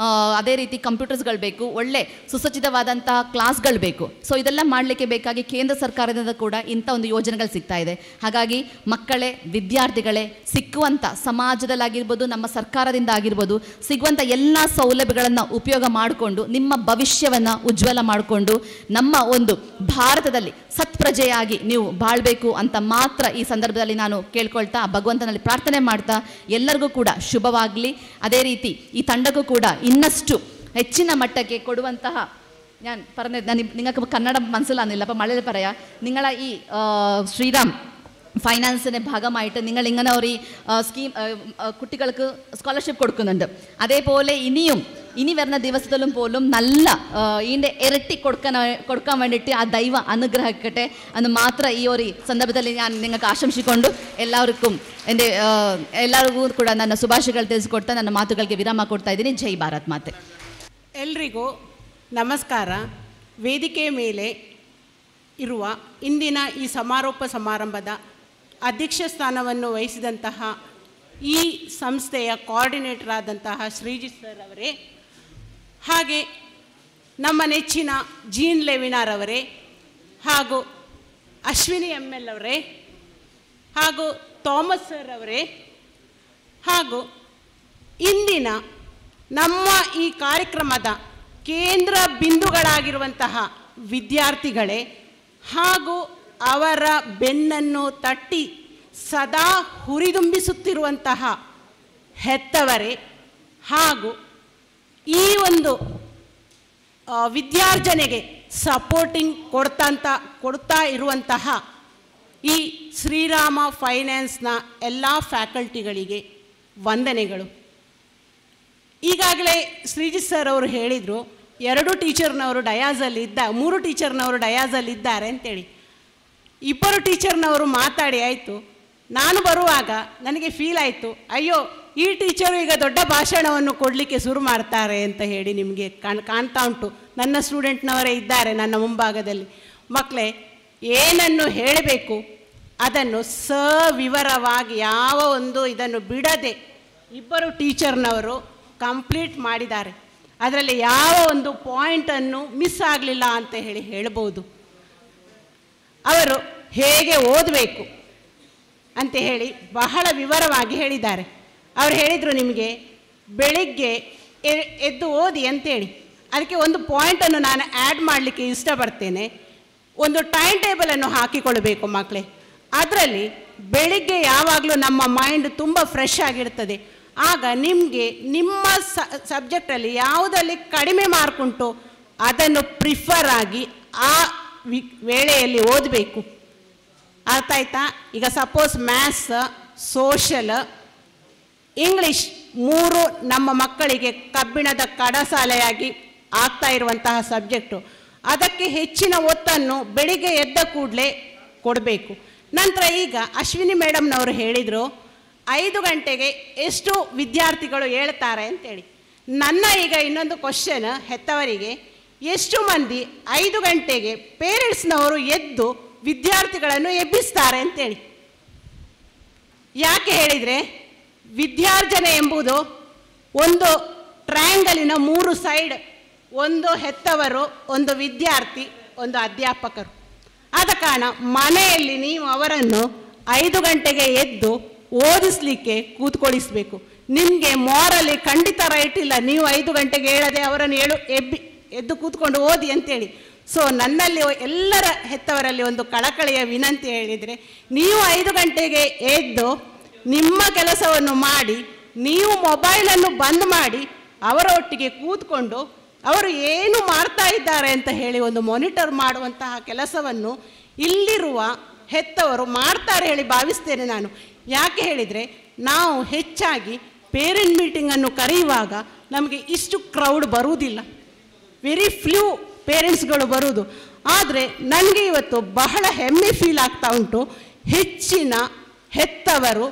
ಅದೇ ರೀತಿ ಕಂಪ್ಯೂಟರ್ಸ್ಗಳು ಬೇಕು, ಒಳ್ಳೆ ಸುಸಜ್ಜಿತವಾದಂತಹ ಕ್ಲಾಸ್ಗಳು ಬೇಕು. ಸೊ ಇದೆಲ್ಲ ಮಾಡಲಿಕ್ಕೆ ಬೇಕಾಗಿ ಕೇಂದ್ರ ಸರ್ಕಾರದಿಂದ ಕೂಡ ಇಂಥ ಒಂದು ಯೋಜನೆಗಳು ಸಿಗ್ತಾ ಇದೆ. ಹಾಗಾಗಿ ಮಕ್ಕಳೇ, ವಿದ್ಯಾರ್ಥಿಗಳೇ, ಸಿಕ್ಕುವಂಥ ಸಮಾಜದಲ್ಲಾಗಿರ್ಬೋದು, ನಮ್ಮ ಸರ್ಕಾರದಿಂದ ಆಗಿರ್ಬೋದು ಸಿಗುವಂಥ ಎಲ್ಲ ಸೌಲಭ್ಯಗಳನ್ನು ಉಪಯೋಗ ಮಾಡಿಕೊಂಡು ನಿಮ್ಮ ಭವಿಷ್ಯವನ್ನು ಉಜ್ವಲ ಮಾಡಿಕೊಂಡು ನಮ್ಮ ಒಂದು ಭಾರತದಲ್ಲಿ ಸುಪ್ರಜೆಯಾಗಿ ನೀವು ಬಾಳ್ಬೇಕು ಅಂತ ಮಾತ್ರ ಈ ಸಂದರ್ಭದಲ್ಲಿ ನಾನು ಕೇಳ್ಕೊಳ್ತಾ ಭಗವಂತನಲ್ಲಿ ಪ್ರಾರ್ಥನೆ ಮಾಡ್ತಾ ಎಲ್ಲರಿಗೂ ಕೂಡ ಶುಭವಾಗಲಿ. ಅದೇ ರೀತಿ ಈ ತಂಡಕ್ಕೂ ಕೂಡ ಇನ್ನಷ್ಟು ಹೆಚ್ಚಿನ മട്ടಕ್ಕೆ കൊടുവന്ತಹ ഞാൻ പറഞ്ഞത് നിങ്ങൾക്ക് കന്നഡ മനസ്സിലാകുന്നില്ല, അപ്പോൾ മലയാളം പറയാം. നിങ്ങളെ ഈ ശ്രീറാം ഫൈനാൻസിൻ്റെ ഭാഗമായിട്ട് നിങ്ങൾ ഇങ്ങനെ ഒരു സ്കീം കുട്ടികൾക്ക് സ്കോളർഷിപ്പ് കൊടുക്കുന്നുണ്ട്. അതേപോലെ ഇനി വരുന്ന ദിവസത്തിലും പോലും നല്ല ഇതിൻ്റെ ഇരട്ടി കൊടുക്കാൻ വേണ്ടിയിട്ട് ആ ദൈവ അനുഗ്രഹിക്കട്ടെ എന്ന് മാത്രം ഈ ഒരു സന്ദർഭത്തിൽ ഞാൻ നിങ്ങൾക്ക് ആശംസിക്കൊണ്ട് ಎಲ್ಲರಿಗೂ ಕೂಡ ನನ್ನ ಶುಭಾಶಯಗಳು ತಿಳಿಸಿಕೊಡ್ತಾ ನನ್ನ ಮಾತುಗಳಿಗೆ ವಿರಾಮ ಕೊಡ್ತಾ ಇದ್ದೀನಿ. ಜೈ ಭಾರತ್ ಮಾತೆ. ಎಲ್ರಿಗೂ ನಮಸ್ಕಾರ. ವೇದಿಕೆ ಮೇಲೆ ಇರುವ ಇಂದಿನ ಈ ಸಮಾರೋಪ ಸಮಾರಂಭದ ಅಧ್ಯಕ್ಷ ಸ್ಥಾನವನ್ನು ವಹಿಸಿದಂತಹ ಈ ಸಂಸ್ಥೆಯ ಕೋಆರ್ಡಿನೇಟರ್ ಆದಂತಹ ಶ್ರೀಜಿತ್ ಸರ್ ಅವರೇ, ಹಾಗೆ ನಮ್ಮ ನೆಚ್ಚಿನ ಜೀನ್ ಲೆವಿನಾರ್ ಅವರೇ, ಹಾಗೂ ಅಶ್ವಿನಿ ML ಅವರೇ, ಹಾಗೂ ಥಾಮಸ್ ಸರ್ ಅವರೇ, ಹಾಗೂ ಇಂದಿನ ನಮ್ಮ ಈ ಕಾರ್ಯಕ್ರಮದ ಕೇಂದ್ರ ಬಿಂದುಗಳಾಗಿರುವಂತಹ ವಿದ್ಯಾರ್ಥಿಗಳೇ, ಹಾಗೂ ಅವರ ಬೆನ್ನನ್ನು ತಟ್ಟಿ ಸದಾ ಹುರಿದುಂಬಿಸುತ್ತಿರುವಂತಹ ಹೆತ್ತವರೇ, ಹಾಗೂ ಈ ಒಂದು ವಿದ್ಯಾರ್ಜನೆಗೆ ಸಪೋರ್ಟಿಂಗ್ ಕೊಡ್ತಾ ಇರುವಂತಹ ಈ ಶ್ರೀರಾಮ ಫೈನಾನ್ಸ್ನ ಎಲ್ಲ ಫ್ಯಾಕಲ್ಟಿಗಳಿಗೆ ವಂದನೆಗಳು. ಈಗಾಗಲೇ ಶ್ರೀಜಿತ್ ಸರ್ ಅವರು ಹೇಳಿದರು, 2 ಟೀಚರ್ನವರು ಡಯಾಸಲ್ಲಿದ್ದ 3 ಟೀಚರ್ನವರು ಡಯಾಸಲ್ಲಿದ್ದಾರೆ ಅಂತೇಳಿ. 2 ಟೀಚರ್ನವರು ಮಾತಾಡಿ ಆಯಿತು. ನಾನು ಬರುವಾಗ ನನಗೆ ಫೀಲ್ ಆಯಿತು, ಅಯ್ಯೋ ಈ ಟೀಚರು ಈಗ ದೊಡ್ಡ ಭಾಷಣವನ್ನು ಕೊಡಲಿಕ್ಕೆ ಶುರು ಮಾಡ್ತಾರೆ ಅಂತ ಹೇಳಿ ನಿಮಗೆ ಕಾಣ್ತಾ ಉಂಟು. ನನ್ನ ಸ್ಟೂಡೆಂಟ್ನವರೇ ಇದ್ದಾರೆ ನನ್ನ ಮುಂಭಾಗದಲ್ಲಿ. ಮಕ್ಕಳೇ, ಏನನ್ನು ಹೇಳಬೇಕು ಅದನ್ನು ಸವಿವರವಾಗಿ ಯಾವ ಒಂದು ಇದನ್ನು ಬಿಡದೆ 2 ಟೀಚರ್ನವರು ಕಂಪ್ಲೀಟ್ ಮಾಡಿದ್ದಾರೆ. ಅದರಲ್ಲಿ ಯಾವ ಒಂದು ಪಾಯಿಂಟನ್ನು ಮಿಸ್ ಆಗಲಿಲ್ಲ ಅಂತ ಹೇಳ್ಬೋದು. ಅವರು ಹೇಗೆ ಓದಬೇಕು ಅಂತ ಹೇಳಿ ಬಹಳ ವಿವರವಾಗಿ ಹೇಳಿದ್ದಾರೆ. ಅವರು ಹೇಳಿದರು, ನಿಮಗೆ ಬೆಳಿಗ್ಗೆ ಎದ್ದು ಓದಿ ಅಂತೇಳಿ. ಅದಕ್ಕೆ ಒಂದು ಪಾಯಿಂಟನ್ನು ನಾನು ಆ್ಯಡ್ ಮಾಡಲಿಕ್ಕೆ ಇಷ್ಟಪಡ್ತೇನೆ. ಒಂದು ಟೈಮ್ ಟೇಬಲನ್ನು ಹಾಕಿಕೊಳ್ಬೇಕು ಮಕ್ಕಳೇ. ಅದರಲ್ಲಿ ಬೆಳಿಗ್ಗೆ ಯಾವಾಗಲೂ ನಮ್ಮ ಮೈಂಡ್ ತುಂಬ ಫ್ರೆಶ್ ಆಗಿರ್ತದೆ. ಆಗ ನಿಮಗೆ ನಿಮ್ಮ ಸಬ್ಜೆಕ್ಟಲ್ಲಿ ಯಾವುದಲ್ಲಿ ಕಡಿಮೆ ಮಾರ್ಕ್ ಉಂಟು ಅದನ್ನು ಪ್ರಿಫರ್ ಆಗಿ ಆ ವೇಳೆಯಲ್ಲಿ ಓದಬೇಕು. ಅರ್ಥ ಆಯ್ತಾ? ಈಗ ಸಪೋಸ್ ಮ್ಯಾಥ್ಸ್, ಸೋಷಲ್, ಇಂಗ್ಲೀಷ್ 3 ನಮ್ಮ ಮಕ್ಕಳಿಗೆ ಕಬ್ಬಿಣದ ಕಡಸಾಲೆಯಾಗಿ ಆಗ್ತಾ ಇರುವಂತಹ ಸಬ್ಜೆಕ್ಟು. ಅದಕ್ಕೆ ಹೆಚ್ಚಿನ ಒತ್ತನ್ನು ಬೆಳಿಗ್ಗೆ ಎದ್ದ ಕೂಡಲೇ ಕೊಡಬೇಕು. ನಂತರ ಈಗ ಅಶ್ವಿನಿ ಮೇಡಮ್ನವರು ಹೇಳಿದರು, 5 ಗಂಟೆಗೆ ಎಷ್ಟು ವಿದ್ಯಾರ್ಥಿಗಳು ಹೇಳ್ತಾರೆ ಅಂತೇಳಿ. ನನ್ನ ಈಗ ಇನ್ನೊಂದು ಕ್ವಶನ್ ಹೆತ್ತವರಿಗೆ, ಎಷ್ಟು ಮಂದಿ 5 ಗಂಟೆಗೆ ಪೇರೆಂಟ್ಸ್ನವರು ಎದ್ದು ವಿದ್ಯಾರ್ಥಿಗಳನ್ನು ಎಬ್ಬಿಸ್ತಾರೆ ಅಂತೇಳಿ? ಯಾಕೆ ಹೇಳಿದರೆ, ವಿದ್ಯಾರ್ಜನೆ ಎಂಬುದು ಒಂದು ಟ್ರಯಾಂಗಲಿನ 3 ಸೈಡ್. ಒಂದು ಹೆತ್ತವರು, ಒಂದು ವಿದ್ಯಾರ್ಥಿ, ಒಂದು ಅಧ್ಯಾಪಕರು. ಆದ ಕಾರಣ ಮನೆಯಲ್ಲಿ ನೀವು ಅವರನ್ನು 5 ಗಂಟೆಗೆ ಎದ್ದು ಓದಿಸಲಿಕ್ಕೆ ಕೂತ್ಕೊಳಿಸಬೇಕು. ನಿಮಗೆ ಮಾರಲಿ ಖಂಡಿತ ರೈಟ್ ಇಲ್ಲ, ನೀವು 5 ಗಂಟೆಗೆ ಹೇಳದೆ ಅವರನ್ನು ಎದ್ದು ಕೂತ್ಕೊಂಡು ಓದಿ ಅಂತೇಳಿ. ಸೊ ನನ್ನಲ್ಲಿ ಎಲ್ಲರ ಹೆತ್ತವರಲ್ಲಿ ಒಂದು ಕಳಕಳಿಯ ವಿನಂತಿ ಹೇಳಿದರೆ, ನೀವು 5 ಗಂಟೆಗೆ ಎದ್ದು ನಿಮ್ಮ ಕೆಲಸವನ್ನು ಮಾಡಿ, ನೀವು ಮೊಬೈಲನ್ನು ಬಂದ್ ಮಾಡಿ ಅವರ ಒಟ್ಟಿಗೆ ಕೂತ್ಕೊಂಡು ಅವರು ಏನು ಮಾಡ್ತಾ ಇದ್ದಾರೆ ಅಂತ ಹೇಳಿ ಒಂದು ಮಾನಿಟರ್ ಮಾಡುವಂತಹ ಕೆಲಸವನ್ನು ಇಲ್ಲಿರುವ ಹೆತ್ತವರು ಮಾಡ್ತಾರೆ ಹೇಳಿ ಭಾವಿಸ್ತೇನೆ ನಾನು. ಯಾಕೆ ಹೇಳಿದರೆ, ನಾವು ಹೆಚ್ಚಾಗಿ ಪೇರೆಂಟ್ ಮೀಟಿಂಗನ್ನು ಕರೆಯುವಾಗ ನಮಗೆ ಇಷ್ಟು ಕ್ರೌಡ್ ಬರುವುದಿಲ್ಲ, ವೆರಿ ಫ್ಯೂ ಪೇರೆಂಟ್ಸ್ಗಳು ಬರುವುದು. ಆದರೆ ನನಗೆ ಇವತ್ತು ಬಹಳ ಹೆಮ್ಮೆ ಫೀಲ್ ಆಗ್ತಾ ಉಂಟು, ಹೆಚ್ಚಿನ ಹೆತ್ತವರು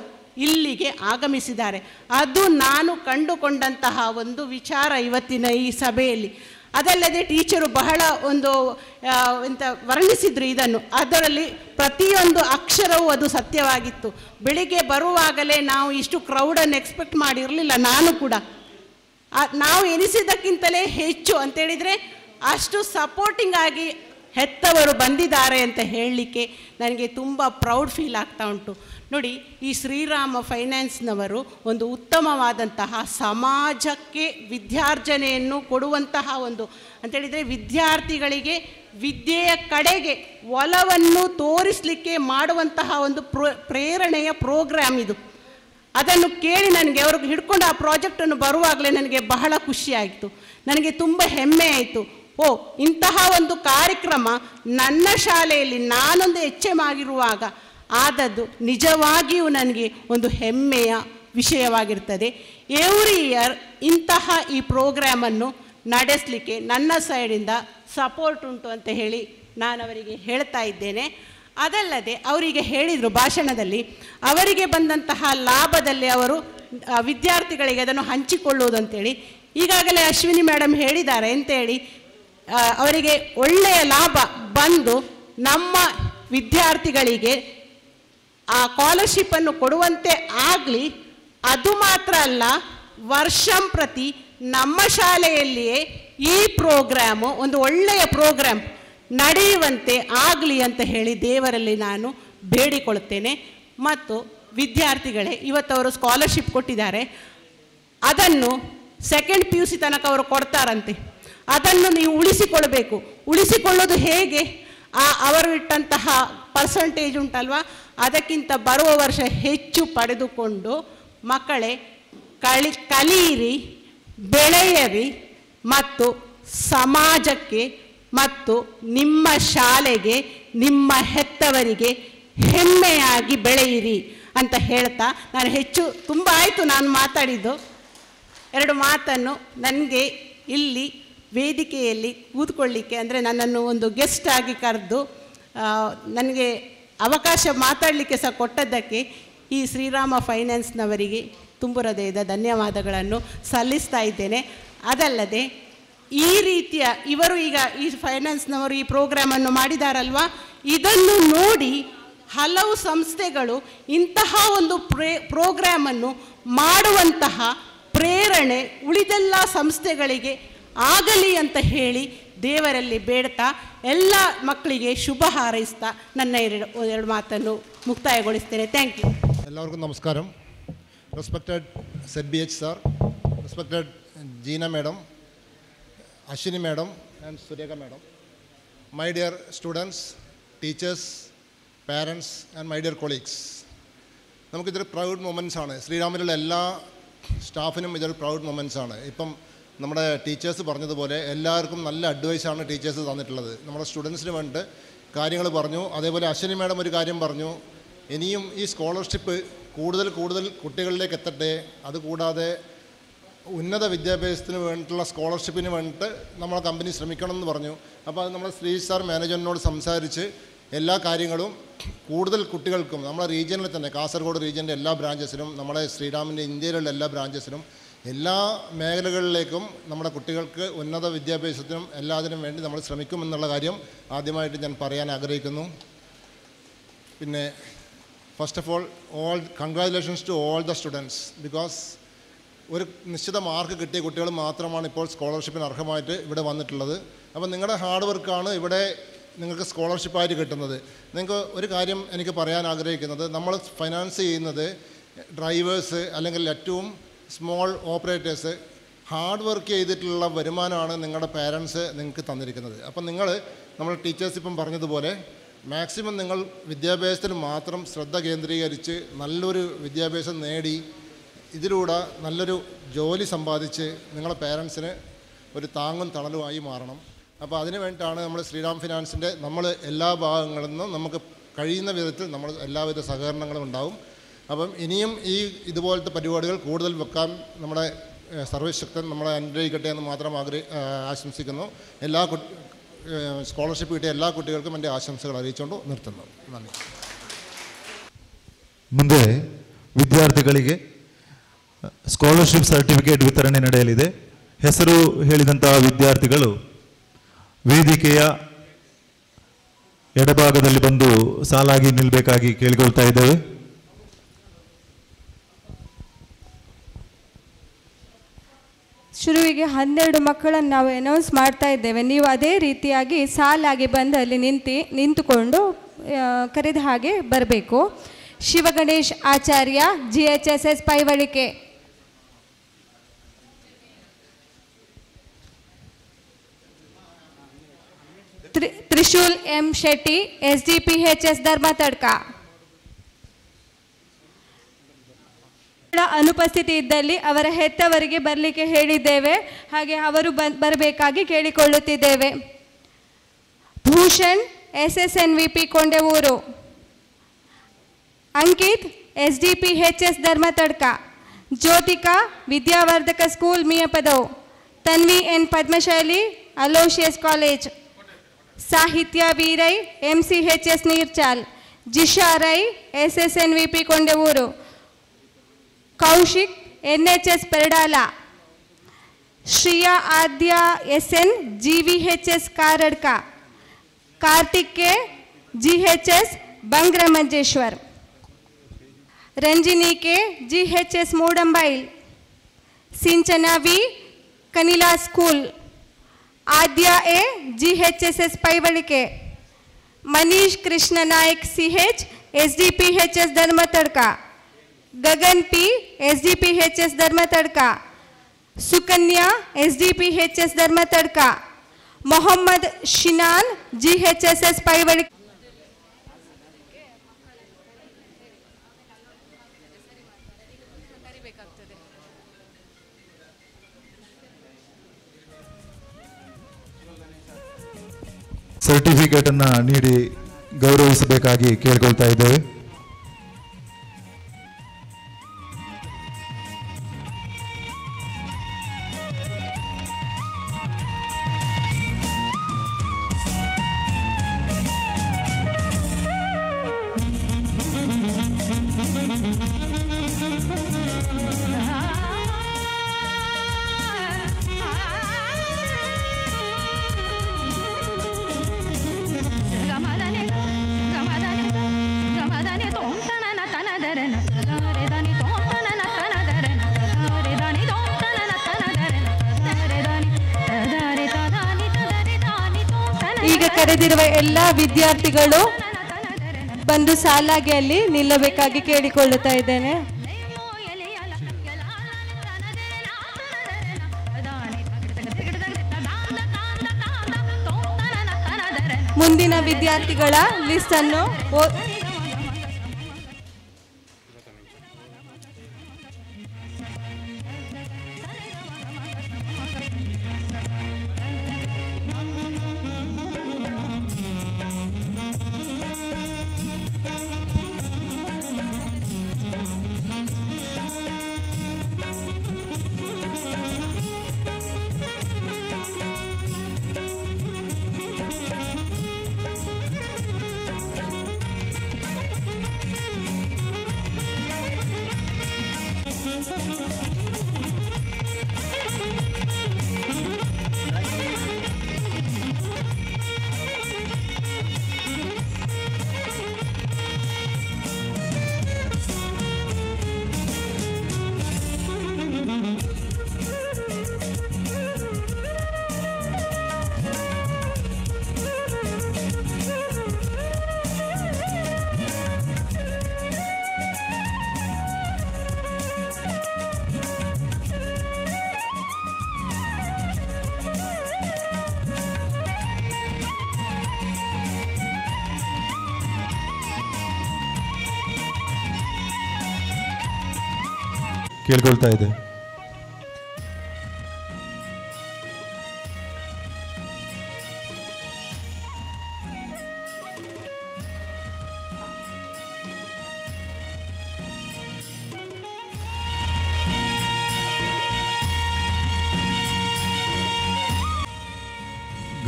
ಇಲ್ಲಿಗೆ ಆಗಮಿಸಿದ್ದಾರೆ. ಅದು ನಾನು ಕಂಡುಕೊಂಡಂತಹ ಒಂದು ವಿಚಾರ ಇವತ್ತಿನ ಈ ಸಭೆಯಲ್ಲಿ. ಅದಲ್ಲದೆ ಟೀಚರು ಬಹಳ ಒಂದು ವರ್ಣಿಸಿದ್ರು ಇದನ್ನು. ಅದರಲ್ಲಿ ಪ್ರತಿಯೊಂದು ಅಕ್ಷರವೂ ಅದು ಸತ್ಯವಾಗಿತ್ತು. ಬೆಳಿಗ್ಗೆ ಬರುವಾಗಲೇ ನಾವು ಇಷ್ಟು ಕ್ರೌಡನ್ನು ಎಕ್ಸ್ಪೆಕ್ಟ್ ಮಾಡಿರಲಿಲ್ಲ. ನಾನು ಕೂಡ ನಾವು ಎನಿಸಿದ್ದಕ್ಕಿಂತಲೇ ಹೆಚ್ಚು ಅಂತೇಳಿದರೆ ಅಷ್ಟು ಸಪೋರ್ಟಿಂಗ್ ಆಗಿ ಹೆತ್ತವರು ಬಂದಿದ್ದಾರೆ ಅಂತ ಹೇಳಲಿಕ್ಕೆ ನನಗೆ ತುಂಬ ಪ್ರೌಡ್ ಫೀಲ್ ಆಗ್ತಾ ಉಂಟು. ನೋಡಿ, ಈ ಶ್ರೀರಾಮ ಫೈನಾನ್ಸ್ನವರು ಒಂದು ಉತ್ತಮವಾದಂತಹ ಸಮಾಜಕ್ಕೆ ವಿದ್ಯಾರ್ಜನೆಯನ್ನು ಕೊಡುವಂತಹ ಒಂದು ಅಂತೇಳಿದರೆ ವಿದ್ಯಾರ್ಥಿಗಳಿಗೆ ವಿದ್ಯೆಯ ಕಡೆಗೆ ಒಲವನ್ನು ತೋರಿಸಲಿಕ್ಕೆ ಮಾಡುವಂತಹ ಒಂದು ಪ್ರೇರಣೆಯ ಪ್ರೋಗ್ರಾಮ್ ಇದು. ಅದನ್ನು ಕೇಳಿ ನನಗೆ ಅವ್ರಿಗೆ ಹಿಡ್ಕೊಂಡು ಆ ಪ್ರಾಜೆಕ್ಟನ್ನು ಬರುವಾಗಲೇ ನನಗೆ ಬಹಳ ಖುಷಿಯಾಯಿತು, ನನಗೆ ತುಂಬ ಹೆಮ್ಮೆ ಆಯಿತು. ಓ, ಇಂತಹ ಒಂದು ಕಾರ್ಯಕ್ರಮ ನನ್ನ ಶಾಲೆಯಲ್ಲಿ ನಾನೊಂದು HM ಆಗಿರುವಾಗ ಆದದ್ದು ನಿಜವಾಗಿಯೂ ನನಗೆ ಒಂದು ಹೆಮ್ಮೆಯ ವಿಷಯವಾಗಿರ್ತದೆ. ಎವ್ರಿ ಇಯರ್ ಇಂತಹ ಈ ಪ್ರೋಗ್ರಾಮನ್ನು ನಡೆಸಲಿಕ್ಕೆ ನನ್ನ ಸೈಡಿಂದ ಸಪೋರ್ಟ್ ಉಂಟು ಅಂತ ಹೇಳಿ ನಾನು ಅವರಿಗೆ ಹೇಳ್ತಾ ಇದ್ದೇನೆ. ಅದಲ್ಲದೆ ಅವರಿಗೆ ಹೇಳಿದರು ಭಾಷಣದಲ್ಲಿ, ಅವರಿಗೆ ಬಂದಂತಹ ಲಾಭದಲ್ಲಿ ಅವರು ವಿದ್ಯಾರ್ಥಿಗಳಿಗೆ ಅದನ್ನು ಹಂಚಿಕೊಳ್ಳುವುದಂತೇಳಿ. ಈಗಾಗಲೇ ಅಶ್ವಿನಿ ಮೇಡಮ್ ಹೇಳಿದ್ದಾರೆ ಅಂತೇಳಿ ಅವರಿಗೆ ಒಳ್ಳೆಯ ಲಾಭ ಬಂದು ನಮ್ಮ ವಿದ್ಯಾರ್ಥಿಗಳಿಗೆ ಆ ಸ್ಕಾಲರ್ಶಿಪ್ಪನ್ನು ಕೊಡುವಂತೆ ಆಗಲಿ. ಅದು ಮಾತ್ರ ಅಲ್ಲ, ವರ್ಷಂಪ್ರತಿ ನಮ್ಮ ಶಾಲೆಯಲ್ಲಿಯೇ ಈ ಪ್ರೋಗ್ರಾಮು ಒಂದು ಒಳ್ಳೆಯ ಪ್ರೋಗ್ರಾಮ್ ನಡೆಯುವಂತೆ ಆಗಲಿ ಅಂತ ಹೇಳಿ ದೇವರಲ್ಲಿ ನಾನು ಬೇಡಿಕೊಳ್ಳುತ್ತೇನೆ. ಮತ್ತು ವಿದ್ಯಾರ್ಥಿಗಳೇ, ಇವತ್ತು ಅವರು ಸ್ಕಾಲರ್ಶಿಪ್ ಕೊಟ್ಟಿದ್ದಾರೆ, ಅದನ್ನು ಸೆಕೆಂಡ್ PUC ತನಕ ಅವರು ಕೊಡ್ತಾರಂತೆ. ಅದನ್ನು ನೀವು ಉಳಿಸಿಕೊಳ್ಳಬೇಕು. ಉಳಿಸಿಕೊಳ್ಳೋದು ಹೇಗೆ? ಅವರು ಇಟ್ಟಂತಹ ಪರ್ಸಂಟೇಜ್ ಉಂಟಲ್ವ, ಅದಕ್ಕಿಂತ ಬರುವ ವರ್ಷ ಹೆಚ್ಚು ಪಡೆದುಕೊಂಡು ಮಕ್ಕಳೇ ಕಲಿಯಿರಿ, ಬೆಳೆಯಿರಿ ಮತ್ತು ಸಮಾಜಕ್ಕೆ ಮತ್ತು ನಿಮ್ಮ ಶಾಲೆಗೆ, ನಿಮ್ಮ ಹೆತ್ತವರಿಗೆ ಹೆಮ್ಮೆಯಾಗಿ ಬೆಳೆಯಿರಿ ಅಂತ ಹೇಳ್ತಾ ನಾನು ಹೆಚ್ಚು ತುಂಬ ಆಯಿತು ನಾನು ಮಾತಾಡಿದ್ದು. 2 ಮಾತನ್ನು ನನಗೆ ಇಲ್ಲಿ ವೇದಿಕೆಯಲ್ಲಿ ಕೂತ್ಕೊಳ್ಳಿಕ್ಕೆ ಅಂದರೆ ನನ್ನನ್ನು ಒಂದು ಗೆಸ್ಟ್ ಆಗಿ ಕರೆದು ನನಗೆ ಅವಕಾಶ ಮಾತಾಡಲಿಕ್ಕೆ ಸಹ ಕೊಟ್ಟದ್ದಕ್ಕೆ ಈ ಶ್ರೀರಾಮ ಫೈನಾನ್ಸ್ನವರಿಗೆ ತುಂಬ ಹೃದಯದ ಧನ್ಯವಾದಗಳನ್ನು ಸಲ್ಲಿಸ್ತಾ ಇದ್ದೇನೆ. ಅದಲ್ಲದೆ ಈ ರೀತಿಯ ಇವರು ಈಗ ಈ ಫೈನಾನ್ಸ್ನವರು ಈ ಪ್ರೋಗ್ರಾಮನ್ನು ಮಾಡಿದಾರಲ್ವ, ಇದನ್ನು ನೋಡಿ ಹಲವು ಸಂಸ್ಥೆಗಳು ಇಂತಹ ಒಂದು ಪ್ರೋಗ್ರಾಮನ್ನು ಮಾಡುವಂತಹ ಪ್ರೇರಣೆ ಉಳಿದೆಲ್ಲ ಸಂಸ್ಥೆಗಳಿಗೆ ಆಗಲಿ ಅಂತ ಹೇಳಿ ದೇವರಲ್ಲಿ ಬೇಡ್ತಾ ಎಲ್ಲ ಮಕ್ಕಳಿಗೆ ಶುಭ ಹಾರೈಸ್ತಾ ನನ್ನ ಎರಡು ಮಾತನ್ನು ಮುಕ್ತಾಯಗೊಳಿಸ್ತೇನೆ. Thank you. എല്ലാവർക്കും നമസ്കാരം. Respected ZBH sir, respected Jeena madam, Ashwini madam and Surekha madam, my dear students, teachers, parents and my dear colleagues. നമുക്കിതൊരു പ്രൗഡ് മൊമെൻറ്റ്സ് ആണ്. ശ്രീരാമിലുള്ള എല്ലാ സ്റ്റാഫിനും ഇതൊരു പ്രൗഡ് മൊമെൻറ്റ്സ് ആണ്. ഇപ്പം നമ്മുടെ ടീച്ചേഴ്സ് പറഞ്ഞതുപോലെ എല്ലാവർക്കും നല്ല അഡ്വൈസാണ് ടീച്ചേഴ്സ് തന്നിട്ടുള്ളത്. നമ്മുടെ സ്റ്റുഡൻസിന് വേണ്ടി കാര്യങ്ങൾ പറഞ്ഞു. അതേപോലെ അശ്വിനി മാഡം ഒരു കാര്യം പറഞ്ഞു, ഇനിയും ഈ സ്കോളർഷിപ്പ് കൂടുതൽ കുട്ടികളിലേക്ക് എത്തട്ടെ, അതുകൂടാതെ ഉന്നത വിദ്യാഭ്യാസത്തിന് വേണ്ടിയിട്ടുള്ള സ്കോളർഷിപ്പിന് വേണ്ടിയിട്ട് നമ്മളെ കമ്പനി ശ്രമിക്കണം എന്ന് പറഞ്ഞു. അപ്പോൾ അത് നമ്മുടെ ശ്രീ സാർ മാനേജ്മെൻറ്റിനോട് സംസാരിച്ച് എല്ലാ കാര്യങ്ങളും കൂടുതൽ കുട്ടികൾക്കും നമ്മുടെ റീജിയനിൽ തന്നെ കാസർഗോഡ് റീജിയൻ്റെ എല്ലാ ബ്രാഞ്ചസിനും നമ്മുടെ ശ്രീരാമിൻ്റെ ഇന്ത്യയിലുള്ള എല്ലാ ബ്രാഞ്ചസിനും എല്ലാ മേഖലകളിലേക്കും നമ്മുടെ കുട്ടികൾക്ക് ഉന്നത വിദ്യാഭ്യാസത്തിനും എല്ലാത്തിനും വേണ്ടി നമ്മൾ ശ്രമിക്കുമെന്നുള്ള കാര്യം ആദ്യമായിട്ട് ഞാൻ പറയാൻ ആഗ്രഹിക്കുന്നു. പിന്നെ first of all congratulations to all the students. Because ഒരു നിശ്ചിത മാർക്ക് കിട്ടിയ കുട്ടികൾ മാത്രമാണ് ഇപ്പോൾ സ്കോളർഷിപ്പിന് അർഹമായിട്ട് ഇവിടെ വന്നിട്ടുള്ളത്. അപ്പോൾ നിങ്ങളുടെ ഹാർഡ് വർക്കാണ് ഇവിടെ നിങ്ങൾക്ക് സ്കോളർഷിപ്പായിട്ട് കിട്ടുന്നത്. നിങ്ങൾക്ക് ഒരു കാര്യം എനിക്ക് പറയാൻ ആഗ്രഹിക്കുന്നത്, നമ്മൾ ഫൈനാൻസ് ചെയ്യുന്നത് ഡ്രൈവേഴ്സ് അല്ലെങ്കിൽ ഏറ്റവും സ്മോൾ ഓപ്പറേറ്റേഴ്സ് ഹാർഡ് വർക്ക് ചെയ്തിട്ടുള്ള വരുമാനമാണ് നിങ്ങളുടെ പാരൻസ് നിങ്ങൾക്ക് തന്നിരിക്കുന്നത്. അപ്പം നമ്മൾ ടീച്ചേഴ്സ് ഇപ്പം പറഞ്ഞതുപോലെ മാക്സിമം നിങ്ങൾ വിദ്യാഭ്യാസത്തിന് മാത്രം ശ്രദ്ധ കേന്ദ്രീകരിച്ച് നല്ലൊരു വിദ്യാഭ്യാസം നേടി ഇതിലൂടെ നല്ലൊരു ജോലി സമ്പാദിച്ച് നിങ്ങളുടെ പാരൻസിന് ഒരു താങ്ങും തണലുമായി മാറണം. അപ്പോൾ അതിന് വേണ്ടിയിട്ടാണ് നമ്മൾ ശ്രീറാം ഫിനാൻസിൻ്റെ നമ്മൾ എല്ലാ ഭാഗങ്ങളിൽ നിന്നും നമുക്ക് കഴിയുന്ന വിധത്തിൽ നമ്മൾ എല്ലാവിധ സഹകരണങ്ങളും ഉണ്ടാവും. അപ്പം ഇനിയും ഇതുപോലത്തെ പരിപാടികൾ കൂടുതൽ വെക്കാൻ നമ്മുടെ സർവശക്തൻ നമ്മളെ അനുഗ്രഹിക്കട്ടെ എന്ന് മാത്രം ആശംസിക്കുന്നു. എല്ലാ സ്കോളർഷിപ്പ് കിട്ടിയ എല്ലാ കുട്ടികൾക്കും എൻ്റെ ആശംസകൾ അറിയിച്ചുകൊണ്ട് നിർത്തുന്നു. നന്ദി. ಮುಂದೆ ವಿದ್ಯಾರ್ಥಿಗಳಿಗೆ ಸ್ಕಾಲರ್ಶಿಪ್ ಸರ್ಟಿಫಿಕೇಟ್ ವಿತರಣೆ ನಡೆಯಲಿದೆ. ಹೆಸರು ಹೇಳಿದಂತಹ ವಿದ್ಯಾರ್ಥಿಗಳು ವೇದಿಕೆಯ ಎಡಭಾಗದಲ್ಲಿ ಬಂದು ಸಾಲಾಗಿ ನಿಲ್ಲಬೇಕಾಗಿ ಕೇಳಿಕೊಳ್ತಾ ಇದ್ದೇವೆ. ಶುರುವಿಗೆ 12 ಮಕ್ಕಳನ್ನು ನಾವು ಅನೌನ್ಸ್ ಮಾಡ್ತಾ ಇದ್ದೇವೆ. ನೀವು ಅದೇ ರೀತಿಯಾಗಿ ಸಾಲಾಗಿ ಬಂದು ಅಲ್ಲಿ ನಿಂತುಕೊಂಡು ಕರೆದ ಹಾಗೆ ಬರಬೇಕು. ಶಿವಗಣೇಶ್ ಆಚಾರ್ಯ GHSS Paivalike. Trishul M Shetty SDPHS ಧರ್ಮತಡ್ಕ. ಅನುಪಸ್ಥಿತಿ ಇದ್ದಲ್ಲಿ ಅವರ ಹೆತ್ತವರಿಗೆ ಬರಲಿಕ್ಕೆ ಹೇಳಿದ್ದೇವೆ, ಹಾಗೆ ಅವರು ಬರಬೇಕಾಗಿ ಕೇಳಿಕೊಳ್ಳುತ್ತಿದ್ದೇವೆ. Bhushan SSNVP Kondevoor. Ankit SDPHS Dharmathadka. Jyothika Vidyavardhaka school Miyapadav. Tanvi N Padmashaili Aloysius college. Sahitya Veerai MCHS Neerchal. Jisha Rai SSNVP Kondevoor. Kaushik NHS Peradala. Shriya Aadya SN GVHS Karadka. Karthik GHS Bangramanjeshwar. Ranjini K GHS Moodambail. Sinchana V Kanila school. Aadya A GHSS Paivalike. Manish Krishna Nayak CH SDPHS Dharmathadka. Gagan P SDPHS Dharmathadka. Sukanya SDPHS Dharmathadka. Mohammed Shinan GHSS Paivalike. Certificate ಅನ್ನು ನೀಡಿ ಗೌರವಿಸಬೇಕಾಗಿ ಕೇಳಿಕೊಳ್ತಾ ಇದ್ದೇವೆ. ಈಗ ಕರೆದಿರುವ ಎಲ್ಲ ವಿದ್ಯಾರ್ಥಿಗಳು ಬಂದು ಸಾಲಾಗಿ ಅಲ್ಲಿ ನಿಲ್ಲಬೇಕಾಗಿ ಕೇಳಿಕೊಳ್ಳುತ್ತಾ ಇದ್ದೇನೆ. ಮುಂದಿನ ವಿದ್ಯಾರ್ಥಿಗಳ ಲಿಸ್ಟ್ ಅನ್ನು ಕೇಳ್ಕೊಳ್ತಾ ಇದೆ.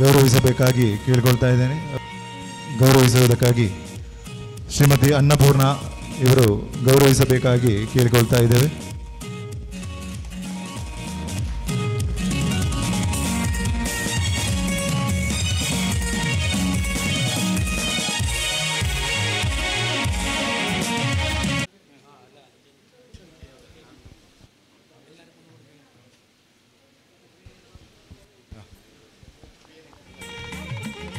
ಗೌರವಿಸಬೇಕಾಗಿ ಕೇಳ್ಕೊಳ್ತಾ ಇದ್ದೇನೆ. ಗೌರವಿಸುವುದಕ್ಕಾಗಿ ಶ್ರೀಮತಿ ಅನ್ನಪೂರ್ಣ ಇವರು ಗೌರವಿಸಬೇಕಾಗಿ ಕೇಳಿಕೊಳ್ತಾ ಇದ್ದೇವೆ.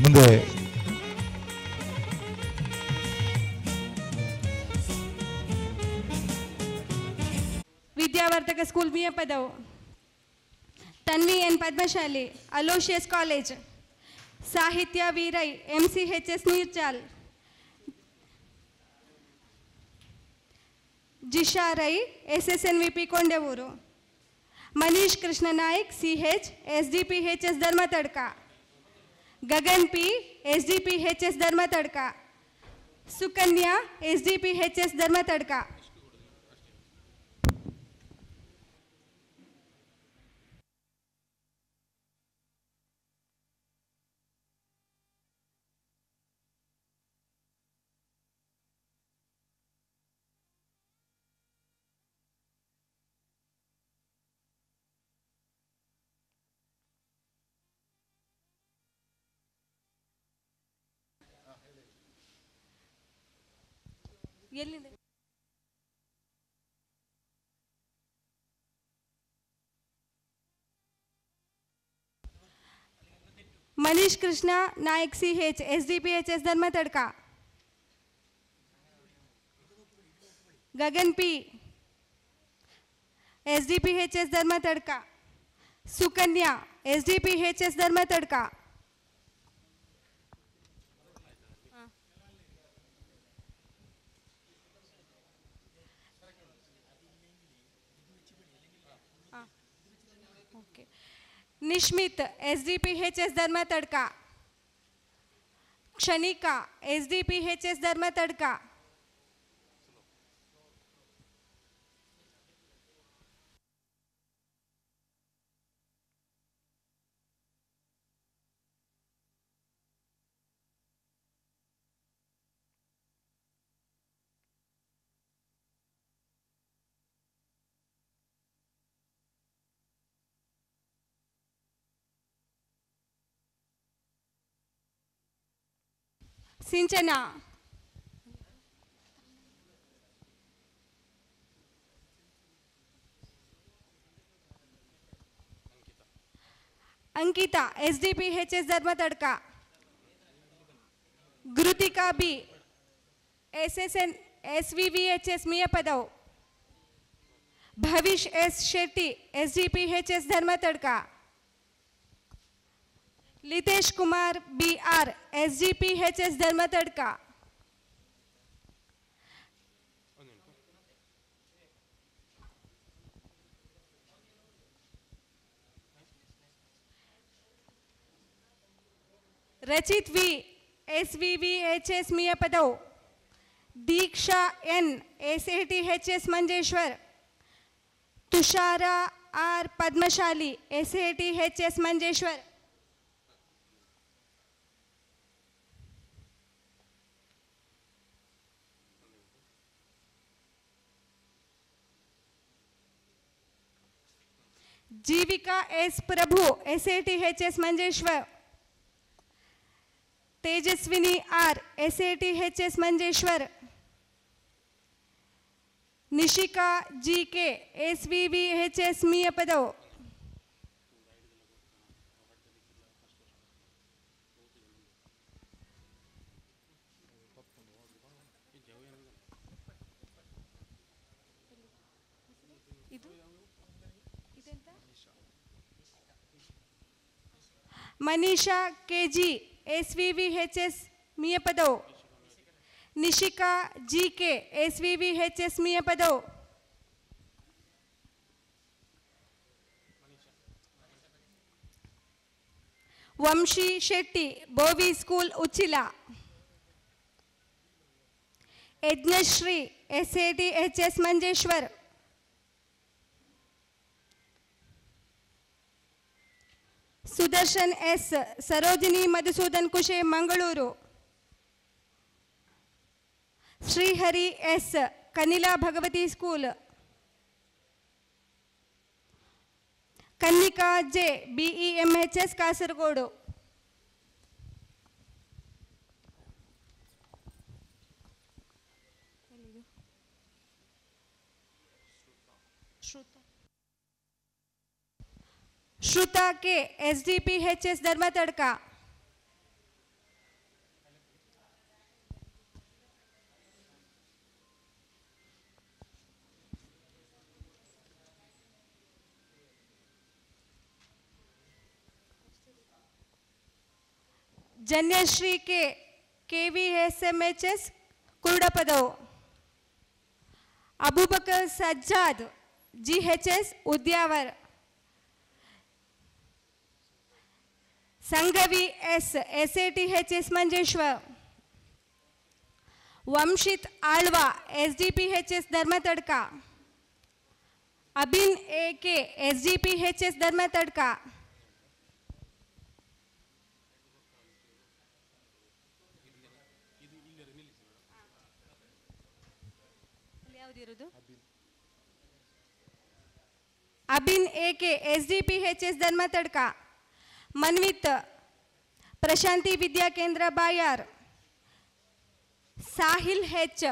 ಮುಂದೆ ವಿದ್ಯಾವರ್ಧಕ ಸ್ಕೂಲ್ ಮಿಯ ಪದವು. Tanvi N Padmashali Aloysius college. Sahitya Veerai MCHS Neerchal. Jisha Rai SSNVP Kondevoor. Manish Krishna Naik CH SDPHS Dharmathadka. Gagan P SDPHS Dharmathadka. Sukanya SDPHS ಧರ್ಮತಡ್ಕ. ಎಲ್ಲಿದೆ? Manish Krishna Nayak CH SDPHS Dharmathadka. Gagan P SDPHS Dharmathadka. Sukanya SDPHS ಧರ್ಮತಡ್ಕ. ನಿಶ್ಮಿತ್ SDPHS ಧರ್ಮತಡ್ಕ. ಕ್ಷಣಿಕಾ SDPHS Dharmathadka. Sinchana Ankita SDPHS ಧರ್ಮತಡ್ಕ. ಗೃತಿಕಾ B SSN SVVHS ಮಿಯ ಪದವು. Bhavish S Shetty SDPHS ಧರ್ಮತಡ್ಕ. ಲಿತೇಶ್ Kumar BR SDPHS ಧರ್ಮತಡ್ಕ. Rachit V SVVHS ಮಿಯ ಪದವು. ದೀಕ್ಷಾ N SATHS Manjeshwar. Tushar R Padmashali SATHS Manjeshwar. Jeevika S ಪ್ರಭು SATHS Manjeshwar. Tejaswini R SATHS Manjeshwar. Nishika GK SVVHS ಮಿಯ ಪದವು. Manisha KG SVVHS ಮಿಯ ಪದವು. Nishika GK SVVHS Miyapadavu. Vamshi Shetty Bovi school Uchila. Yajnashree SATHS Manjeshwar. Sudarshan S Sarojini Madhusudan Kushe Mangaluru. Srihari S Kanila Bhagavathi school. Kannika J BEMHS Kasaragod. Shruta K SDPHS Dharmathadka. Janyashree K KVSMHS Kurudapadavu. Abubakar Sajjad GHS Udyavar. Sangavi S SATHS Manjeshwar. Vanshith Alva SDPHS Dharmathadka. Abin AK SDPHS Dharmathadka. Abin AK SDPHS Dharmathadka. Manvith Prashanthi Vidya Kendra Bayar. Sahil H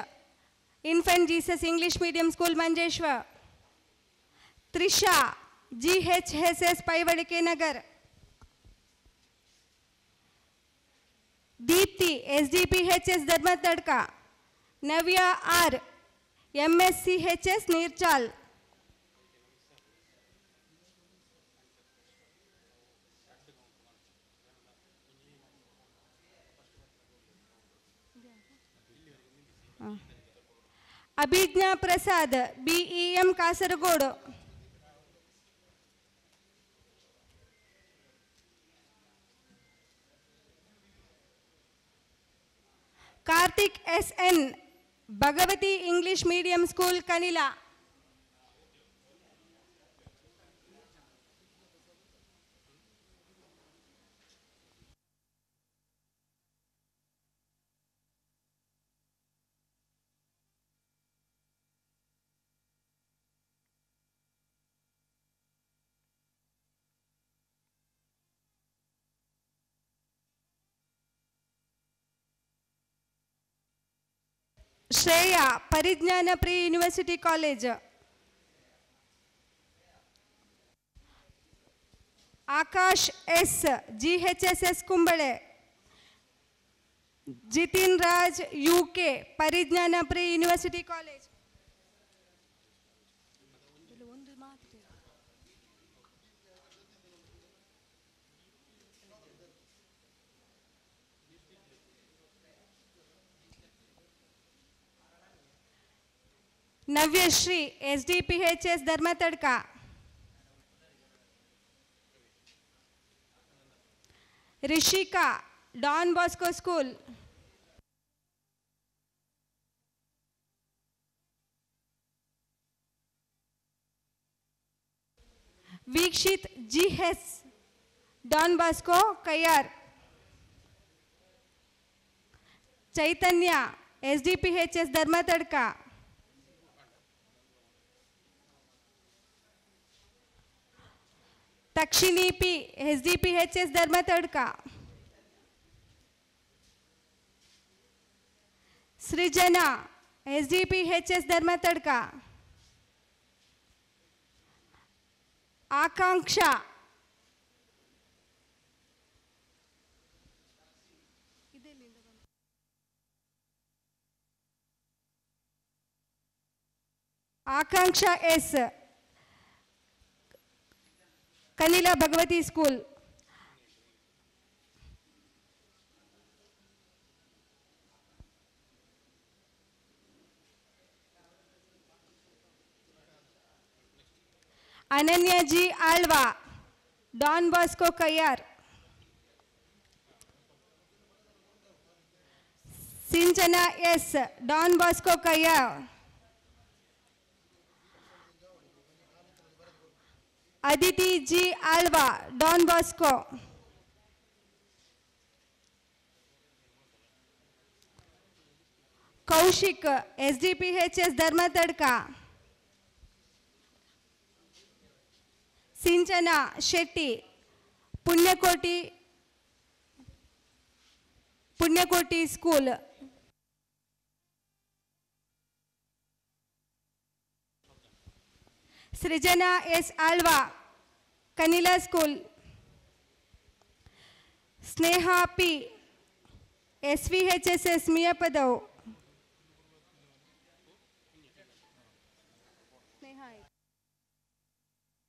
infant Jesus English medium school Manjeshwar. Trisha GHSS Paivalike Nagar. Deepthi SDPHS Dharmathadka. Navya R MSCHS Neerchal. Abhijna Prasad BEM Kasaragod. Karthik SN Bhagavathi English medium school Kanila. Shreya Parijnana pre university college. Akash S GHSS Kumble. Jithin Raj UK Parijnana pre university college. Navyashree SDPHS Dharmathadka. Rishika Don Bosco school. Veekshith GS Don Bosco Kayyar. Chaitanya SDPHS Dharmathadka. Takshini P SDPHS Dharmathadka. Srujana SDPHS Dharmathadka. Akanksha S Kanila Bhagavathi school. Ananya G Alva Don Bosco Kayyar. Sinchana S Don Bosco Kayyar. Aditi G Alva Don Bosco. Kaushik SDPHS Dharmathadka. Sinchana Shetty Punyakoti school. Srujana S Alva Kanila school. Sneha P SVHSS Miyapadavu.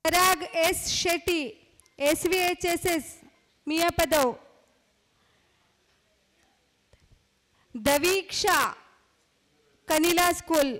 Parag S Shetty SVHSS Miyapadavu. Daveeksha Kanila school.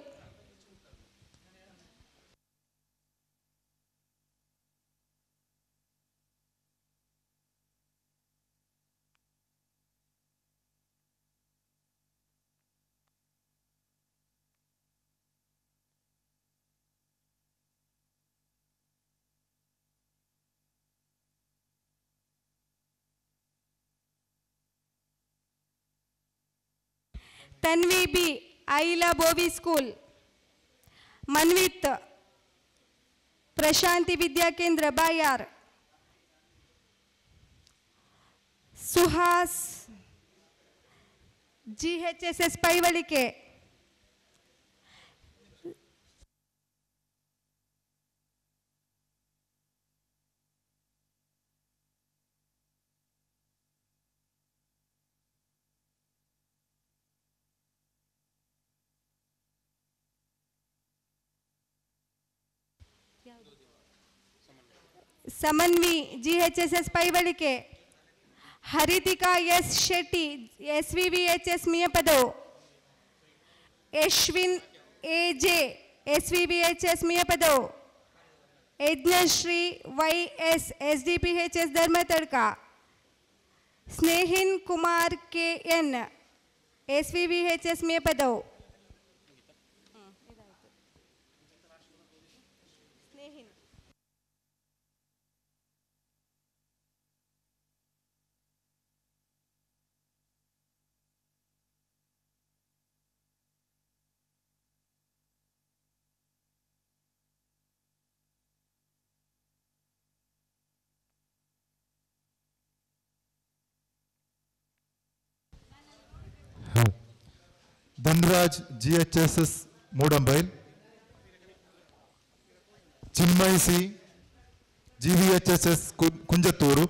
Tanvi B Aila Bovi school. Manvith Prashanthi Vidya Kendra Bayar. Suhas GHSS Paivalike. Samanvi GHSS Paivalike. Harithika S Shetty SVVHS Miyapadavu. Yashwin AJ SVVHS Miyapadavu. Yajnashree YS SDPHS Dharmathadka. Snehin Kumar KN SVVHS Miyapadavu. Dhanraj GHSS Moodambail. Chinmay C GVHSS Kunjathur.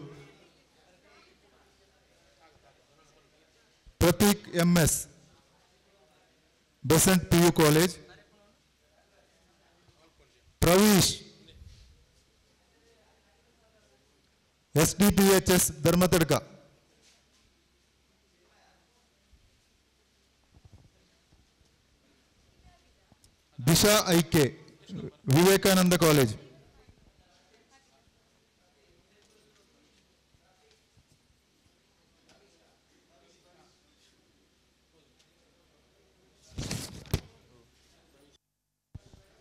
Prateek MS Besant PU college. Pravish SDPHS Dharmathadka. Disha IK Vivekananda college.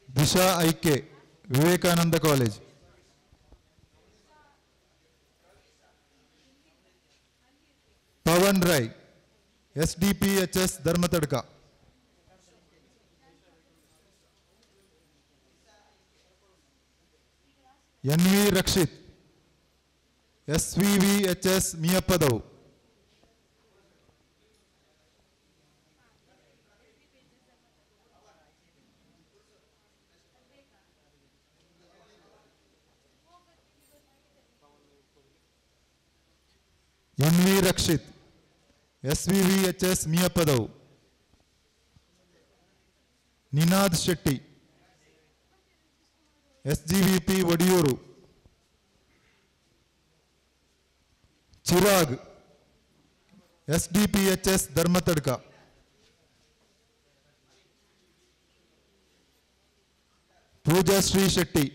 Disha IK Vivekananda college. Pavan Rai SDPHS Dharmathadka. NV Rakshith SVVHS Miyapadavu. NV Rakshith SVVHS Miyapadavu. Ninad Shetty SGVP Odiyur. Chirag SDPHS Dharmathadka. Poojashree Shetty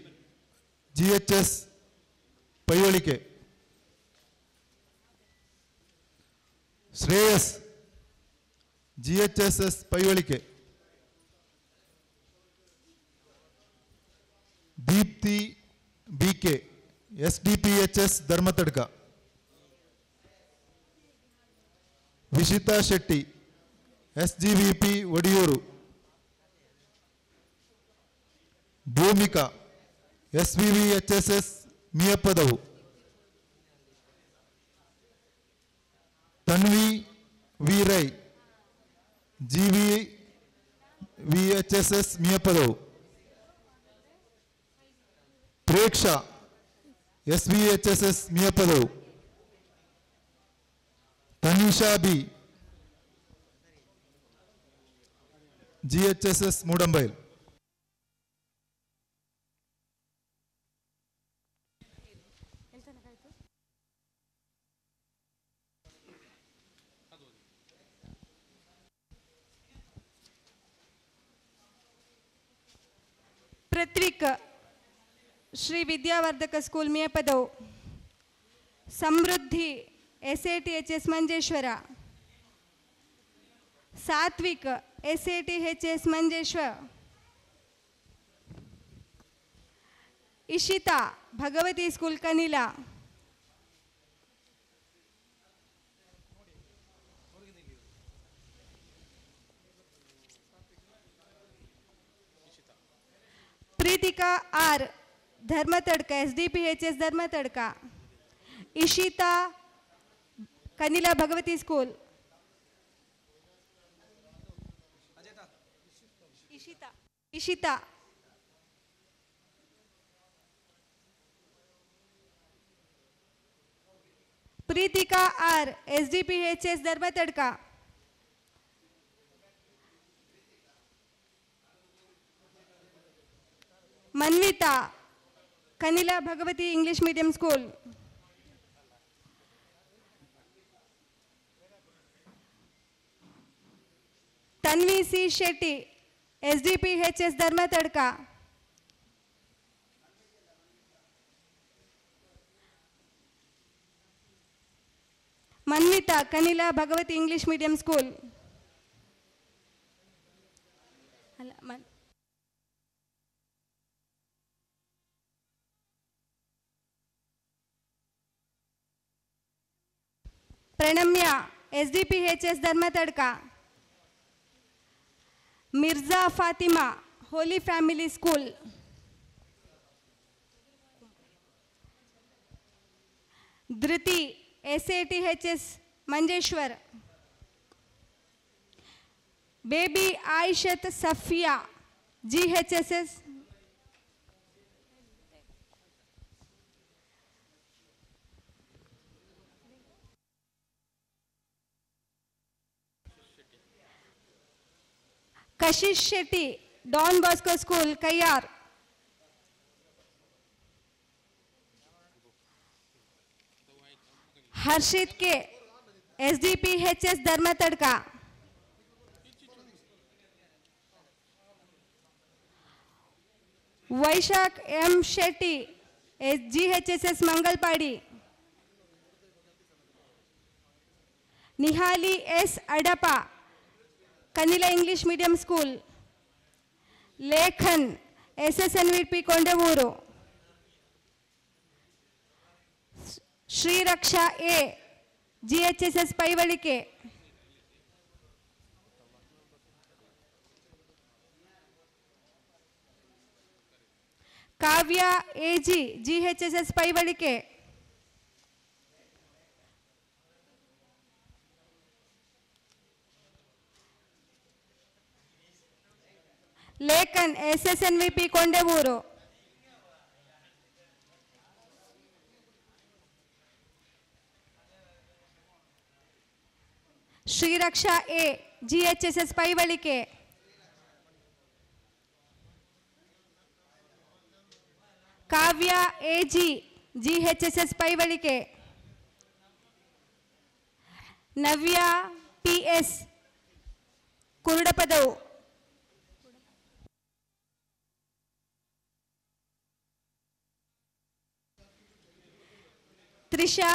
GHS Paivalike. Shreyas GHSS Paivalike. Deepthi BK SDPHS Dharmathadka. Vishitha Shetty SGVP Odiyur. Bhoomika SVVHSS Miyapadavu. Tanvi Veerai GVHSS Miyapadavu. Preksha SVHSS Miyapadavu. Tanisha B GHSS Moodambail. Prithvik Shri Vidyavardhaka school Mepadavu. Samruddhi SATHS Manjeshwar. Satvik SATHS Manjeshwar. Ishita Bhagavathi school Kanila. Preethika R Dharmathadka SDPHS Dharmathadka. Ishita Kanila Bhagavathi school. Ishita Preethika R SDPHS Dharmathadka. Manvitha Kanila Bhagavathi English medium school. Tanvi C Shetty SDPHS Dharmathadka. Manvitha Kanila Bhagavathi English medium school. Pranamya SDPHS Dharmathadka. Mirza Fathima holy family school. Dhruti SATHS Manjeshwar. Baby Ayishath Safiya GHSS. Kashish Shetty Don Bosco school Kayyar. Harshith K SDPHS Dharmathadka. Vaishakh M Shetty GHSS Mangalpady. Nihali S Adapa Kanila English medium school. Lekhan SSNVP Kondavoor. Shriraksha A GHSS Paivalike. Kavya AG GHSS Paivalike. Lekhan SSNVP Kondavoor. Shriraksha A GHSS Paivalike. Kavya AG GHSS Paivalike. Navya PS Kurudapadavu. Trisha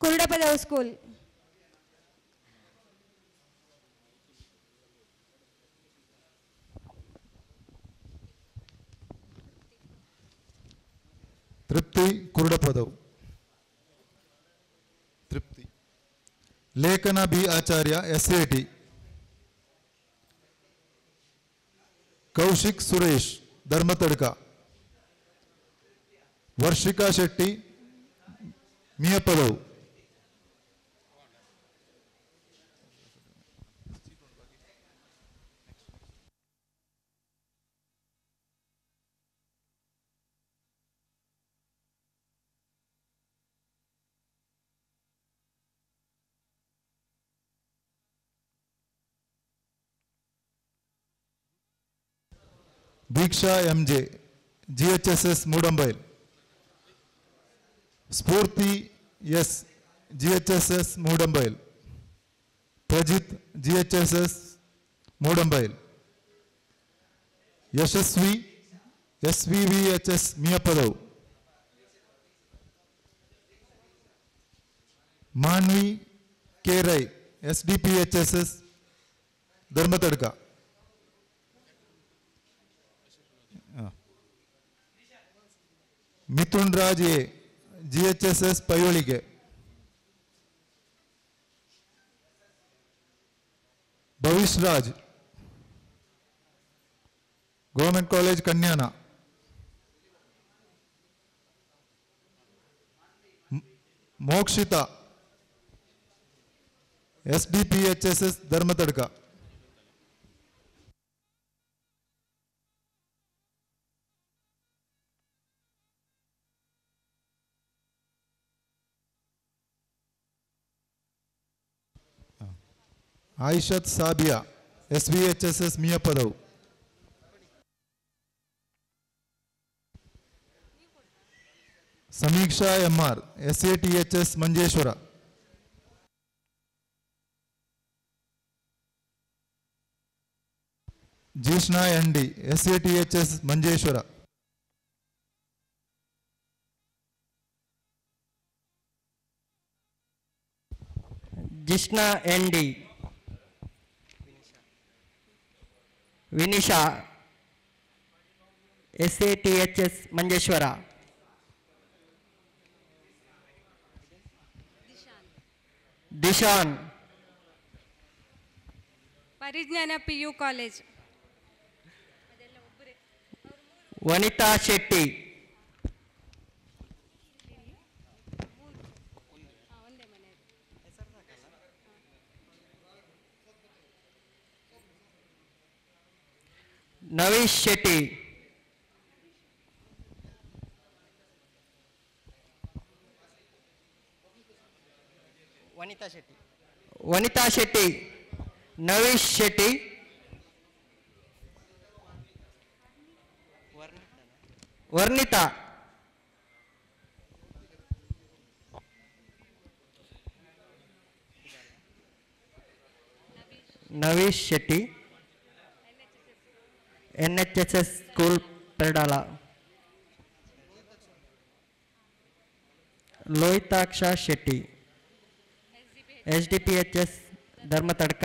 Kurudapadavu school. Trupti Kurudapadavu. Trupti. Lekhana B Acharya SAT. Kaushik Suresh Dharmathadka. Varshika Shetty Miyapadavu. Deeksha MJ GHSS Moodambail. Spoorthi S GHSS Moodambail. Prajith GHSS Moodambail. Yashaswi SVVHS Miyapadavu, Manvi K Rai SDPHSS ಧರ್ಮತಡ್ಕ, Mithun Raj A GHSS Paivalige, Bhavish Raj government college Kanyana, Mokshitha SDPHSS Dharmathadka, Ayishath Sabiya SVHSS Miyapadavu, Sameeksha MR SATHS Manjeshwar, ಜೀಷ್ಣಾ ND SATHS Manjeshwar, ಜಿಷ್ಣಾ ND, Vinisha SATHS Manjeshwar, Dishan Parijnana PU college, Vanitha Shetty, Naveesh Shetty, Vanitha Shetty, Naveesh Shetty, Varnitha, Naveesh Shetty NHSS school Peradala, Lohitaksha Shetty SDPHS Dharmathadka,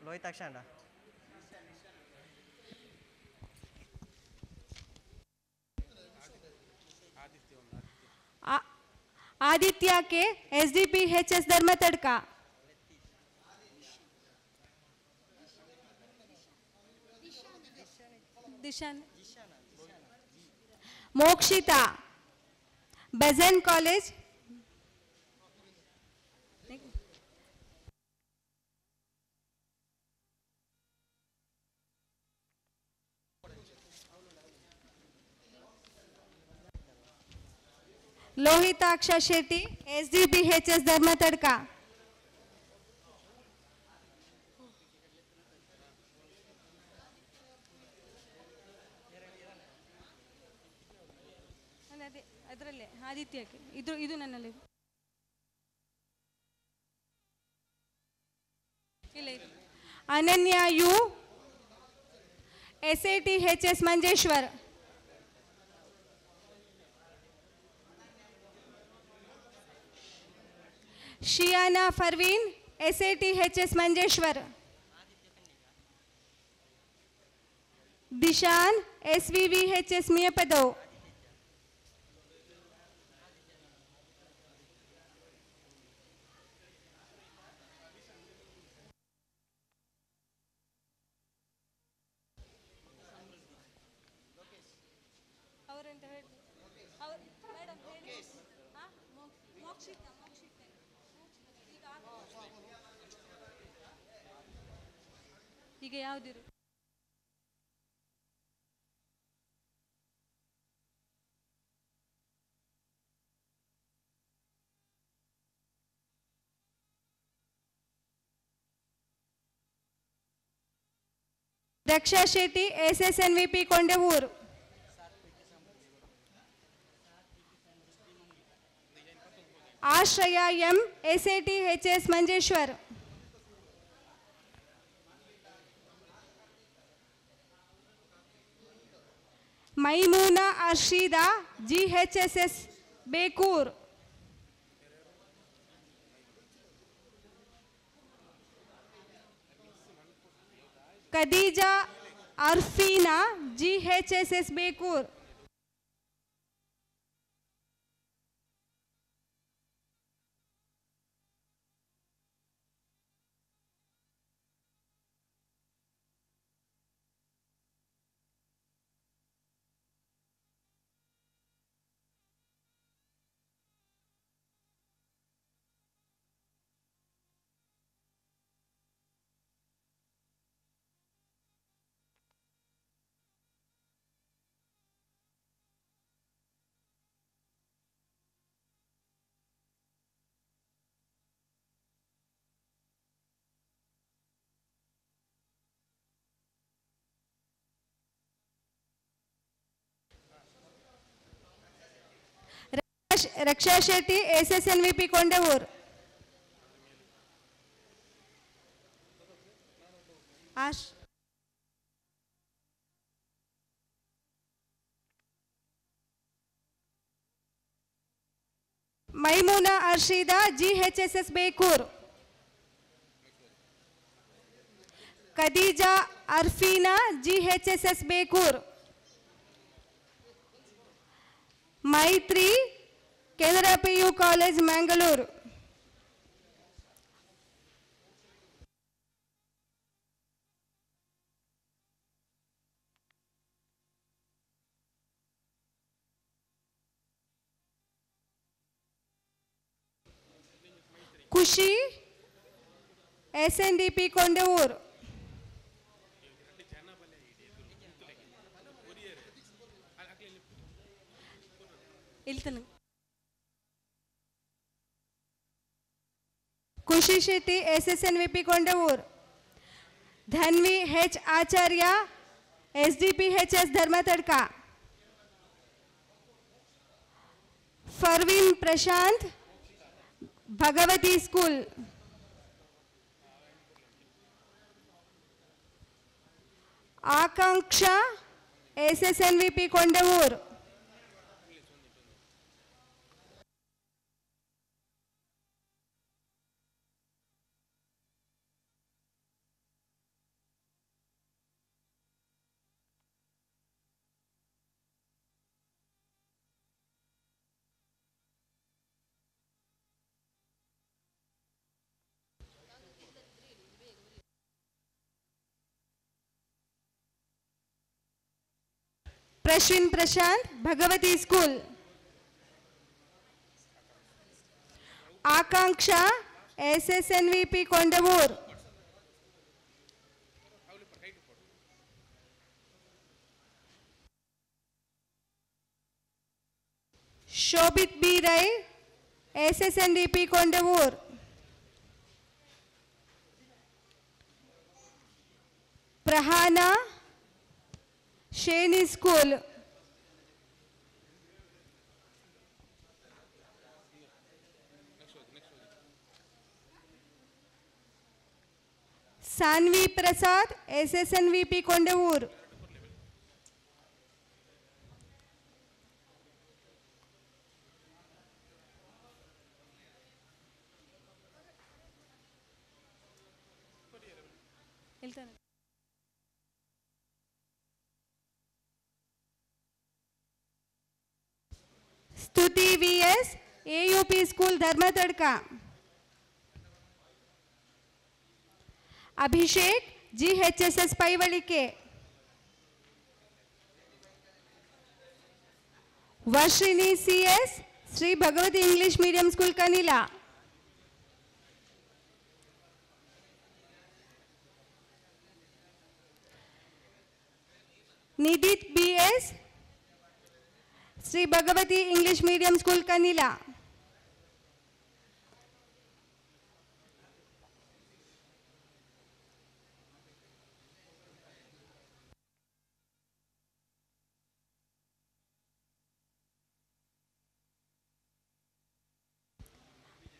Lohitaksha and Aditya K SDPHS Dharmathadka, Dishan, Mokshitha Bajan college, Lohitaksha Shetty SDPHS Dharmathadka, ಅದರಲ್ಲೇ ಆದಿತ್ಯಕ್ಕೆ ಇದು ನನ್ನಲ್ಲಿ ಇಲ್ಲ. Ananya U SATHS Manjeshwar, Shiyana Parveen SATHS Manjeshwar, Dishan SVVHS Miyapadavu, ಈಗ ಯಾವುದಿರು Daksha Shetty SSNVP Kondevoor, Ashraya M, SAT HS Manjeshwar. Maimoona Arsheeda, GHSS Bekur. Khadeeja Arfeena, GHSS Bekur. Raksha Shetty, SSNVP Kondavoor. Maimoona Arsheeda, GHSS Bekur. Khadeeja Arfeena, GHSS Bekur. Maithri, Canara PU college Mangalore. Khushi, SNDP Kondavoor. Khushi Shetty, SSNVP Kondavoor. Dhanvi H Acharya, SDPHS Dharmathadka. Parveen Prashanth, Bhagavathi school. Akanksha, SSNVP Kondavoor. Prashwin Prashanth, Bhagavathi school. Akanksha, SSNVP Kondavoor. Shobhith B Rai, SSNDP Kondavoor. Prahana, Sheni school. Sanvi Prasad, SSNVP Kondavoor. Stuti VS, AUP school Dharmathadka. Abhishek, GHSS Paivalike. Varshini CS, Shri Bhagavathi English medium school Kanila. Nidith BS, Shri Bhagavathi English medium school Kanila.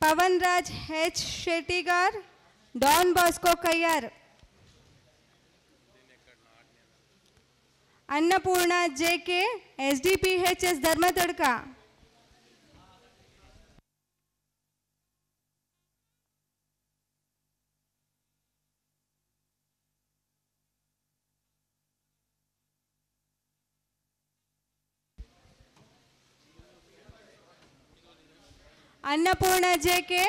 Pavan Raj H Shettigar, Don Bosco Kayyar, Annapoorna J K. SDPHS Dharmathadka, Annapoorna J K.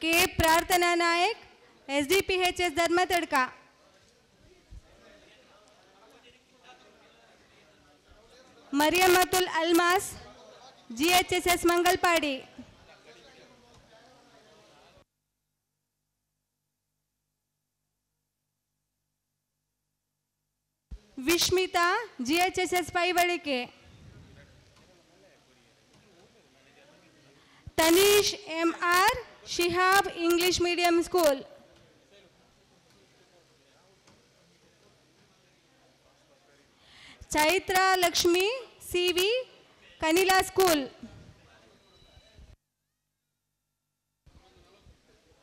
K. Prarthana Nayak SDPHS Dharmathadka, Mariyammathul Almas GHSS Mangalpady, Vishmitha GHSS Paivalike, Taneesh MR Shihab English medium school, Chaitra Lakshmi CV Kanila school,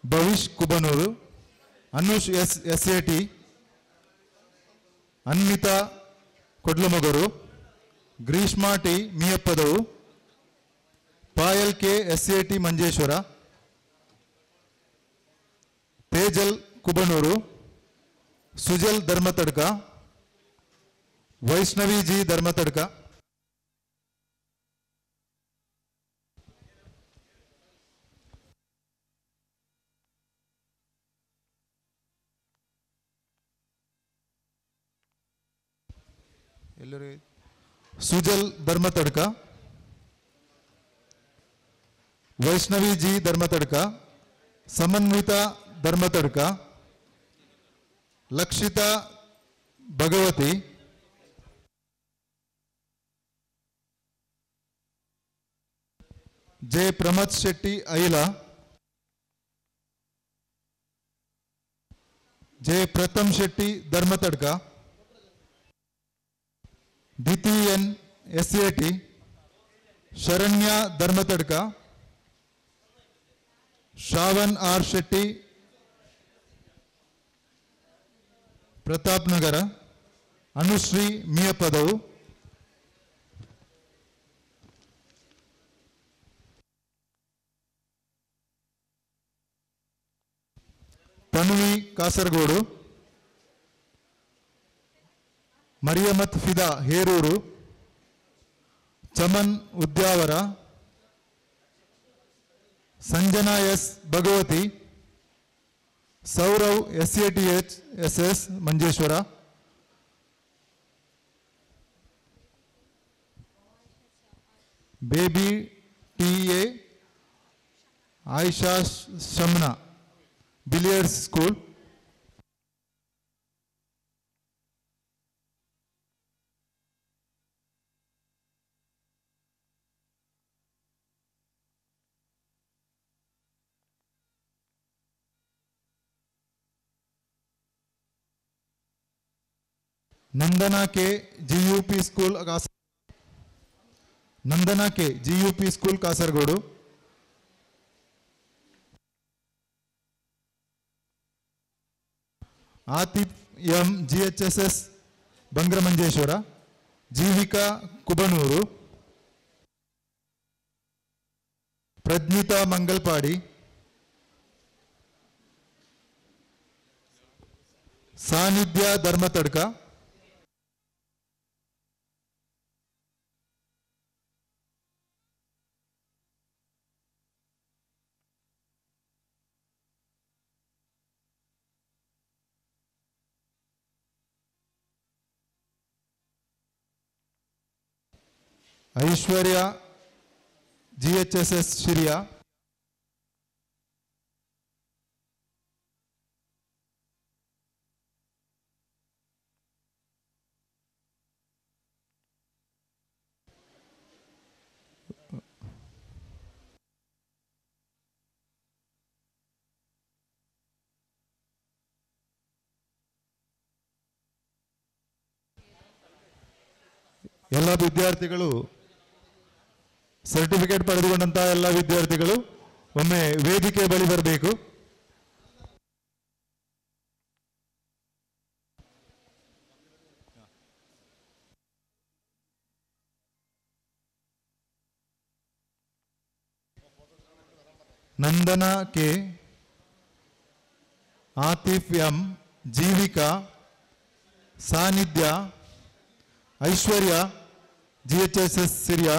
Bhavish Kubanur, Anush SAT, Anvitha Kodlamogaru, Greeshma T Miyapadavu, Payal K SAT Manjeshwara, Tejal Kubanur, Sujal Dharmathadka, Vaishnavi G Dharmathadka, ಎಲ್ಲರೂ Sujal Dharmathadka, Vaishnavi G Dharmathadka, Samanvitha Dharmathadka, Lakshitha Bhagavathi, J Pramath Shetty Aila, J Pratham Shetty Dharmathadka, Dithi N SAT, Sharanya Dharmathadka, Shravan R Shetty Prathap Nagar, Anushree Miyapadavu, Tanvi Kasaragod, Mariyamath Fida Heroor, Chaman Udyavara, Sanjana S Bhagavathi, Sourav SATHSS Manjeshwara, baby TA Ayisha Shamna ಬಿಲಿಯರ್ಸ್ school, Nandana K GUP school Nandana K GUP school Kasaragod, Athif M GHSS Bangramanjeshwara, Jeevika Kubanur, Prajnitha Mangalpady, Sannidhya Dharmathadka, ಐಶ್ವರ್ಯ GHSS Shiriya, ಎಲ್ಲ ವಿದ್ಯಾರ್ಥಿಗಳು certificate ಪಡೆದುಕೊಂಡಂತಹ ಎಲ್ಲ ವಿದ್ಯಾರ್ಥಿಗಳು ಒಮ್ಮೆ ವೇದಿಕೆ ಬಳಿ ಬರಬೇಕು. ನಂದನ ಕೆ, ಆತಿಫ್ ಎಂ, ಜೀವಿಕಾ, ಸಾನಿಧ್ಯ, ಐಶ್ವರ್ಯ GHSS ಸಿರಿಯಾ,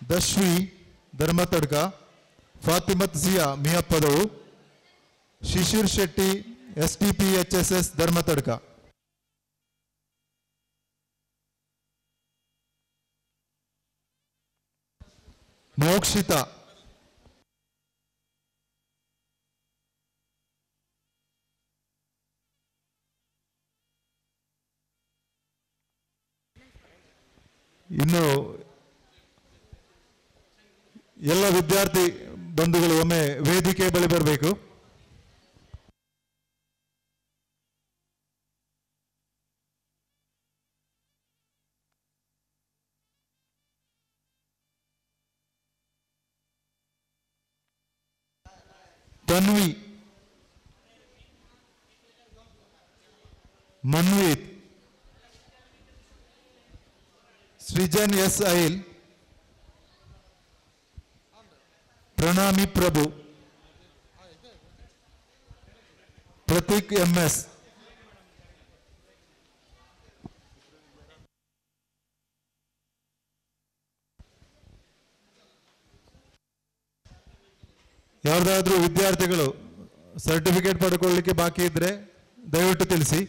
ದಶ್ವಿ ಧರ್ಮತಡ್ಕ, ಫಾತಿಮತ್ ಸಿಯಾ ಮಿಯಪ್ಪದವು, ಶಿಶಿರ್ ಶೆಟ್ಟಿ STPHSS ಧರ್ಮತಡ್ಕ. ಮೋಕ್ಷಿತಾ, ಇನ್ನು ಎಲ್ಲ ವಿದ್ಯಾರ್ಥಿ ಬಂಧುಗಳು ಒಮ್ಮೆ ವೇದಿಕೆ ಬಳಿ ಬರಬೇಕು. ತನ್ವಿ, ಮನ್ವೀತ್, ಸೃಜನ್ S. ಐಲ್, ಪ್ರಣಾಮಿ ಪ್ರಭು, ಪ್ರತೀಕ್ MS, ಯಾರ್ದಾದ್ರೂ ವಿದ್ಯಾರ್ಥಿಗಳು ಸರ್ಟಿಫಿಕೇಟ್ ಪಡ್ಕೊಳ್ಳಿಕ್ಕೆ ಬಾಕಿ ಇದ್ರೆ ದಯವಿಟ್ಟು ತಿಳಿಸಿ.